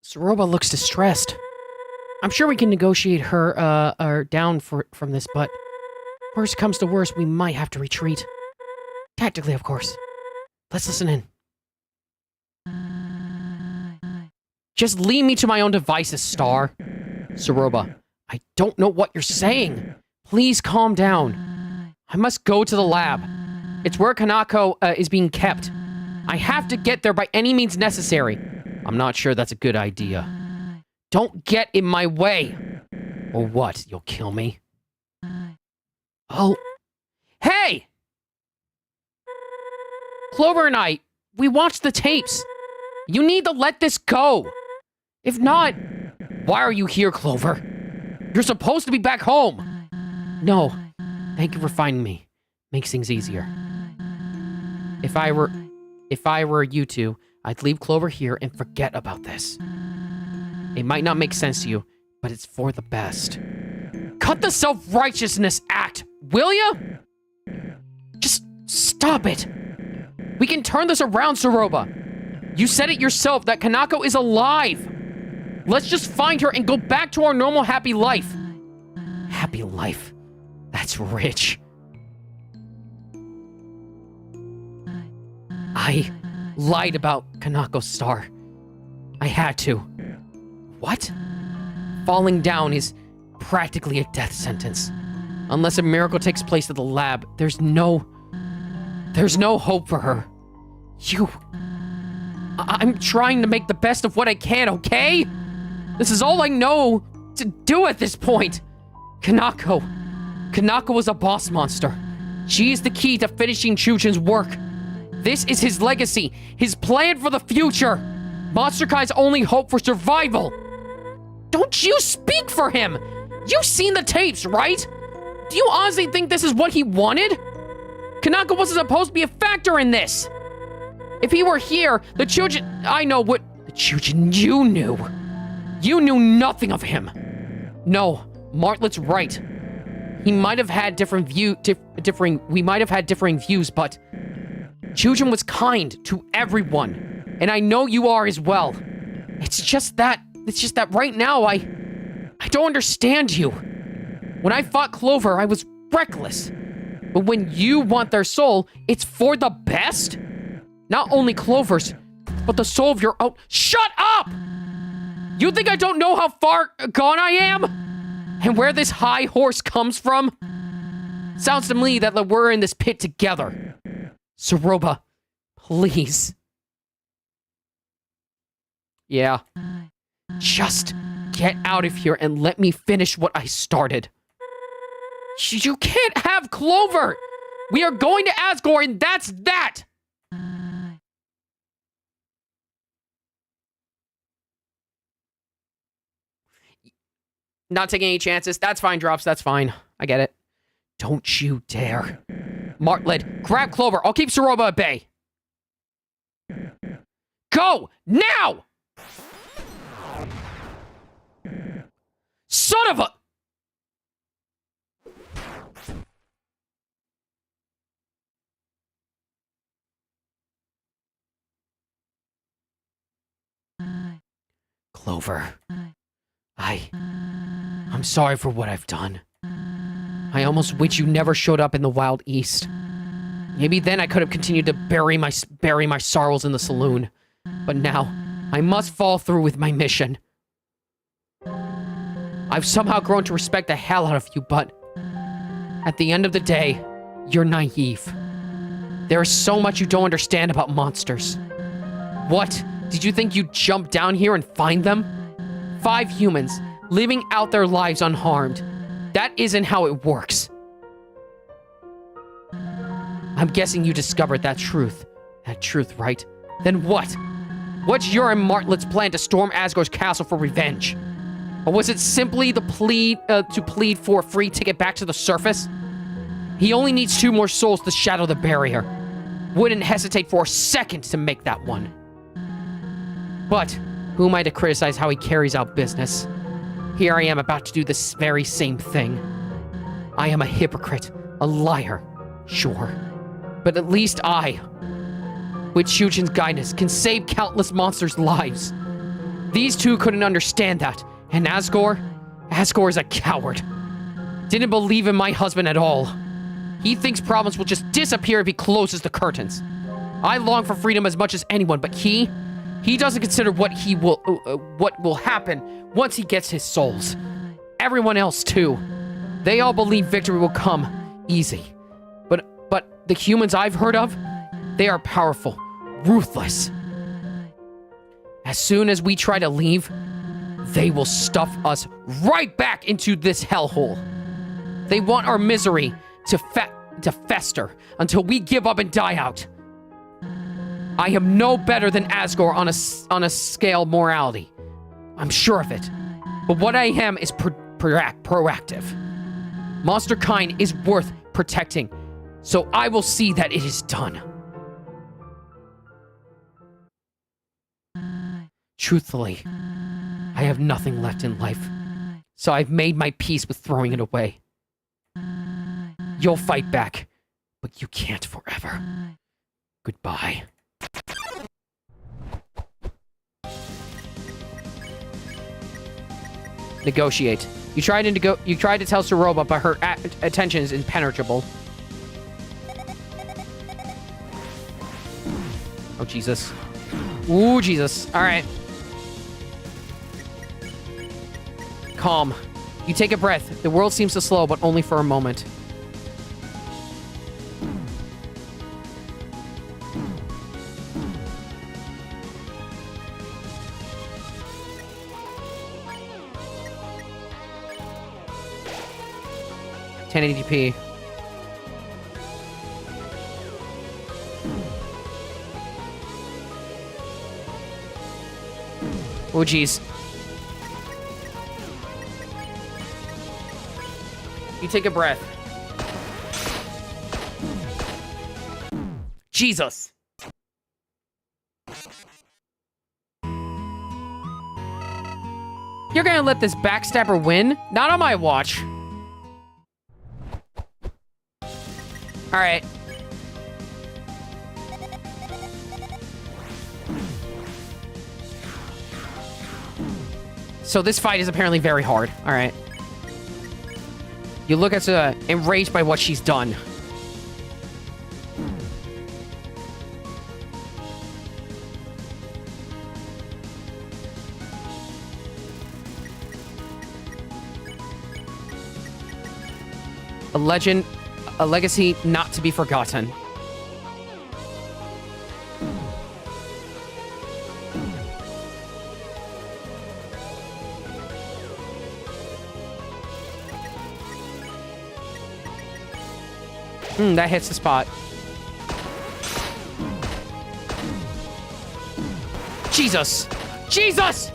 Soroba looks distressed. I'm sure we can negotiate her down from this, but worst comes to worst, we might have to retreat. Tactically, of course. Let's listen in. Just leave me to my own devices, Star. Soroba, I don't know what you're saying. Please calm down. I must go to the lab. It's where Kanako is being kept. I have to get there by any means necessary. I'm not sure that's a good idea. Don't get in my way. Or what? You'll kill me? Oh. Hey! Clover and I, we watched the tapes. You need to let this go. If not, why are you here, Clover? You're supposed to be back home. No. Thank you for finding me. Makes things easier. If I were you two, I'd leave Clover here and forget about this. It might not make sense to you, but it's for the best. Cut the self-righteousness act, will ya? Just stop it. We can turn this around, Soroba. You said it yourself that Kanako is alive. Let's just find her and go back to our normal happy life. Happy life. That's rich. I lied about Kanako's star. I had to. What? Falling down is practically a death sentence. Unless a miracle takes place at the lab, there's no hope for her. I'm trying to make the best of what I can, okay? This is all I know to do at this point. Kanako. Kanako was a boss monster. She is the key to finishing Chujin's work. This is his legacy, his plan for the future. Monster Kai's only hope for survival. Don't you speak for him! You've seen the tapes, right? Do you honestly think this is what he wanted? Kanako wasn't supposed to be a factor in this. If he were here, the Chujin... I know what... The Chujin you knew. You knew nothing of him. No, Martlet's right. He might have had differing views, but Chujin was kind to everyone, and I know you are as well. It's just that right now I don't understand you. When I fought Clover, I was reckless. But when you want their soul, it's for the best? Not only Clover's, but the soul of your own— Shut up! You think I don't know how far gone I am? And where this high horse comes from? Sounds to me that we're in this pit together. Soroba, please. Yeah. Just get out of here and let me finish what I started. You can't have Clover! We are going to Asgore, and that's that! Not taking any chances. That's fine, Drops. That's fine. I get it. Don't you dare. Martlet, grab Clover. I'll keep Soroba at bay. Go! Now! Son of a... Clover. I'm sorry for what I've done. I almost wish you never showed up in the Wild East. Maybe then I could have continued to bury my sorrows in the saloon. But now, I must follow through with my mission. I've somehow grown to respect the hell out of you, but at the end of the day, you're naive. There is so much you don't understand about monsters. What? Did you think you'd jump down here and find them? 5 humans, living out their lives unharmed. That isn't how it works. I'm guessing you discovered that truth. That truth, right? Then what? What's your and Martlet's plan to storm Asgore's castle for revenge? Or was it simply to plead for a free ticket back to the surface? He only needs 2 more souls to shadow the barrier. Wouldn't hesitate for a second to make that one. But who am I to criticize how he carries out business? Here I am about to do this very same thing. I am a hypocrite, a liar, sure. But at least I, with Chujin's guidance, can save countless monsters' lives. These 2 couldn't understand that, and Asgore is a coward. Didn't believe in my husband at all. He thinks problems will just disappear if he closes the curtains. I long for freedom as much as anyone, but he doesn't consider what will happen once he gets his souls. Everyone else too. They all believe victory will come easy. But the humans I've heard of, they are powerful, ruthless. As soon as we try to leave, they will stuff us right back into this hellhole. They want our misery to fester until we give up and die out. I am no better than Asgore on a scale morality. I'm sure of it. But what I am is proactive. Monster kind is worth protecting, so I will see that it is done. Truthfully, I have nothing left in life, so I've made my peace with throwing it away. You'll fight back, but you can't forever. Goodbye. Negotiate. You tried to tell Soroba, but her attention is impenetrable. Oh, Jesus. Ooh, Jesus. All right. Calm. You take a breath. The world seems to slow, but only for a moment. 1080p. Oh, jeez. You take a breath. Jesus. You're gonna let this backstabber win? Not on my watch. Alright. So this fight is apparently very hard. Alright. You look at enraged by what she's done. A legend, a legacy not to be forgotten. That hits the spot. Jesus! Jesus!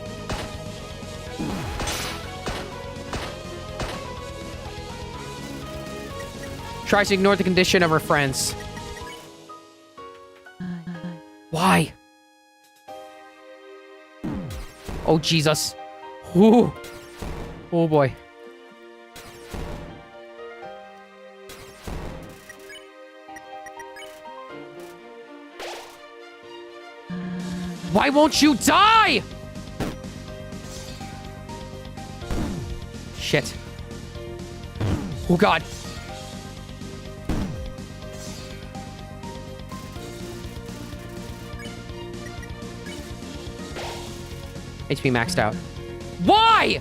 Tries to ignore the condition of her friends. Why? Oh, Jesus. Ooh. Oh, boy. Why won't you die? Shit. Oh, God. HP maxed out. Why?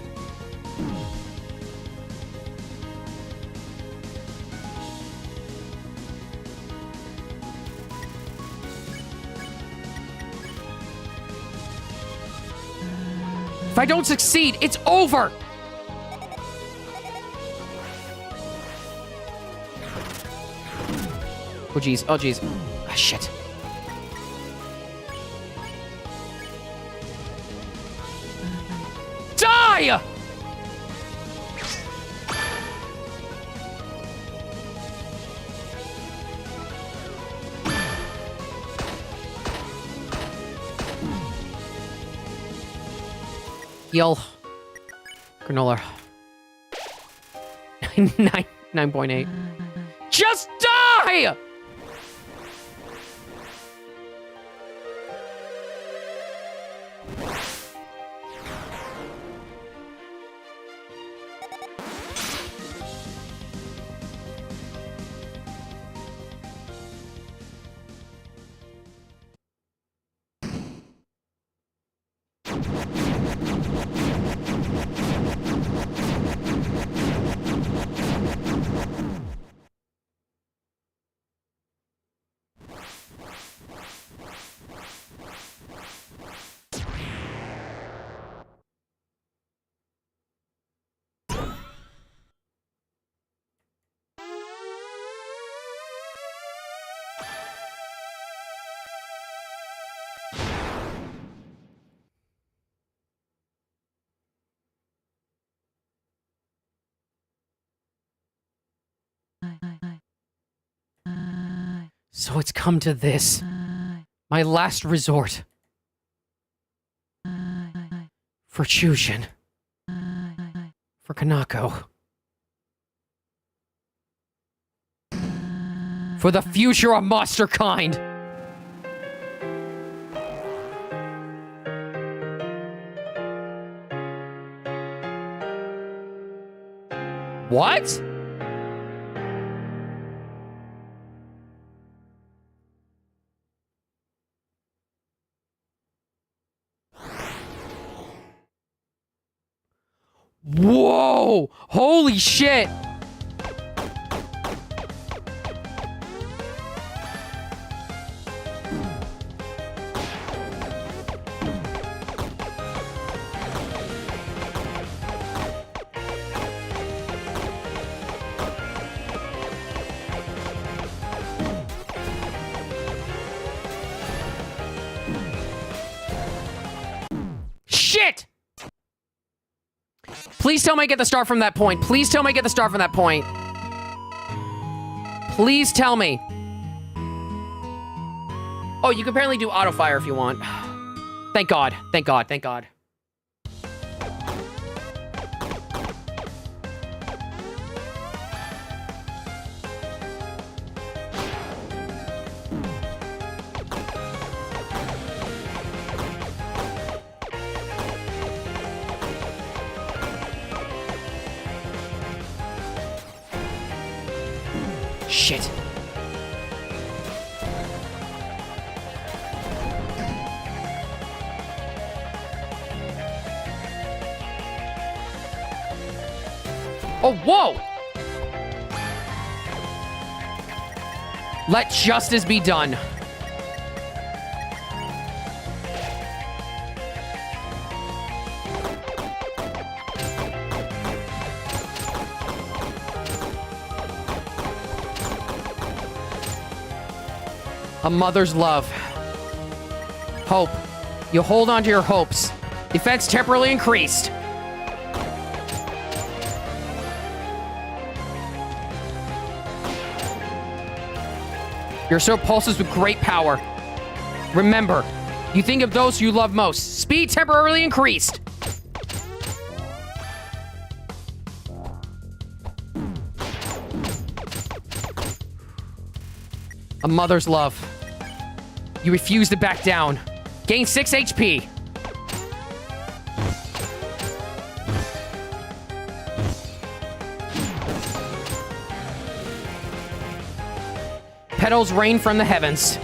If I don't succeed, it's over! Oh, jeez. Oh, jeez. Ah, shit. Die! Heal. Granola. 9.8. Just die! So it's come to this. My last resort. For Chujin. For Kanako. For the future of Monsterkind! What? Whoa! Holy shit! shit! Please tell me I get the star from that point. Please tell me I get the star from that point. Please tell me. Oh, you can apparently do auto fire if you want. Thank God. Thank God. Thank God. Shit. Oh, whoa! Let justice be done. A mother's love. Hope. You hold on to your hopes. Defense temporarily increased. Your sword pulses with great power. Remember, you think of those you love most. Speed temporarily increased. A mother's love. You refuse to back down. Gain 6 HP. Petals rain from the heavens.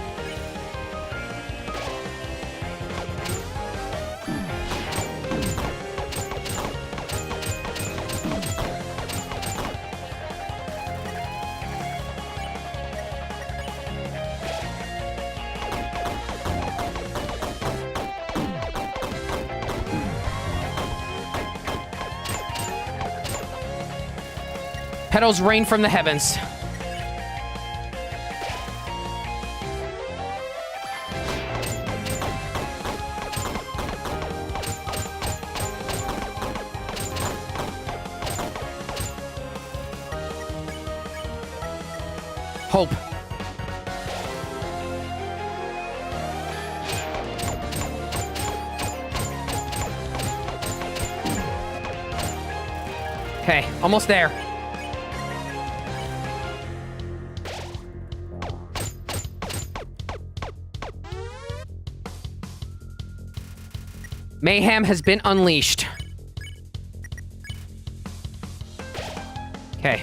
Petals rain from the heavens. Hope. Okay, almost there. Mayhem has been unleashed. Okay.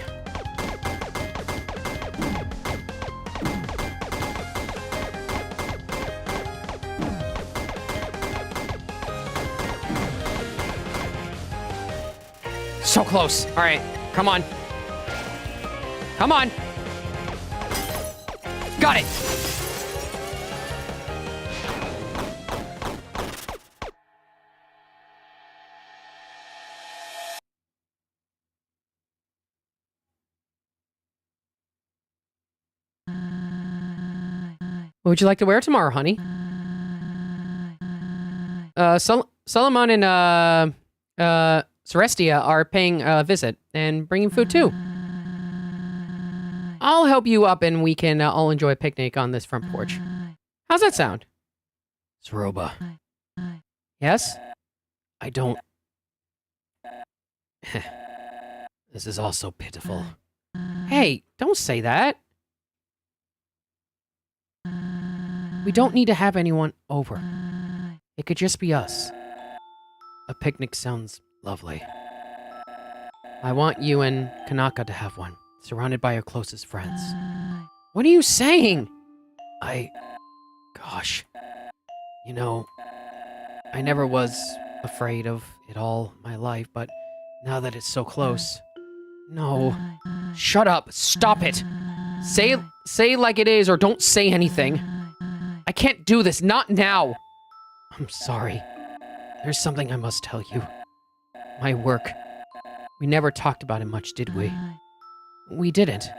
So close. All right, come on. Come on. Got it. What would you like to wear tomorrow, honey? Solomon and Celestia are paying a visit and bringing food too. I'll help you up and we can all enjoy a picnic on this front porch. How's that sound? Zeroba. Yes? I don't... This is all so pitiful. Hey, don't say that. We don't need to have anyone over. It could just be us. A picnic sounds lovely. I want you and Kanaka to have one, Surrounded by your closest friends. What are you saying? Gosh. You know, I never was afraid of it all my life, but now that it's so close... No. Shut up. Stop it. Say like it is or don't say anything. I can't do this. Not now. I'm sorry. There's something I must tell you. My work. We never talked about it much, did we? We didn't.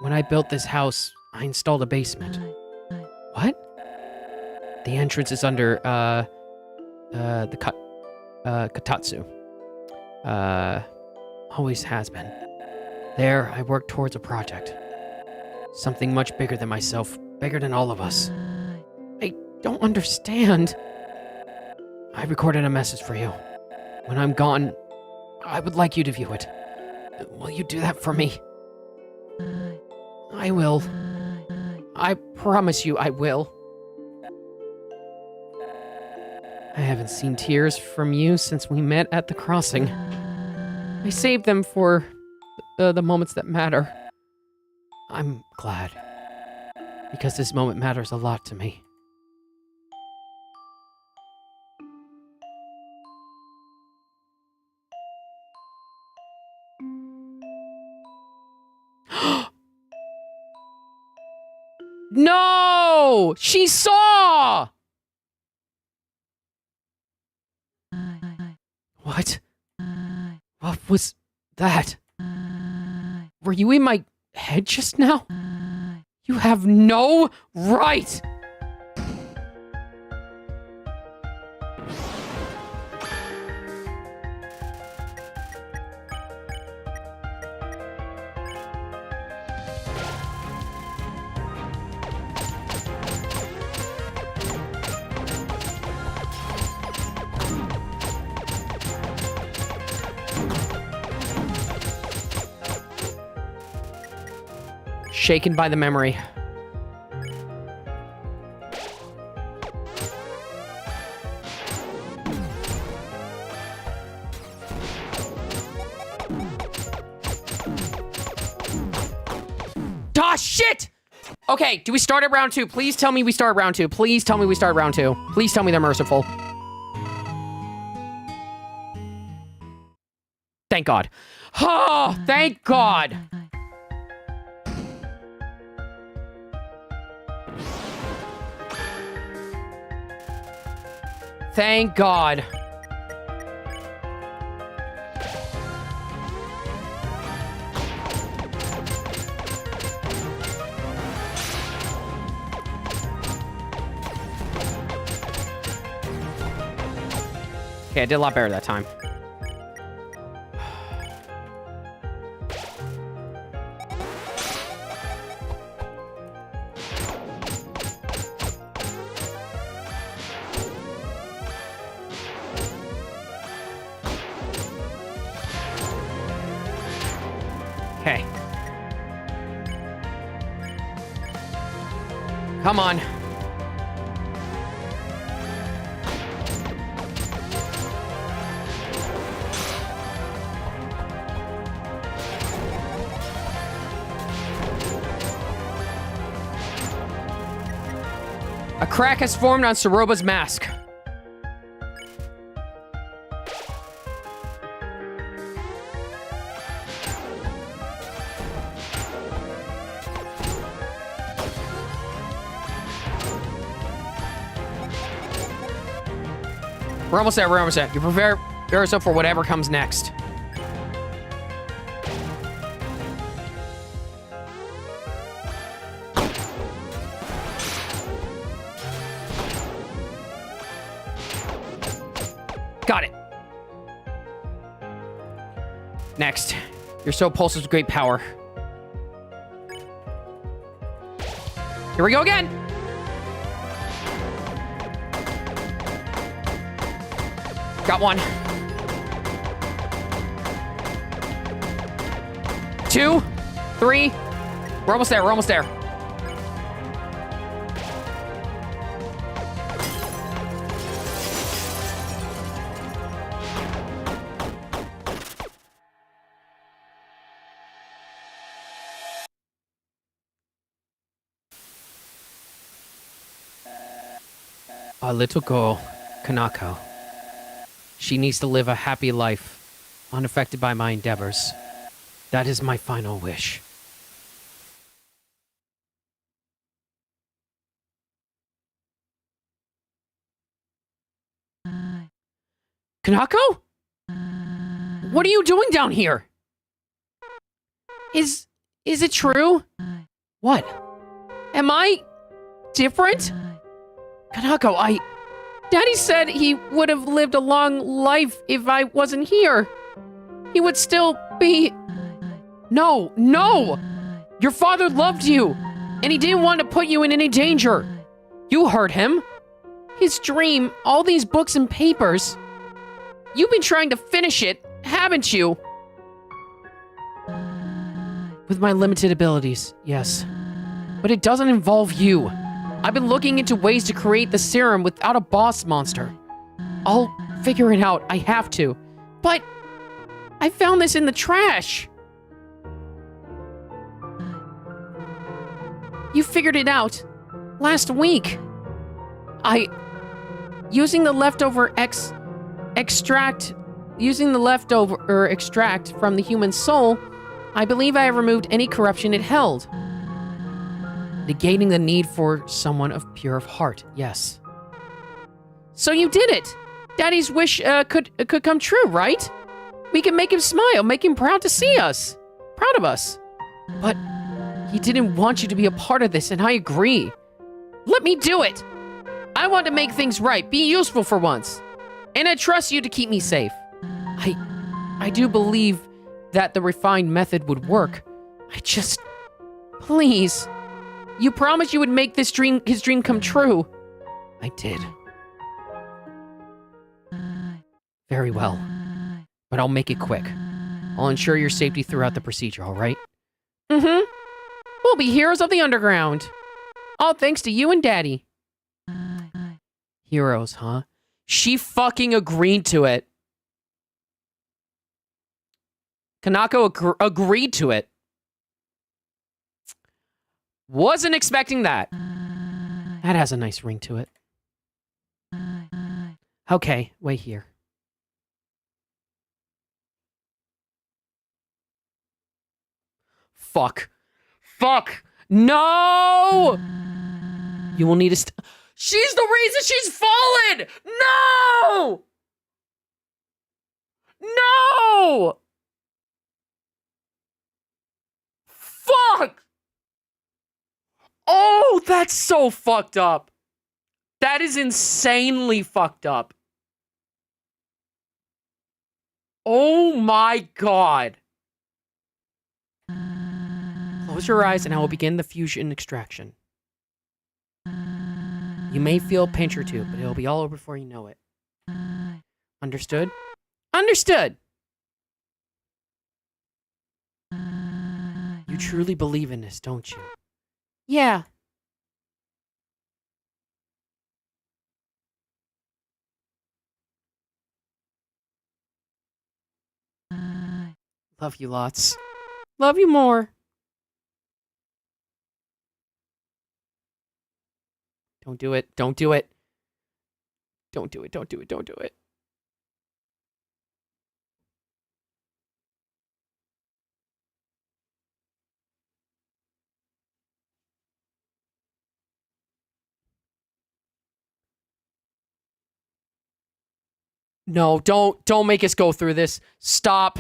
When I built this house, I installed a basement. What? The entrance is under, Kotatsu. Always has been. There, I worked towards a project. Something much bigger than myself, bigger than all of us. I don't understand. I recorded a message for you. When I'm gone, I would like you to view it. Will you do that for me? I will. I promise you I will. I haven't seen tears from you since we met at the crossing. I saved them for the moments that matter. I'm glad. Because this moment matters a lot to me. No! She saw! What? What was that? Were you in my head just now? You have no right! Shaken by the memory. Ah, shit! Okay, do we start at round 2? Please tell me we start round 2. Please tell me we start round 2. Please tell me they're merciful. Thank God. Oh, thank God! Thank God. Okay, I did a lot better that time. Okay. Come on. A crack has formed on Soroba's mask. We're almost there, we're almost there. You prepare yourself for whatever comes next. Got it. Next. Your soul pulses with great power. Here we go again. Got one. 2, 3. We're almost there, we're almost there. Our little girl, Kanako. She needs to live a happy life, unaffected by my endeavors. That is my final wish. Kanako? What are you doing down here? Is it true? What? Am I different? Kanako, Daddy said he would have lived a long life if I wasn't here. He would still be... No, no! Your father loved you, and he didn't want to put you in any danger. You hurt him. His dream, all these books and papers. You've been trying to finish it, haven't you? With my limited abilities, yes. But it doesn't involve you. I've been looking into ways to create the serum without a boss monster. I'll figure it out. I have to. But I found this in the trash. You figured it out last week. Using the leftover extract from the human soul, I believe I have removed any corruption it held. Negating the need for someone of pure of heart, yes. So you did it. Daddy's wish could come true, right? We can make him smile, make him proud to see us. Proud of us. But he didn't want you to be a part of this, and I agree. Let me do it. I want to make things right, be useful for once. And I trust you to keep me safe. I do believe that the refined method would work. Please. You promised you would make his dream come true. I did. Very well. But I'll make it quick. I'll ensure your safety throughout the procedure, all right? Mm-hmm. We'll be heroes of the underground. All thanks to you and Daddy. Heroes, huh? She fucking agreed to it. Kanako agreed to it. Wasn't expecting that. That has a nice ring to it. Okay, wait here. Fuck. Fuck. No! You will need to She's the reason she's fallen! No! No! Fuck! Oh, that's so fucked up. That is insanely fucked up. Oh my god. Close your eyes and I will begin the fusion extraction. You may feel a pinch or two, but it'll be all over before you know it. Understood? Understood. You truly believe in this, don't you? Yeah. Love you lots. Love you more. Don't do it. Don't do it. Don't do it. Don't do it. Don't do it. No, don't make us go through this. Stop.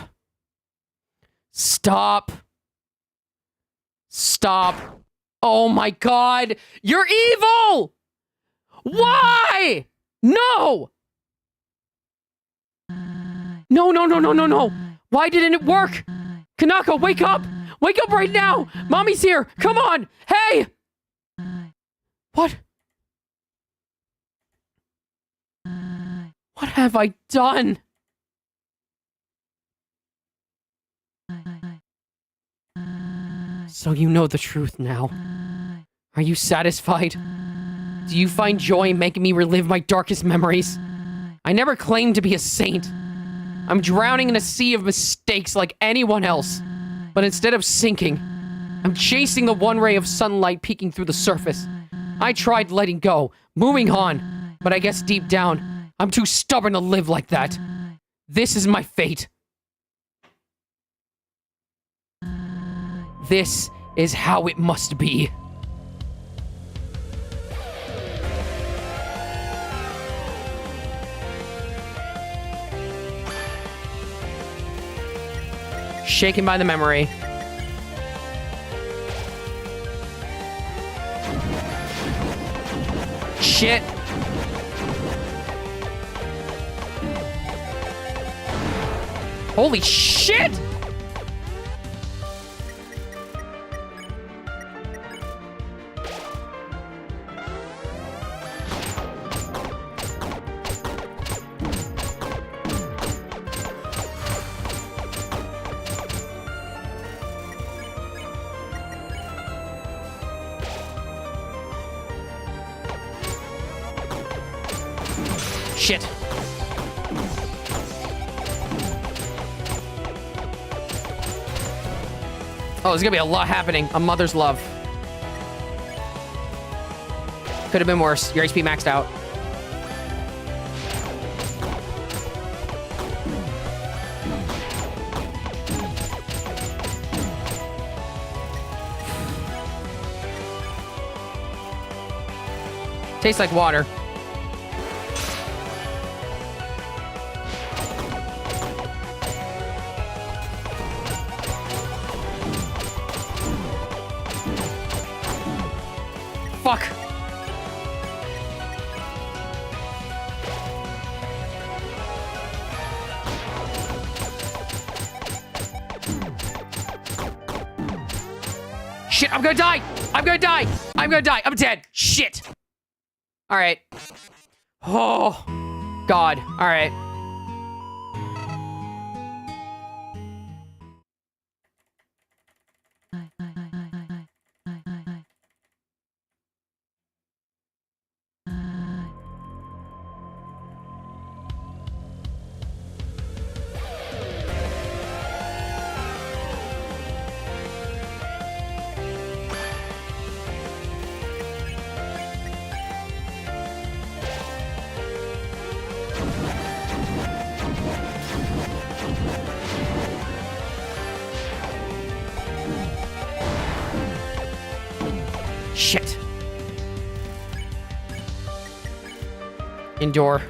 Stop. Stop. Oh my god. You're evil! Why? No! No, no, no, no, no, no. Why didn't it work? Kanako, wake up! Wake up right now! Mommy's here! Come on! Hey! What? What have I done? So you know the truth now. Are you satisfied? Do you find joy in making me relive my darkest memories? I never claimed to be a saint. I'm drowning in a sea of mistakes like anyone else. But instead of sinking, I'm chasing the one ray of sunlight peeking through the surface. I tried letting go, moving on, but I guess deep down, I'm too stubborn to live like that. This is my fate. This is how it must be. Shaken by the memory. Shit. Holy shit! Shit. Oh, there's gonna be a lot happening. A mother's love. Could have been worse. Your HP maxed out. Tastes like water. Fuck. Shit, I'm gonna die. I'm gonna die. I'm gonna die. I'm dead. Shit. All right. Oh, God. All right. Shit. Endure.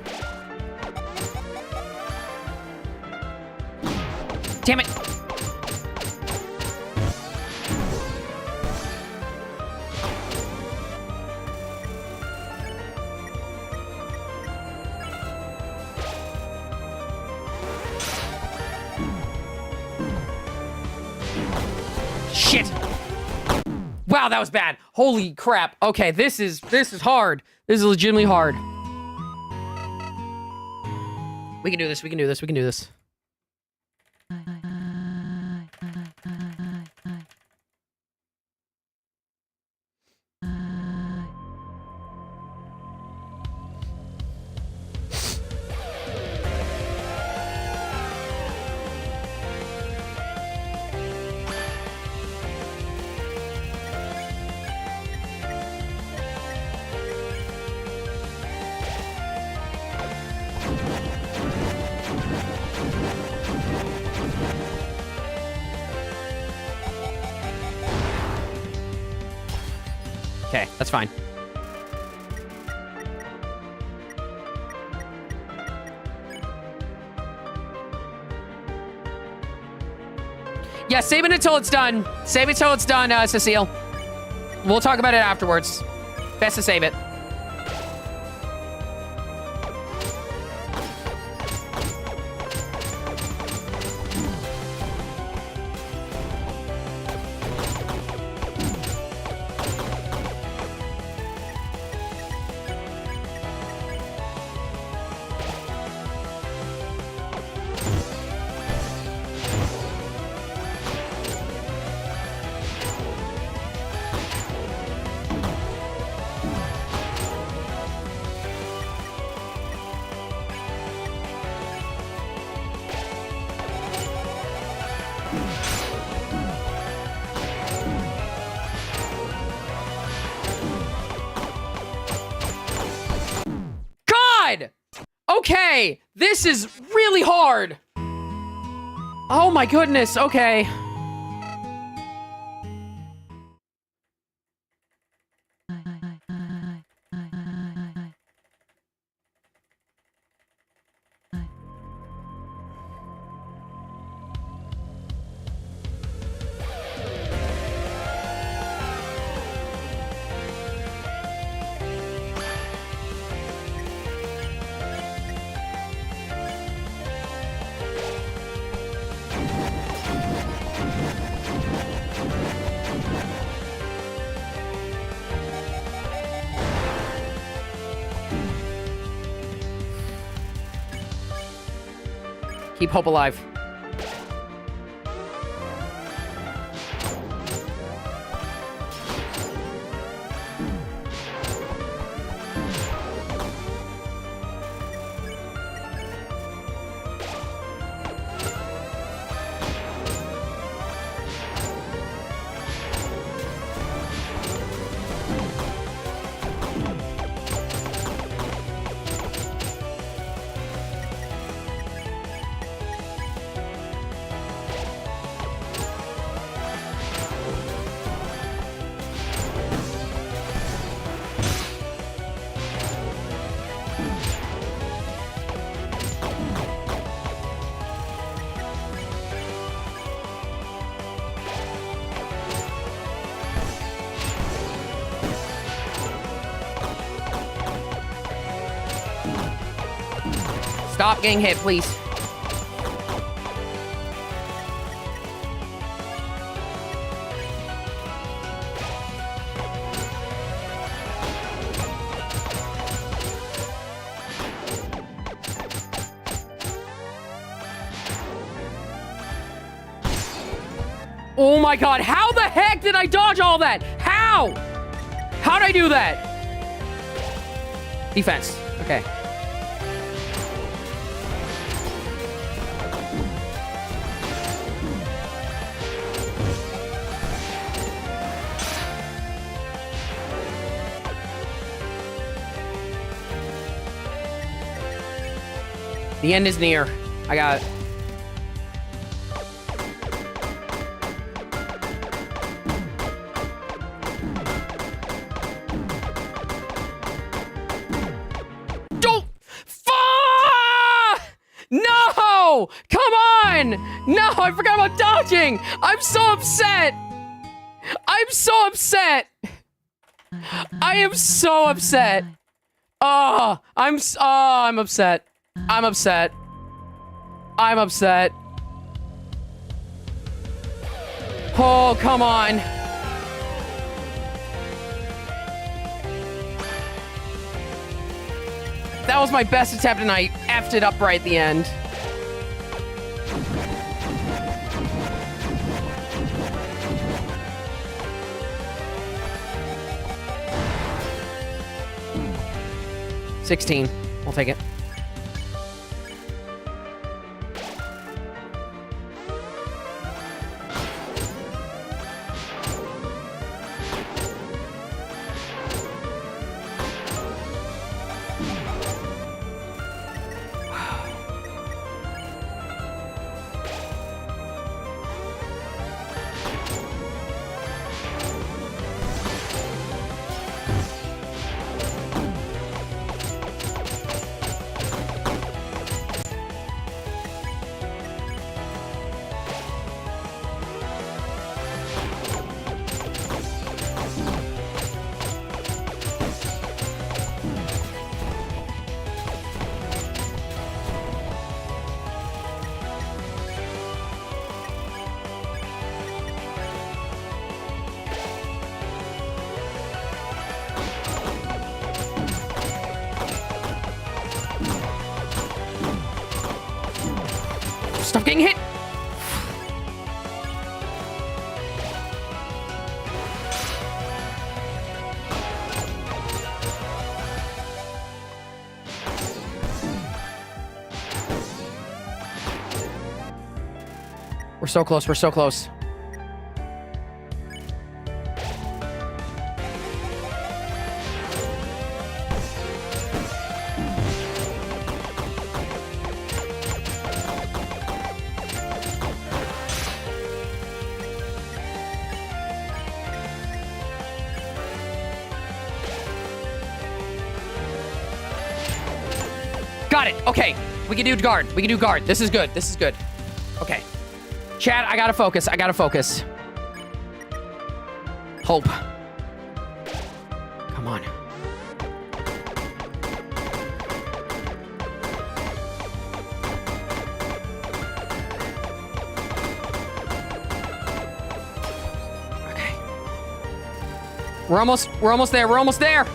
Damn it. Shit. Wow, that was bad. Holy crap. Okay, this is hard. This is legitimately hard. We can do this. We can do this. We can do this. Okay, that's fine. Yeah, save it until it's done. Save it until it's done, Cecile. We'll talk about it afterwards. Best to save it. Okay, this is really hard. Oh my goodness, okay. Keep hope alive. Stop getting hit, please. Oh my god, how the heck did I dodge all that? How? How'd I do that? Defense. Okay. The end is near. I got it. Don't! No! Come on! No, I forgot about dodging! I'm so upset! I'm so upset! I am so upset! Oh, I'm upset. I'm upset. I'm upset. Oh, come on. That was my best attempt and I effed it up right at the end. $16. I'll take it. Stop getting hit! We're so close, we're so close. Got it. Okay. We can do guard. We can do guard. This is good. This is good. Okay. Chat, I gotta focus. I gotta focus. Hope. Come on. Okay. We're almost there. We're almost there.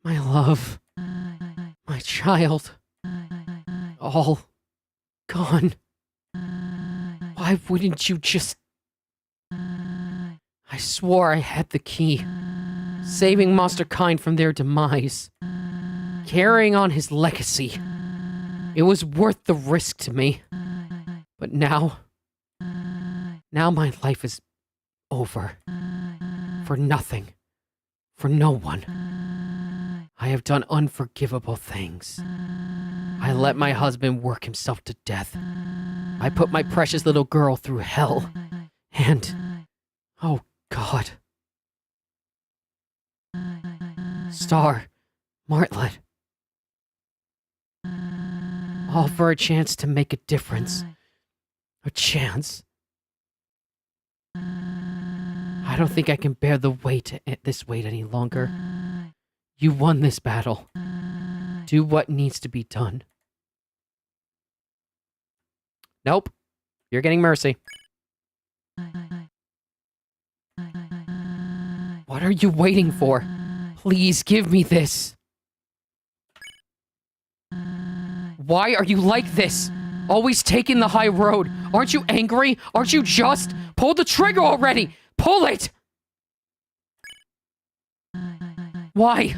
My love. My child. All gone. Why wouldn't you just... I swore I had the key. Saving monster kind from their demise. Carrying on his legacy. It was worth the risk to me. But now my life is over. For nothing. For no one. I have done unforgivable things. I let my husband work himself to death. I put my precious little girl through hell. And... oh, God. Star. Martlet. All for a chance to make a difference. A chance. I don't think I can bear the weight, this weight any longer. You won this battle. Do what needs to be done. Nope. You're getting mercy. What are you waiting for? Please give me this. Why are you like this? Always taking the high road. Aren't you angry? Aren't you just? Pull the trigger already! Pull it! Why?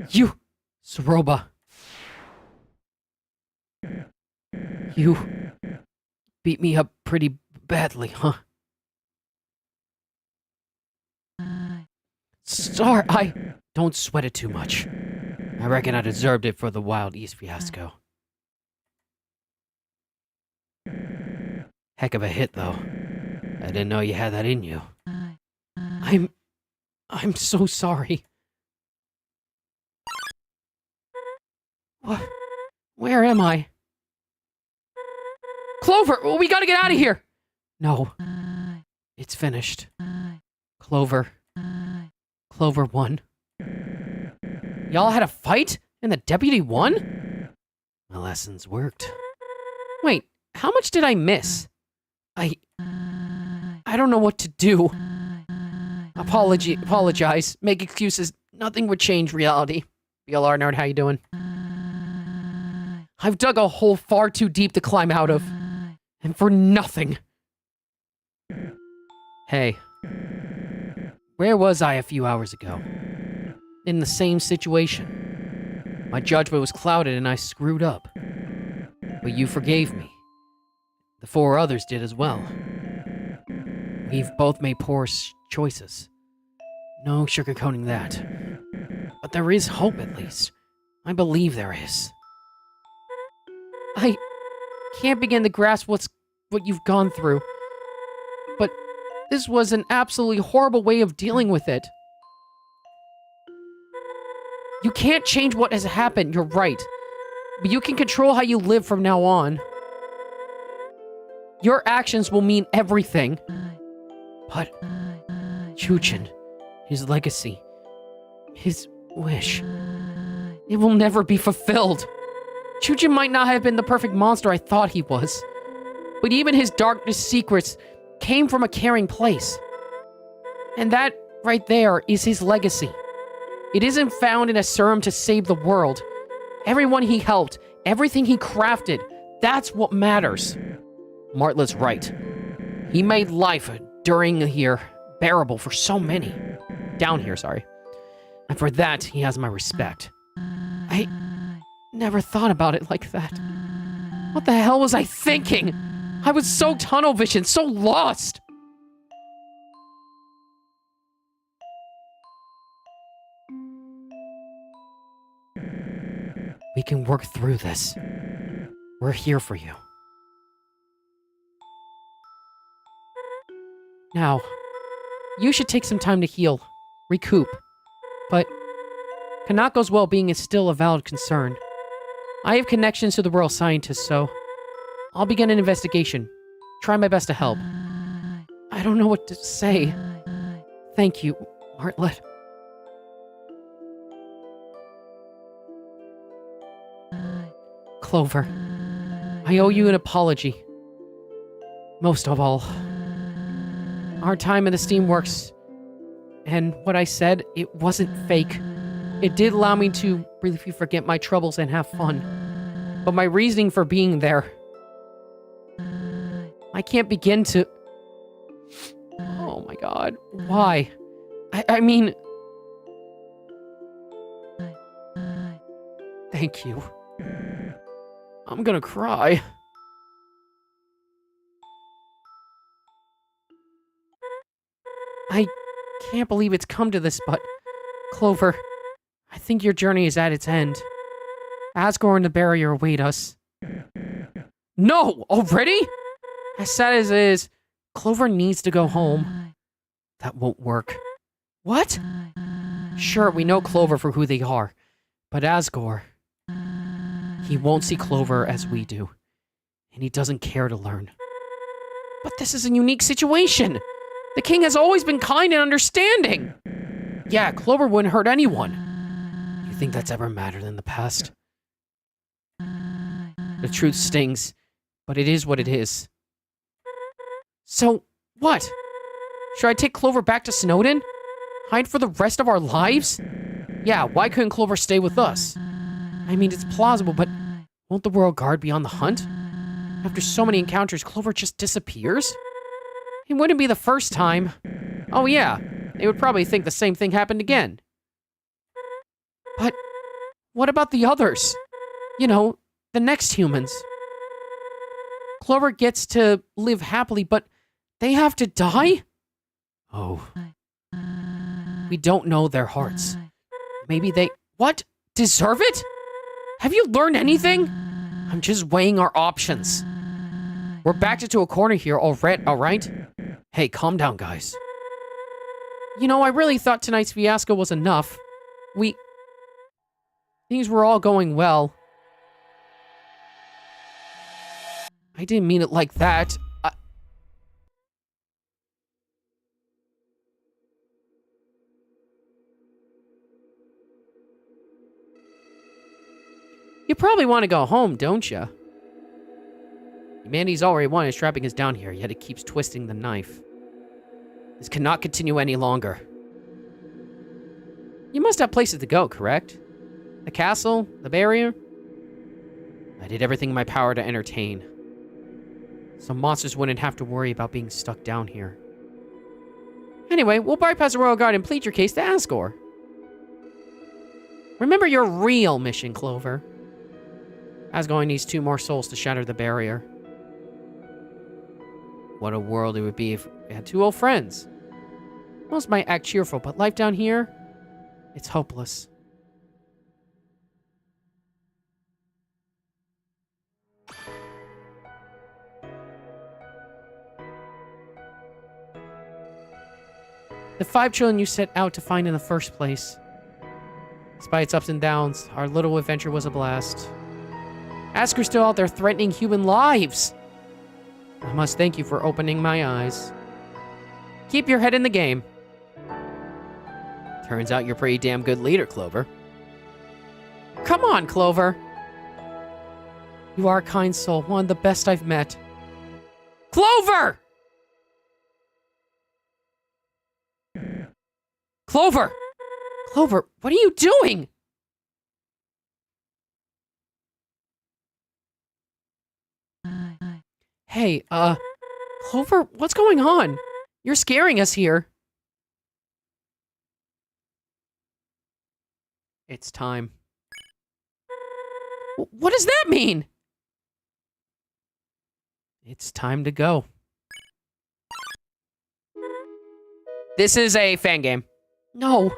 You... Soroba. You... beat me up pretty badly, huh? Star, Don't sweat it too much. I reckon I deserved it for the Wild East fiasco. Heck of a hit, though. I didn't know you had that in you. I'm so sorry. What? Where am I? Clover! We gotta get out of here! No. It's finished. Clover. Clover won. Y'all had a fight? And the deputy won? My lessons worked. Wait, how much did I miss? I don't know what to do. Apologize. Make excuses. Nothing would change reality. BLR nerd, how you doing? I've dug a hole far too deep to climb out of. And for nothing. Hey. Where was I a few hours ago? In the same situation. My judgment was clouded and I screwed up. But you forgave me. The 4 others did as well. We've both made poor choices. No sugarcoating that. But there is hope, at least. I believe there is. I can't begin to grasp what you've gone through. But this was an absolutely horrible way of dealing with it. You can't change what has happened, you're right. But you can control how you live from now on. Your actions will mean everything. But Chujin, his legacy, his wish, it will never be fulfilled. Chujin might not have been the perfect monster I thought he was. But even his darkest secrets came from a caring place. And that right there is his legacy. It isn't found in a serum to save the world. Everyone he helped, everything he crafted, that's what matters. Martlet's right. He made life during here bearable for so many. Down here, sorry. And for that, he has my respect. I never thought about it like that. What the hell was I thinking? I was so tunnel vision, so lost. We can work through this. We're here for you. Now, you should take some time to heal, recoup. But Kanako's well-being is still a valid concern. I have connections to the royal scientists, so I'll begin an investigation. Try my best to help. I don't know what to say. Thank you, Martlet. Clover, I owe you an apology. Most of all, our time in the Steamworks, and what I said, it wasn't fake. It did allow me to briefly forget my troubles and have fun. But my reasoning for being there... I can't begin to... Oh my god. Why? I mean... Thank you. I'm gonna cry. I can't believe it's come to this, but... Clover, I think your journey is at its end. Asgore and the barrier await us. No! Already? As sad as it is, Clover needs to go home. That won't work. What? Sure, we know Clover for who they are, but Asgore... He won't see Clover as we do, and he doesn't care to learn. But this is a unique situation! The king has always been kind and understanding! Yeah, Clover wouldn't hurt anyone. You think that's ever mattered in the past? The truth stings, but it is what it is. So, what? Should I take Clover back to Snowdin? Hide for the rest of our lives? Yeah, why couldn't Clover stay with us? I mean, it's plausible, but won't the Royal Guard be on the hunt? After so many encounters, Clover just disappears? It wouldn't be the first time. Oh yeah, they would probably think the same thing happened again. But what about the others? You know, the next humans. Clover gets to live happily, but they have to die? Oh. We don't know their hearts. Maybe they... What? Deserve it? Have you learned anything? I'm just weighing our options. We're backed into a corner here, all right? Hey, calm down, guys. You know, I really thought tonight's fiasco was enough. Things were all going well. I didn't mean it like that. You probably want to go home, don't you? Humanity's already won is trapping us down here, yet it keeps twisting the knife. This cannot continue any longer. You must have places to go, correct? The castle? The barrier? I did everything in my power to entertain. So monsters wouldn't have to worry about being stuck down here. Anyway, we'll bypass the Royal Guard and plead your case to Asgore. Remember your real mission, Clover. Asgore needs 2 more souls to shatter the barrier. What a world it would be if we had 2 old friends. Most might act cheerful, but life down here, it's hopeless. The 5 children you set out to find in the first place. Despite its ups and downs, our little adventure was a blast. Asgore's still out there threatening human lives. I must thank you for opening my eyes. Keep your head in the game. Turns out you're a pretty damn good leader, Clover. Come on, Clover. You are a kind soul, one of the best I've met. Clover! Clover! Clover, what are you doing? Hey, Clover, what's going on? You're scaring us here. It's time. What does that mean? It's time to go. This is a fan game. No.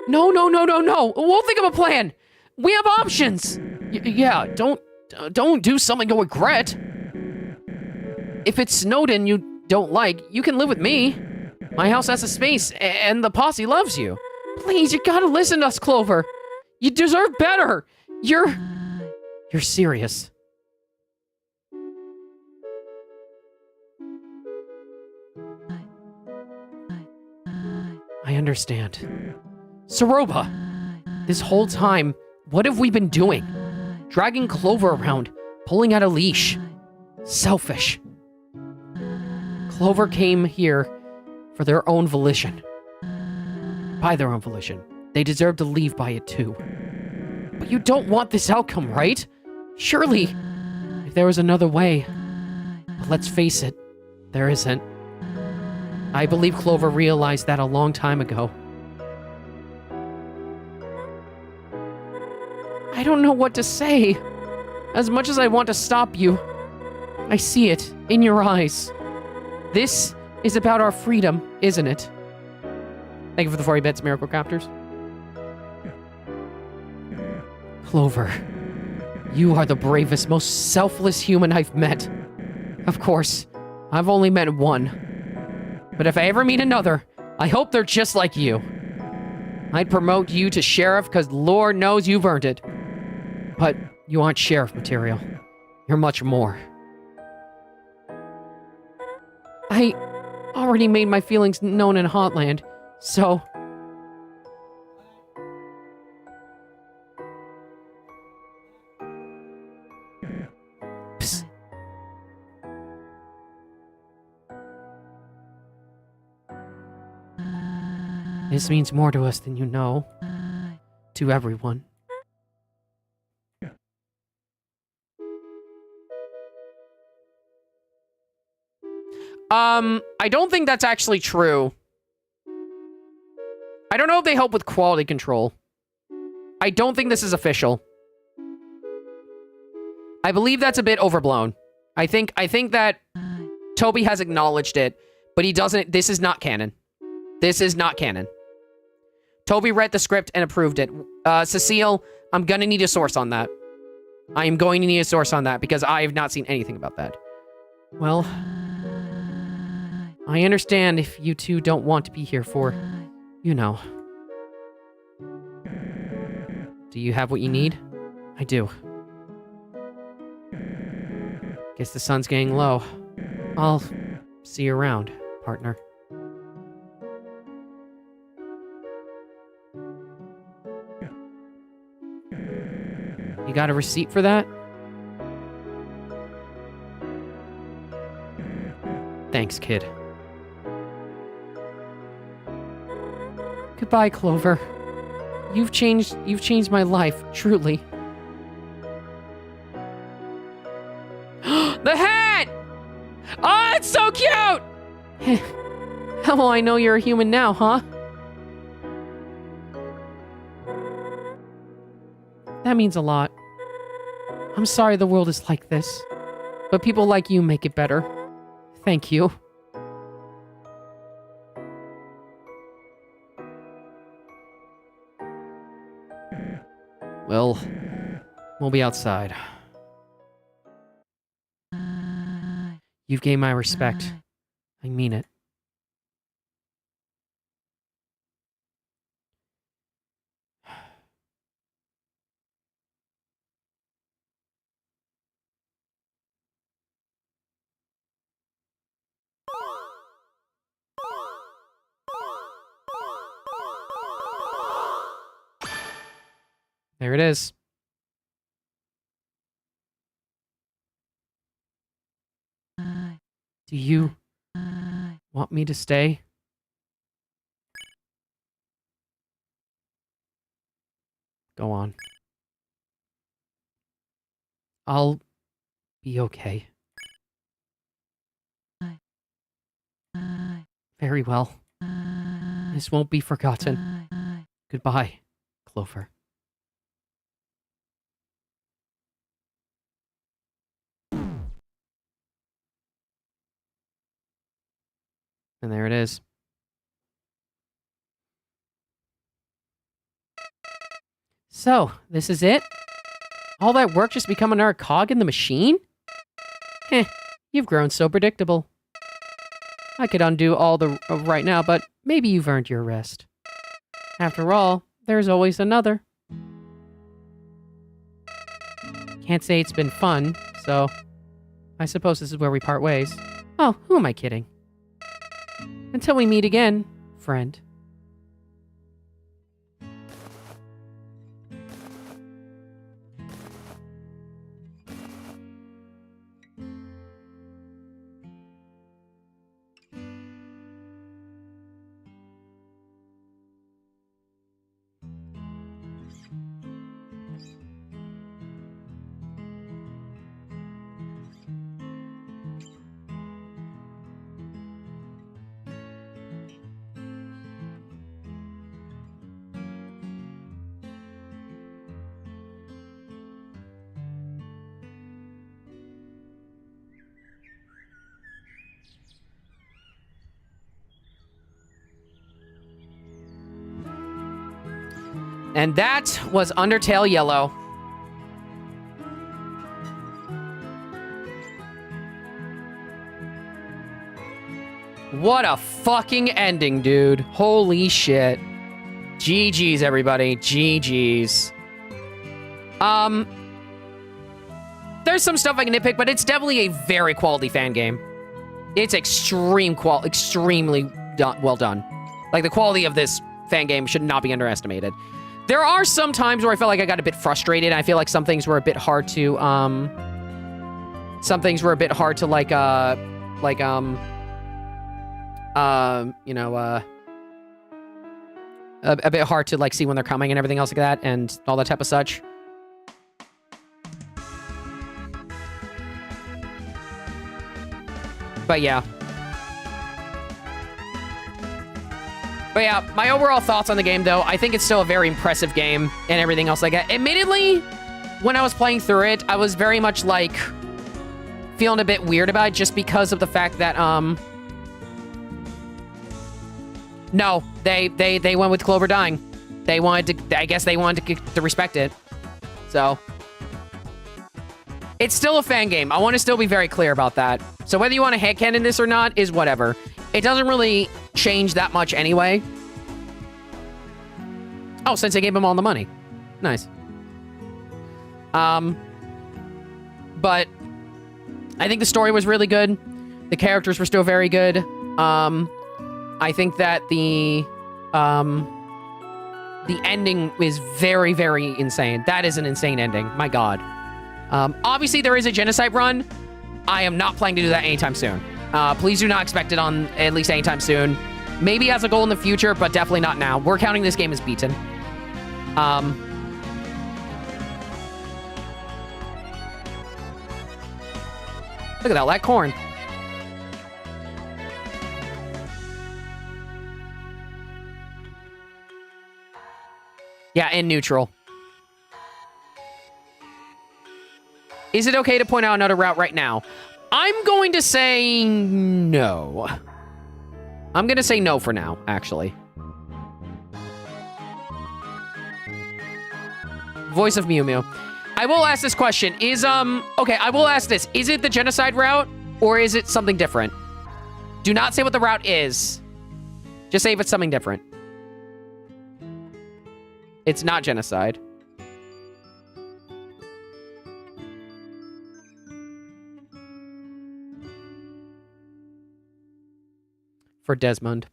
No. We'll think of a plan. We have options. Yeah, don't do something you'll regret. If it's Snowdin you don't like, you can live with me. My house has a space, and the posse loves you. Please, you gotta listen to us, Clover. You deserve better. You're serious. I understand. Saroba, this whole time, what have we been doing? Dragging Clover around, pulling out a leash. Selfish. Clover came here for their own volition. By their own volition. They deserve to leave by it too. But you don't want this outcome, right? Surely, if there was another way. But let's face it, there isn't. I believe Clover realized that a long time ago. I don't know what to say. As much as I want to stop you, I see it in your eyes. This is about our freedom, isn't it? Thank you for the 40 bits, Miracle Copters. Clover, you are the bravest, most selfless human I've met. Of course, I've only met one. But if I ever meet another, I hope they're just like you. I'd promote you to sheriff because Lord knows you've earned it. But you aren't sheriff material. You're much more. I already made my feelings known in Hotland, so... Psst. This means more to us than you know. To everyone. I don't think that's actually true. I don't know if they help with quality control. I don't think this is official. I believe that's a bit overblown. I think that Toby has acknowledged it, but he doesn't. This is not canon. This is not canon. Toby read the script and approved it. Cecile, I'm gonna need a source on that. I am going to need a source on that because I have not seen anything about that. Well, I understand if you two don't want to be here for, you know. Do you have what you need? I do. Guess the sun's getting low. I'll see you around, partner. You got a receipt for that? Thanks, kid. Goodbye, Clover. You've changed my life, truly. The hat! Oh, it's so cute! How will I know you're a human now, huh? That means a lot. I'm sorry the world is like this, but people like you make it better. Thank you. Well, we'll be outside. You've gained my respect. I mean it. There it is. Do you want me to stay? Go on. I'll be okay. Very well. This won't be forgotten. Goodbye, Clover. And there it is. So, this is it? All that work just become another cog in the machine? Heh, you've grown so predictable. I could undo all the right now, but maybe you've earned your rest. After all, there's always another. Can't say it's been fun, so I suppose this is where we part ways. Oh, who am I kidding? Until we meet again, friend. And that was Undertale Yellow. What a fucking ending, dude. Holy shit. GG's, everybody. GG's. There's some stuff I can nitpick, but it's definitely a very quality fan game. It's extremely well done. Like, the quality of this fan game should not be underestimated. There are some times where I felt like I got a bit frustrated. I feel like some things were a bit hard to, you know, a bit hard to, like, see when they're coming and everything else like that, and all that type of such. But yeah. But yeah, my overall thoughts on the game, though, I think it's still a very impressive game and everything else like that. Admittedly, when I was playing through it, I was very much, like, feeling a bit weird about it just because of the fact that, no, they went with Clover dying. They wanted to, I guess they wanted to respect it. So, it's still a fan game. I want to still be very clear about that. So whether you want to headcanon this or not is whatever. It doesn't really change that much anyway. Oh, since I gave him all the money. Nice. But I think the story was really good. The characters were still very good. I think that the ending is very, very insane. That is an insane ending. My God. Obviously, there is a genocide run. I am not planning to do that anytime soon. Please do not expect it on at least anytime soon. Maybe as a goal in the future, but definitely not now. We're counting this game as beaten. Look at that, like corn. Yeah, and neutral. Is it okay to point out another route right now? I'm going to say no. I'm going to say no for now, actually. Voice of Mew Mew. I will ask this question. Okay, I will ask this. Is it the genocide route, or is it something different? Do not say what the route is. Just say if it's something different. It's not genocide. For Desmond.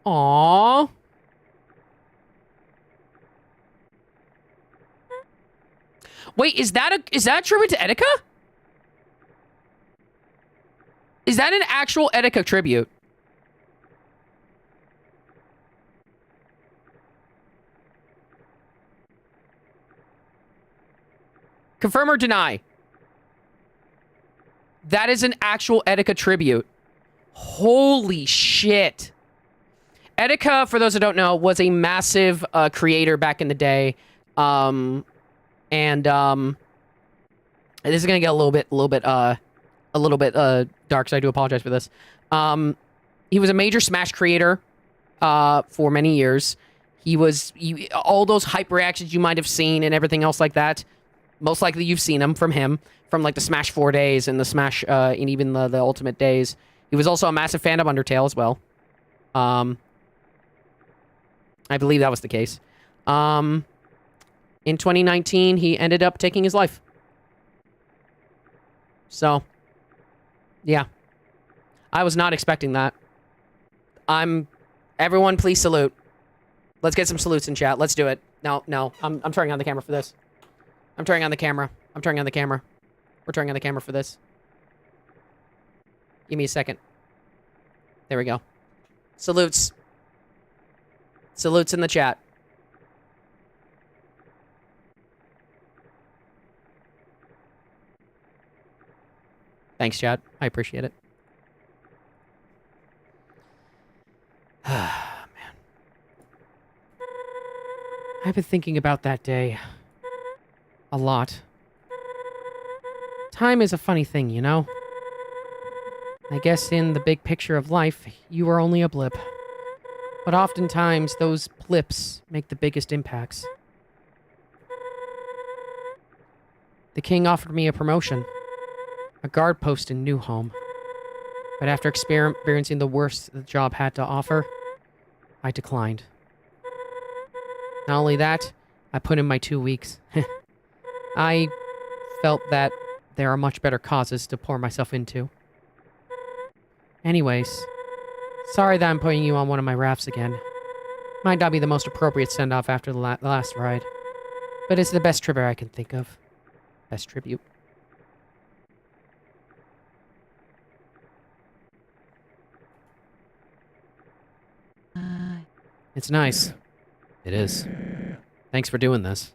Aww. Wait, is that a tribute to Etika? Is that an actual Etika tribute? Confirm or deny? That is an actual Etika tribute. Holy shit. Etika, for those who don't know, was a massive creator back in the day. And this is gonna get a little bit dark, so I do apologize for this. He was a major Smash creator for many years. All those hype reactions you might have seen and everything else like that. Most likely you've seen them from him, from like the Smash 4 days and the Smash, and even the Ultimate days. He was also a massive fan of Undertale as well. I believe that was the case. In 2019, he ended up taking his life. So, yeah. I was not expecting that. Everyone, please salute. Let's get some salutes in chat. Let's do it. No. I'm turning on the camera for this. I'm turning on the camera. I'm turning on the camera. We're turning on the camera for this. Give me a second. There we go. Salutes. Salutes in the chat. Thanks, chat. I appreciate it. Man. I've been thinking about that day. A lot. Time is a funny thing, you know? I guess in the big picture of life, you are only a blip. But oftentimes, those blips make the biggest impacts. The king offered me a promotion. A guard post in New Home. But after experiencing the worst the job had to offer, I declined. Not only that, I put in my 2 weeks. I felt that there are much better causes to pour myself into. Anyways, sorry that I'm putting you on one of my rafts again. Might not be the most appropriate send-off after the last ride, but it's the best tribute I can think of. Best tribute. It's nice. It is. Thanks for doing this.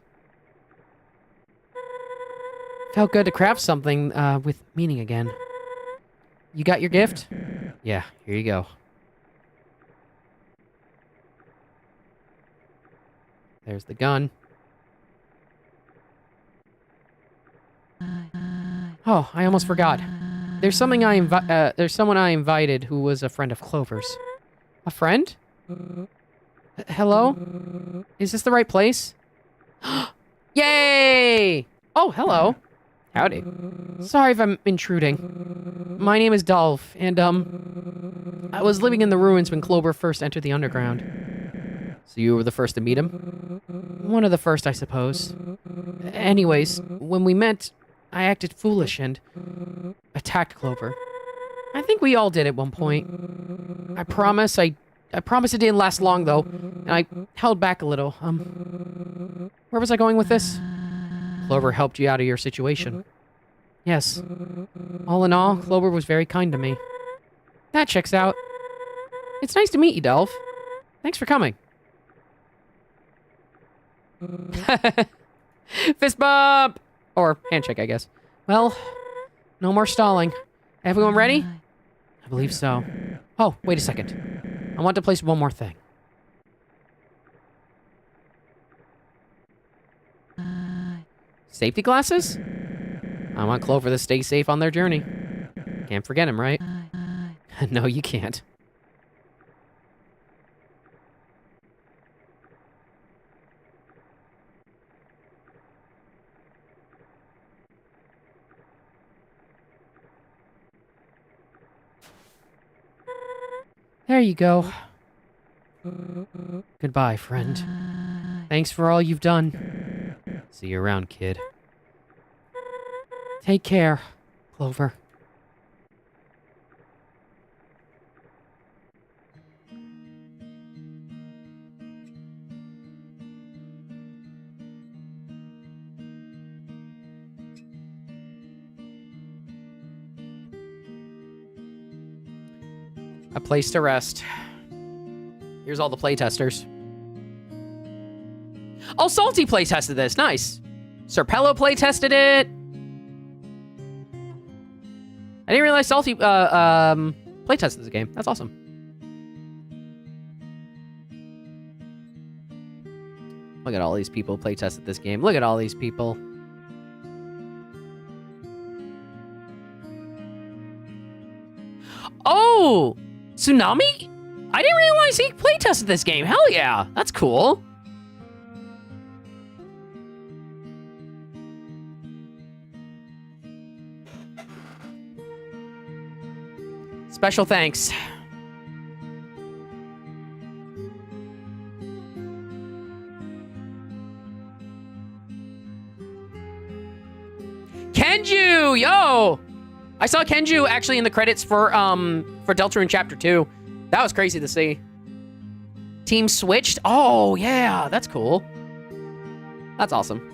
Felt good to craft something with meaning again. You got your gift? Yeah, here you go. There's the gun. Oh, I almost forgot. There's someone I invited who was a friend of Clover's. A friend? Hello? Is this the right place? Yay! Oh, hello. Howdy. Sorry if I'm intruding. My name is Dolph, and, I was living in the ruins when Clover first entered the underground. So you were the first to meet him? One of the first, I suppose. Anyways, when we met, I acted foolish and attacked Clover. I think we all did at one point. I promise it didn't last long, though, and I held back a little. Where was I going with this? Clover helped you out of your situation. Yes. All in all, Clover was very kind to me. That checks out. It's nice to meet you, Delph. Thanks for coming. Fist bump! Or handshake, I guess. Well, no more stalling. Everyone ready? I believe so. Oh, wait a second. I want to place one more thing. Safety glasses? I want Clover to stay safe on their journey. Can't forget him, right? No, you can't. There you go. Goodbye, friend. Thanks for all you've done. See you around, kid. Take care, Clover. A place to rest. Here's all the playtesters. Oh, Salty playtested this. Nice. Serpello playtested it. I didn't realize Salty playtested this game. That's awesome. Look at all these people playtested this game. Look at all these people. Oh! Tsunami? I didn't realize he playtested this game. Hell yeah. That's cool. Special thanks. Kenju! Yo! I saw Kenju actually in the credits for Deltarune Chapter 2. That was crazy to see. Team switched? Oh, yeah. That's cool. That's awesome.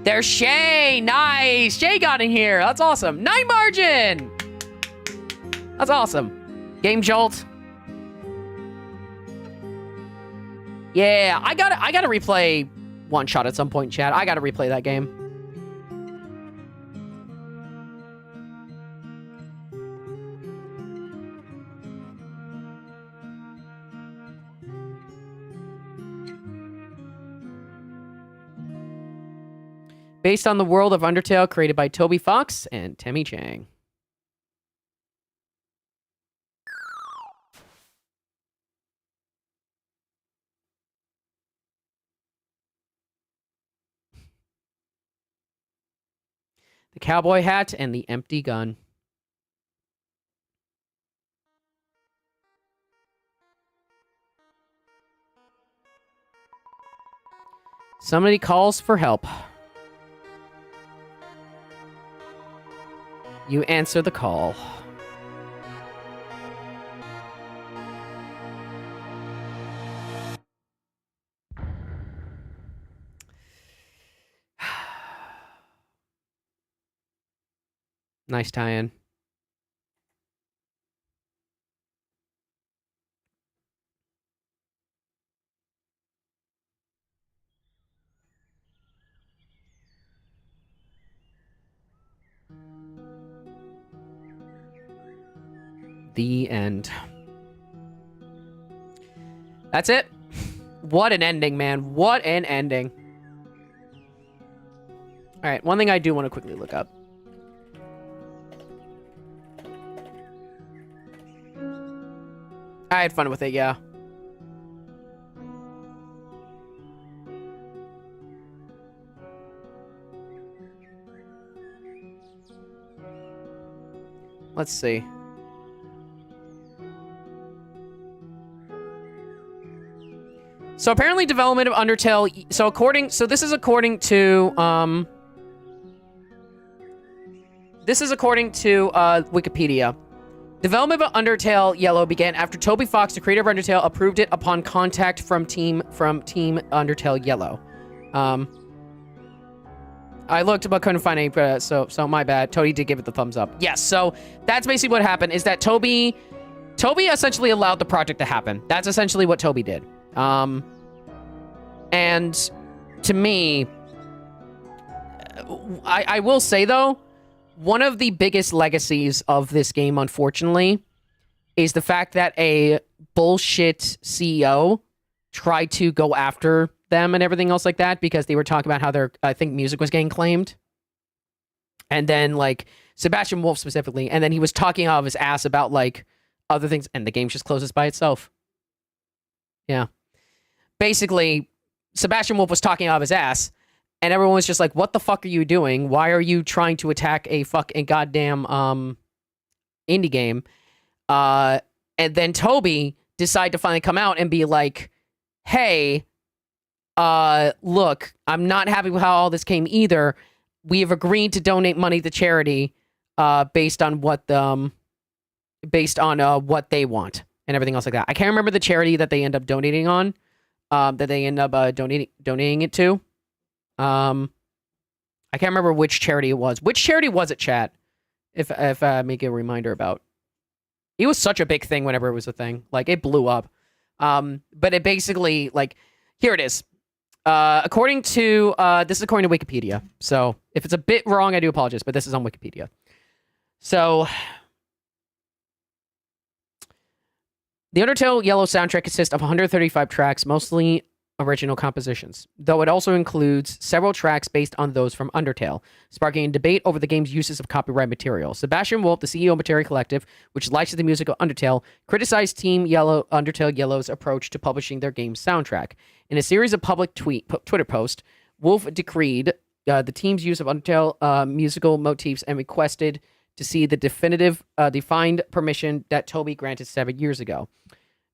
There's Shay. Nice. Shay got in here. That's awesome. 9 margin. That's awesome. Game Jolt. Yeah, I gotta replay One Shot at some point, chat. I gotta replay that game. Based on the world of Undertale created by Toby Fox and Temmie Chang. The cowboy hat and the empty gun. Somebody calls for help. You answer the call. Nice tie-in. The end. That's it. What an ending, man. What an ending. All right, one thing I do want to quickly look up. I had fun with it, yeah. Let's see. So apparently development of Undertale, so this is according to Wikipedia. Development of Undertale Yellow began after Toby Fox, the creator of Undertale, approved it upon contact from Team Undertale Yellow. I looked but couldn't find any, so my bad. Toby did give it the thumbs up. Yes, so that's basically what happened, is that Toby essentially allowed the project to happen. That's essentially what Toby did. And to me, I will say though, one of the biggest legacies of this game, unfortunately, is the fact that a bullshit CEO tried to go after them and everything else like that because they were talking about how their, I think, music was getting claimed. And then, like, Sebastian Wolf specifically, and then he was talking out of his ass about, like, other things, and the game just closes by itself. Yeah. Basically, Sebastian Wolf was talking out of his ass, and everyone was just like, what the fuck are you doing? Why are you trying to attack a fucking goddamn indie game? And then Toby decided to finally come out and be like, hey, look, I'm not happy with how all this came either. We have agreed to donate money to charity based on what they want and everything else like that. I can't remember the charity that they end up donating on, donating it to. I can't remember which charity it was. Which charity was it, chat? If I make a reminder about. It was such a big thing whenever it was a thing. Like, it blew up. But it basically, like, here it is. According to, this is according to Wikipedia. So, if it's a bit wrong, I do apologize, but this is on Wikipedia. So, the Undertale Yellow soundtrack consists of 135 tracks, mostly original compositions, though it also includes several tracks based on those from Undertale, sparking a debate over the game's uses of copyright material. Sebastian Wolf, the CEO of Materia Collective, which licensed the music of Undertale, criticized Team Yellow, Undertale Yellow's approach to publishing their game's soundtrack. In a series of public Twitter posts, Wolf decreed the team's use of Undertale musical motifs and requested to see the defined permission that Toby granted 7 years ago.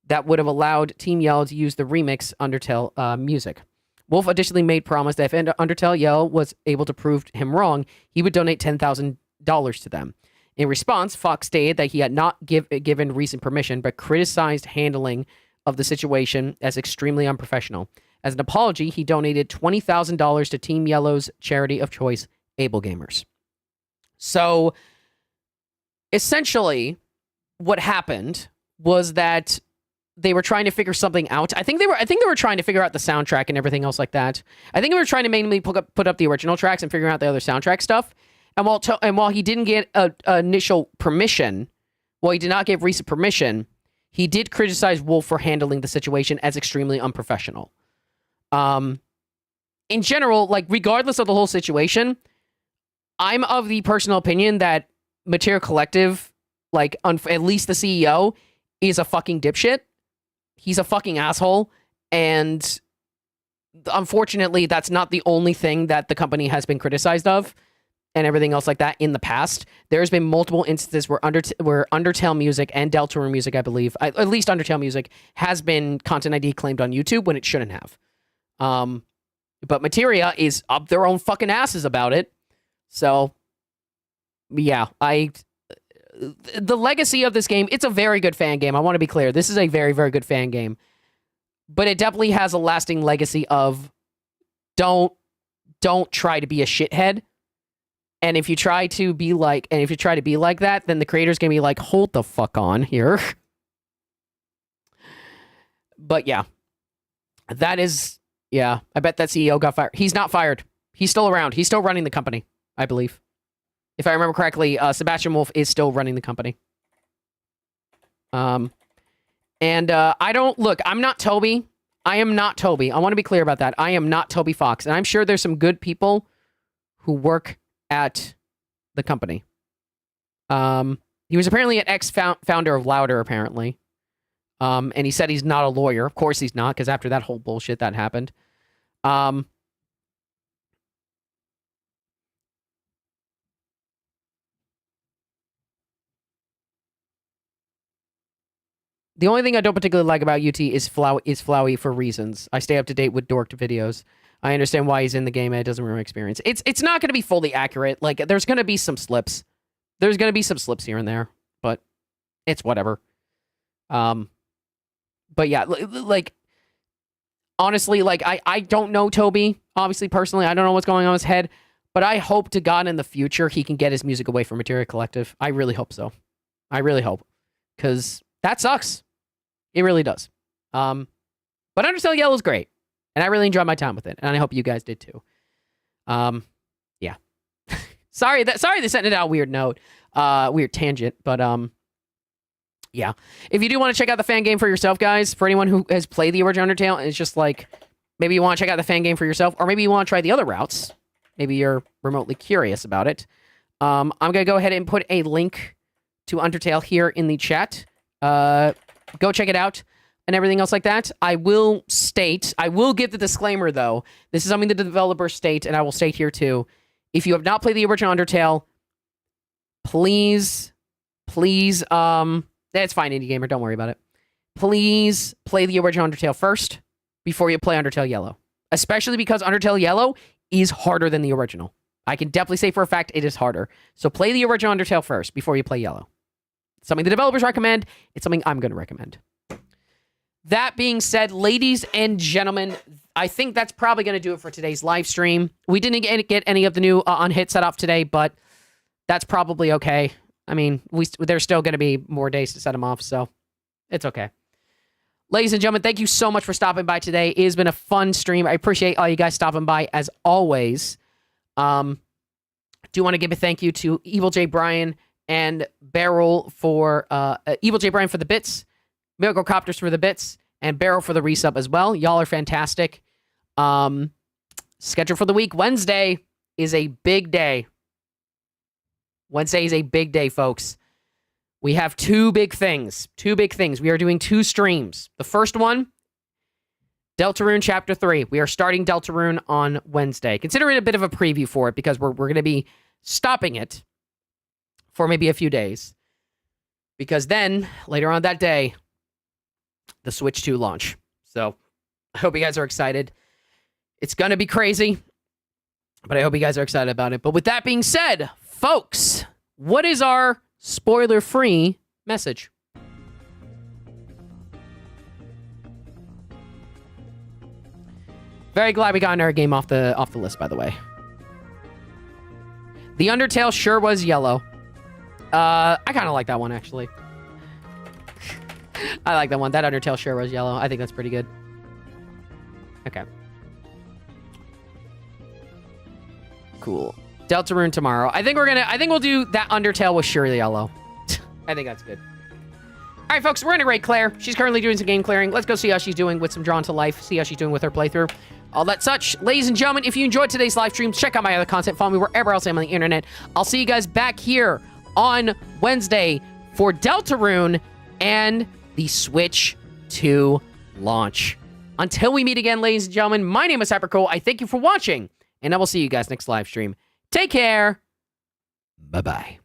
That would have allowed Team Yellow to use the remix Undertale music. Wolf additionally made promise that if Undertale Yellow was able to prove him wrong, he would donate $10,000 to them. In response, Fox stated that he had not given recent permission, but criticized handling of the situation as extremely unprofessional. As an apology, he donated $20,000 to Team Yellow's charity of choice, Able Gamers. So, essentially, what happened was that they were trying to figure something out. I think they were trying to figure out the soundtrack and everything else like that. I think they were trying to mainly put up the original tracks and figure out the other soundtrack stuff. And while he didn't get initial permission, while he did not give recent permission, he did criticize Wolf for handling the situation as extremely unprofessional. in general, like, regardless of the whole situation, I'm of the personal opinion that Material Collective, like, at least the CEO, is a fucking dipshit. He's a fucking asshole. And unfortunately, that's not the only thing that the company has been criticized of and everything else like that in the past. There's been multiple instances where Undertale music and Deltarune music, I believe, at least Undertale music, has been Content ID claimed on YouTube when it shouldn't have. But Materia is up their own fucking asses about it. So, yeah, the legacy of this game, it's a very good fan game. I want to be clear. This is a very, very good fan game. But it definitely has a lasting legacy of don't try to be a shithead. And if you try to be like that, then the creator's gonna be like, hold the fuck on here. But yeah. That is, yeah, I bet that CEO got fired. He's not fired. He's still around. He's still running the company, I believe. If I remember correctly, Sebastian Wolf is still running the company. And I'm not Toby. I am not Toby. I want to be clear about that. I am not Toby Fox. And I'm sure there's some good people who work at the company. He was apparently an ex-founder of Louder, apparently. And he said he's not a lawyer. Of course he's not, because after that whole bullshit that happened. The only thing I don't particularly like about UT is Flowey for reasons. I stay up to date with dorked videos. I understand why he's in the game and it doesn't ruin my experience. It's not going to be fully accurate. Like, there's going to be some slips. There's going to be some slips here and there, but it's whatever. But yeah, like, honestly, like, I don't know Toby, obviously, personally. I don't know what's going on in his head, but I hope to God in the future he can get his music away from Materia Collective. I really hope so. I really hope. Because that sucks. It really does. But Undertale Yellow is great. And I really enjoyed my time with it. And I hope you guys did too. Yeah. sorry they sent it out weird note. Weird tangent. But yeah. If you do want to check out the fan game for yourself, guys, for anyone who has played the original Undertale, and it's just like, maybe you want to check out the fan game for yourself, or maybe you want to try the other routes. Maybe you're remotely curious about it. I'm going to go ahead and put a link to Undertale here in the chat. Go check it out and everything else like that. I will give the disclaimer though. This is something that the developers state, and I will state here too. If you have not played the original Undertale, please, that's fine, indie gamer, don't worry about it. Please play the original Undertale first before you play Undertale Yellow. Especially because Undertale Yellow is harder than the original. I can definitely say for a fact it is harder. So play the original Undertale first before you play Yellow. Something the developers recommend. It's something I'm going to recommend. That being said, ladies and gentlemen, I think that's probably going to do it for today's live stream. We didn't get any of the new unhit set up today, but that's probably okay. I mean, there's still going to be more days to set them off, so it's okay. Ladies and gentlemen, thank you so much for stopping by today. It has been a fun stream. I appreciate all you guys stopping by, as always. Do want to give a thank you to Evil J. Brian and Beryl for Evil J. Brian for the bits, Miracle Copters for the bits, and Beryl for the resub as well. Y'all are fantastic. Schedule for the week. Wednesday is a big day. Wednesday is a big day, folks. We have two big things. We are doing 2 streams. The first one, Deltarune Chapter 3. We are starting Deltarune on Wednesday. Consider it a bit of a preview for it, because we're going to be stopping it for maybe a few days. Because then, later on that day, the Switch 2 launch. So, I hope you guys are excited. It's going to be crazy, but I hope you guys are excited about it. But with that being said, folks, what is our spoiler-free message? Very glad we got another game off the list, by the way. The Undertale sure was yellow. I kind of like that one, actually. I like that one. That Undertale sure was yellow. I think that's pretty good. Okay. Cool. Deltarune tomorrow. I think we'll do that Undertale with sure yellow. I think that's good. All right, folks, we're gonna rate Claire. She's currently doing some game clearing. Let's go see how she's doing with some Drawn to Life. See how she's doing with her playthrough. all that such. Ladies and gentlemen, if you enjoyed today's live stream, check out my other content. Follow me wherever else I am on the internet. I'll see you guys back here on Wednesday for Deltarune and the Switch 2 launch. Until we meet again, ladies and gentlemen, my name is Hypercool. I thank you for watching, and I will see you guys next live stream. Take care. Bye-bye.